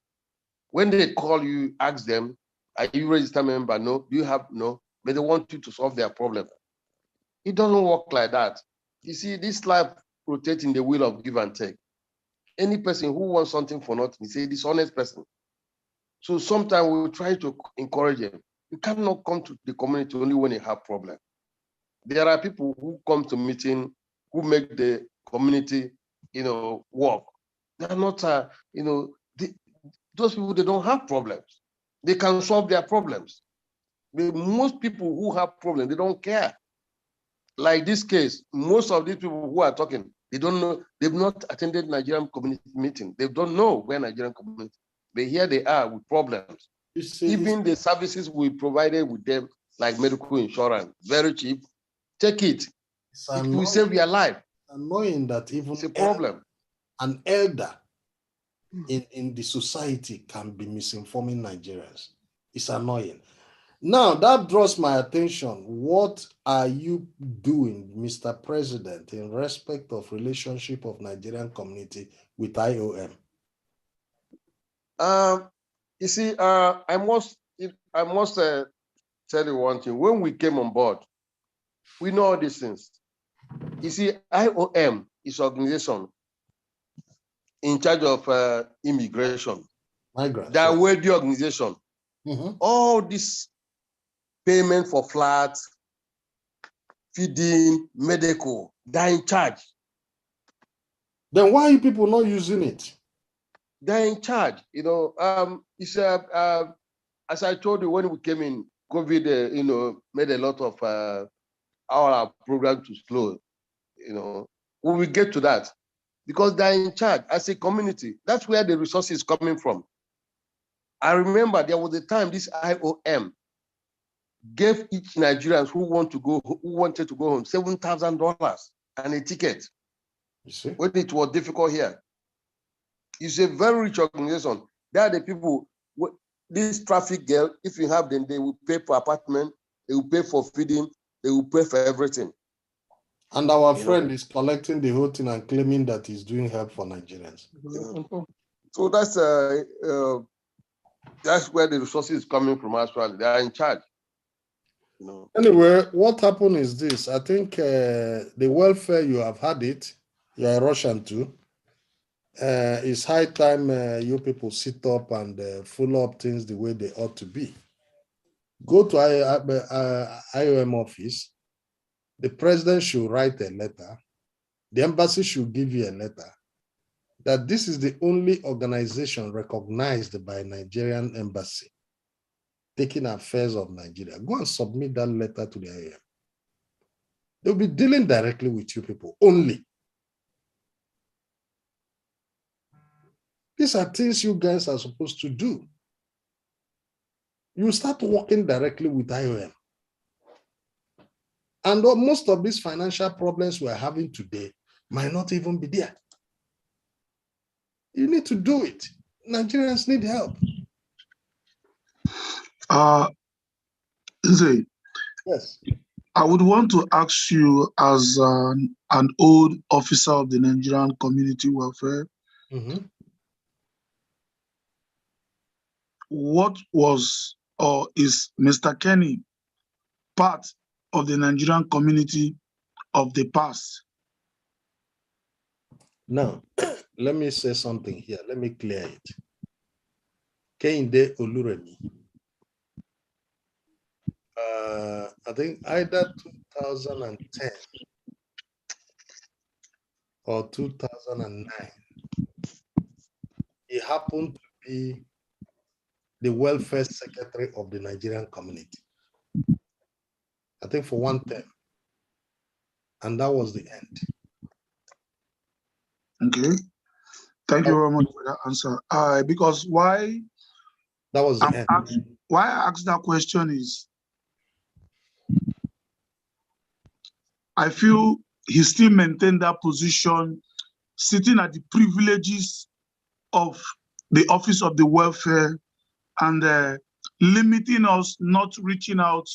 When they call you, ask them, are you a registered member? No. Do you have? No. But they want you to solve their problem. It doesn't work like that. You see, this life rotates in the wheel of give and take. any person who wants something for nothing, he's a dishonest person. So sometimes we try to encourage them. You cannot come to the community only when you have problems. There are people who come to meeting, who make the community, work. They are not, those people, they don't have problems. They can solve their problems. But most people who have problems, they don't care. Like this case, most of these people who are talking, they don't know, they've not attended Nigerian community meeting. They don't know where Nigerian community, but here they are with problems. Even the services we provided with them, like medical insurance, very cheap, take it. It will save your life. Annoying that even it's a problem. An elder in the society can be misinforming Nigerians. It's annoying. Now, that draws my attention. What are you doing, Mr. President, in respect of relationship of Nigerian community with IOM? You see, I must tell you one thing. When we came on board, we know all these things. You see, IOM is an organization in charge of immigration. Migrants. That way, the organization. All this payment for flats, feeding, medical, they're in charge. Then why are you people not using it? They're in charge. It's as I told you when we came in, COVID, made a lot of our program to slow. We will get to that because they're in charge as a community. That's where the resources is coming from. I remember there was a time this IOM gave each Nigerians who wanted to go home $7,000 and a ticket. You see? When it was difficult here. It's a very rich organization. They are the people, this traffic girl, if you have them, they will pay for apartment, they will pay for feeding, they will pay for everything. And our friend is collecting the whole thing and claiming that he's doing help for Nigerians. So that's where the resources is coming from as well. They are in charge. Anyway, what happened is this. I think the welfare, you have had it. You're a Russian too. It's high time you people sit up and follow up things the way they ought to be. Go to IOM office. The president should write a letter. The embassy should give you a letter that this is the only organization recognized by Nigerian Embassy taking affairs of Nigeria. Go and submit that letter to the IOM. They'll be dealing directly with you people only. These are things you guys are supposed to do. You start working directly with IOM. And most of these financial problems we're having today might not even be there. You need to do it. Nigerians need help. Nze, yes. I would want to ask you as an old officer of the Nigerian Community Welfare, what was or is Mr. Kenny part of the Nigerian community of the past? Now, let me say something here. Let me clear it. Kehinde Oluremi. I think either 2010 or 2009, he happened to be the welfare secretary of the Nigerian community. I think for one term. And that was the end. Okay. Thank you very much for that answer. Because why that was the end. Why I asked that question is I feel he still maintained that position, sitting at the privileges of the Office of the Welfare and limiting us not reaching out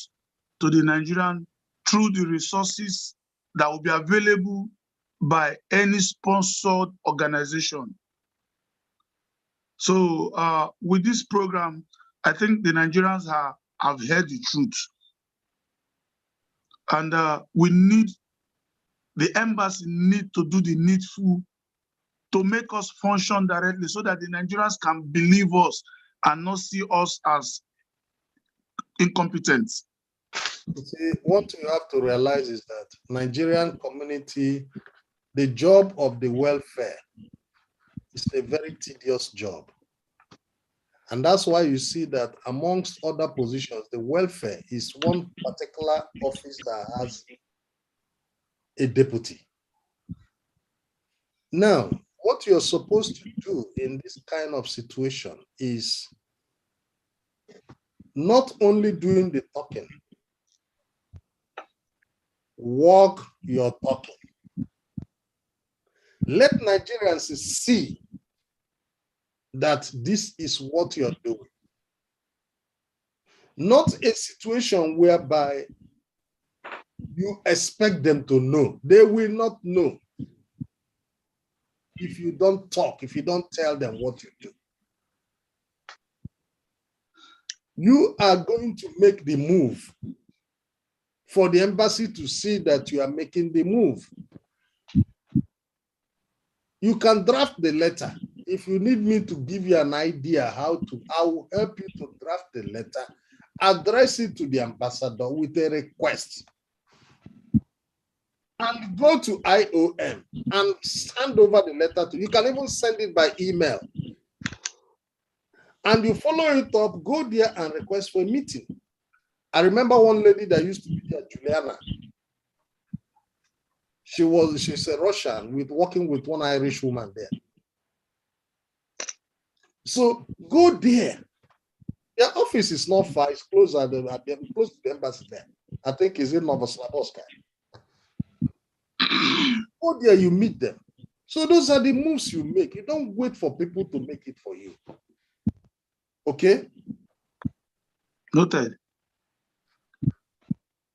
to the Nigerian through the resources that will be available by any sponsored organization. So with this program, I think the Nigerians have heard the truth. And we need, the embassy need to do the needful to make us function directly so that the Nigerians can believe us and not see us as incompetent. You see, what you have to realize is that Nigerian community, the job of the welfare is a very tedious job. And that's why you see that amongst other positions, the welfare is one particular office that has a deputy. Now, what you're supposed to do in this kind of situation is not only doing the talking, walk your talking. Let Nigerians see that this is what you're doing. Not a situation whereby you expect them to know. They will not know if you don't talk, if you don't tell them what you do. You are going to make the move for the embassy to see that you are making the move. You can draft the letter. If you need me to give you an idea how to, I will help you to draft the letter, address it to the ambassador with a request, and go to IOM and send over the letter to you. You can even send it by email. And you follow it up, go there and request for a meeting. I remember one lady that used to be there, Juliana. She's a Russian working with one Irish woman there. So go there. Their office is not far, it's close to the embassy there. I think it's in Novoslavovska. Go there, you meet them. So those are the moves you make. You don't wait for people to make it for you. Okay? Noted.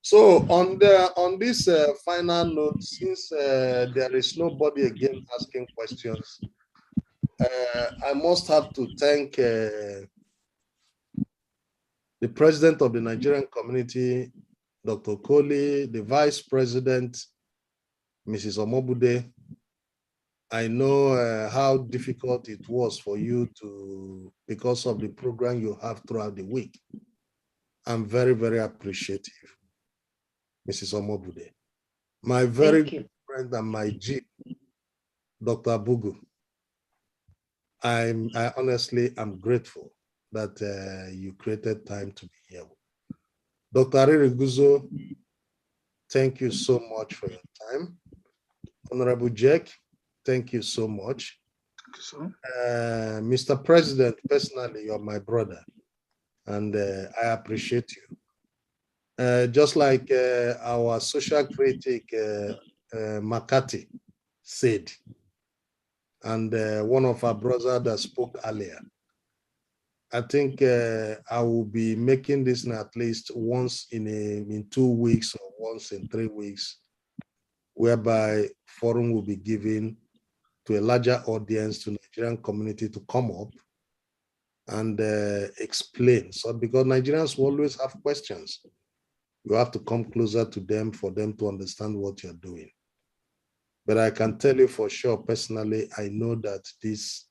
So on this final note, since there is nobody again asking questions, I must have to thank the president of the Nigerian community, Dr. Koli, the vice president, Mrs. Omobude. I know how difficult it was for you because of the program you have throughout the week. I'm very, very appreciative, Mrs. Omobude. My very good friend and my G, Dr. Bugu. I honestly am grateful that you created time to be here. Dr. Ariguzo, thank you so much for your time. Honorable Jack, thank you so much. Thank you, sir. Mr. President, personally, you're my brother, and I appreciate you. Just like our social critic, Makati, said, and one of our brothers that spoke earlier, I think I will be making this at least once in 2 weeks or once in 3 weeks, whereby forum will be given to a larger audience, to Nigerian community to come up and explain. So because Nigerians will always have questions, you have to come closer to them for them to understand what you're doing. But I can tell you for sure, personally, I know that this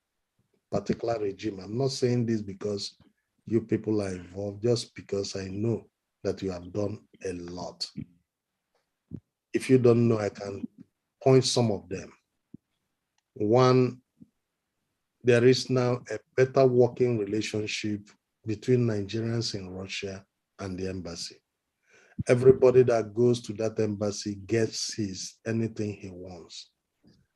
particular regime, I'm not saying this because you people are involved, just because I know that you have done a lot. If you don't know, I can point some of them. One, there is now a better working relationship between Nigerians in Russia and the embassy. Everybody that goes to that embassy gets anything he wants.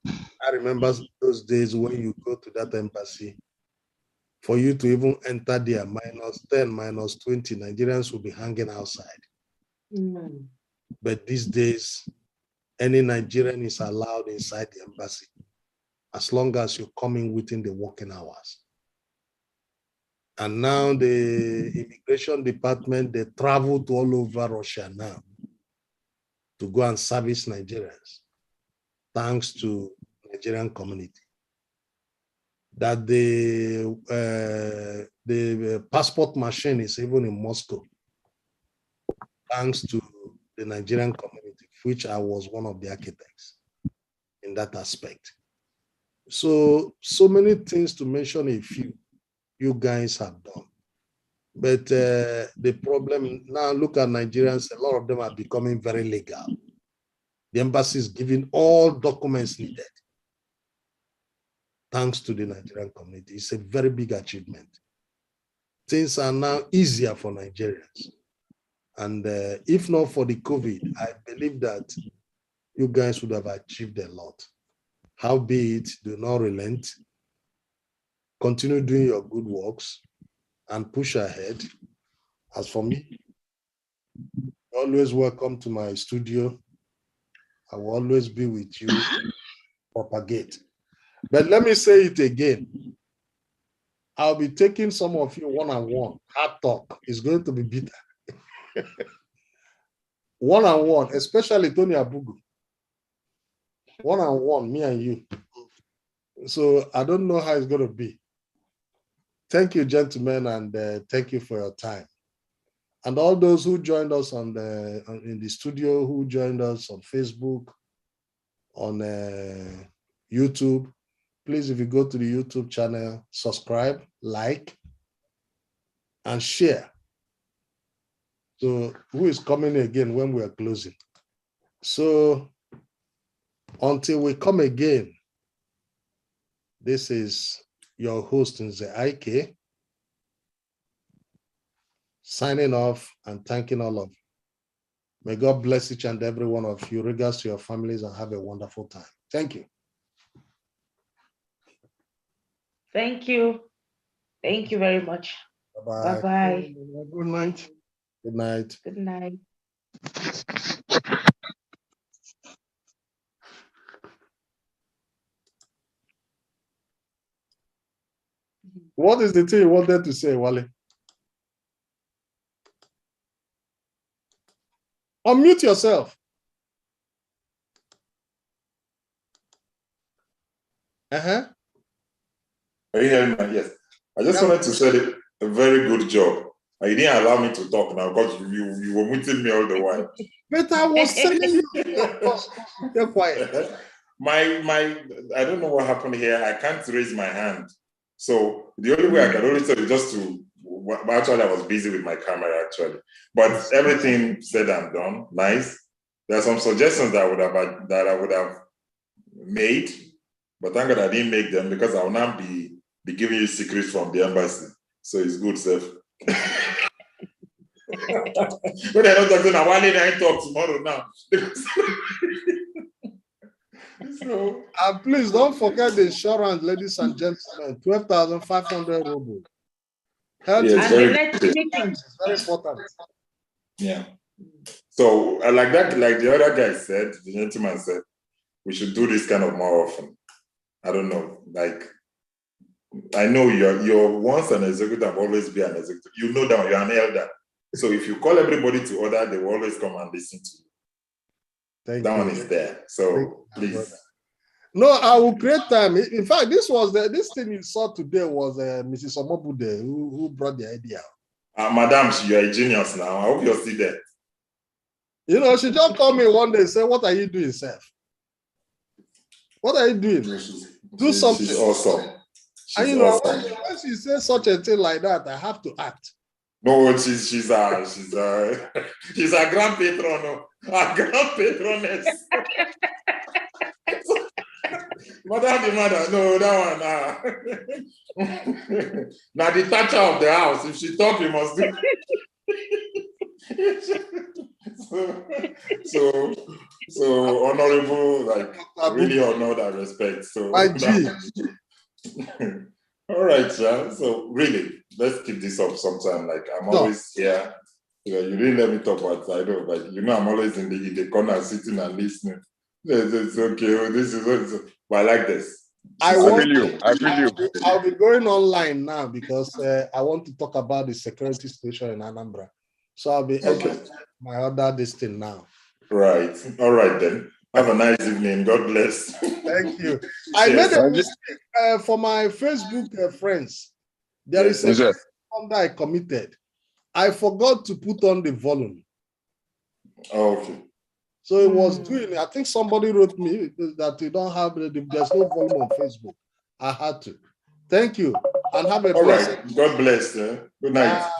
I remember those days when you go to that embassy, for you to even enter there, -10, -20, Nigerians will be hanging outside. But these days, any Nigerian is allowed inside the embassy, as long as you come in within the working hours. And now the immigration department, they travel to all over Russia now to go and service Nigerians, thanks to Nigerian community. That the passport machine is even in Moscow, thanks to the Nigerian community, which I was one of the architects in that aspect. So many things to mention a few you guys have done. But the problem now, look at Nigerians, a lot of them are becoming very legal. The embassy is giving all documents needed. Thanks to the Nigerian community. It's a very big achievement. Things are now easier for Nigerians. And if not for the COVID, I believe that you guys would have achieved a lot. Howbeit, do not relent. Continue doing your good works and push ahead. As for me, you're always welcome to my studio. I will always be with you, propagate. But let me say it again. I'll be taking some of you one-on-one. Hard talk is going to be bitter. One-on-one, especially Tony Abugu. One-on-one, me and you. So I don't know how it's going to be. Thank you, gentlemen, and thank you for your time. And all those who joined us in the studio, who joined us on Facebook, on YouTube, please, if you go to the YouTube channel, subscribe, like, and share. So who is coming again when we are closing? So until we come again, this is your host, Nze Ikay, signing off and thanking all of you. May God bless each and every one of you. Regards to your families and have a wonderful time. Thank you. Thank you. Thank you very much. Bye-bye. Bye-bye. Good night. Good night. Good night. What is the thing you wanted to say, Wale? Unmute yourself. Are you hearing me? Yes. I just wanted to say a very good job. You didn't allow me to talk now because you were muting me all the while. But I was telling you. You're quiet. I don't know what happened here. I can't raise my hand. So the only way I can only tell you just to, actually I was busy with my camera actually. But everything said and done, nice. There are some suggestions that I would have made, but thank God I didn't make them because I will not be giving you secrets from the embassy. So it's good, Seth. But they're not talking now. Why did I talk tomorrow now? So, And please don't forget the insurance, ladies and gentlemen. 12,500 rubles. Health yes, is And the very next good. meeting. very important. Yeah. So like that, like the other guy said, the gentleman said, we should do this kind of more often. I don't know. Like, I know you're once an executive, always be an executive. You know that you're an elder. So if you call everybody to order, they will always come and listen to you. That one is there. So please. No, I will create time. In fact, this thing you saw today was Mrs. Omobude who brought the idea. Madam, you're a genius now. I hope you're still there. You know, she just called me one day and said, "What are you doing, Seth? What are you doing? Do something." She's awesome. And you know, when she says such a thing like that, I have to act. No, she's a grand patron, a grand patroness. Mother, no, that one. Now the toucher of the house. If she talk, you must do. so honorable, like really honored and respect. So My G. All right, yeah. So really, let's keep this up sometime. Like I'm always here. You know, you didn't let me talk about I know, but you know I'm always in the corner sitting and listening. It's okay. This is but I like this. I feel you. I'll be going online now because I want to talk about the security situation in Anambra. So I'll be entering my other listing now. Right. All right then. Have a nice evening. God bless. Thank you. I made a mistake for my Facebook friends. There is a that I committed. I forgot to put on the volume. Okay. So he was doing it. I think somebody wrote me that you don't have, there's no volume on Facebook. I had to. Thank you. And have a All blessed right. God bless. Good night.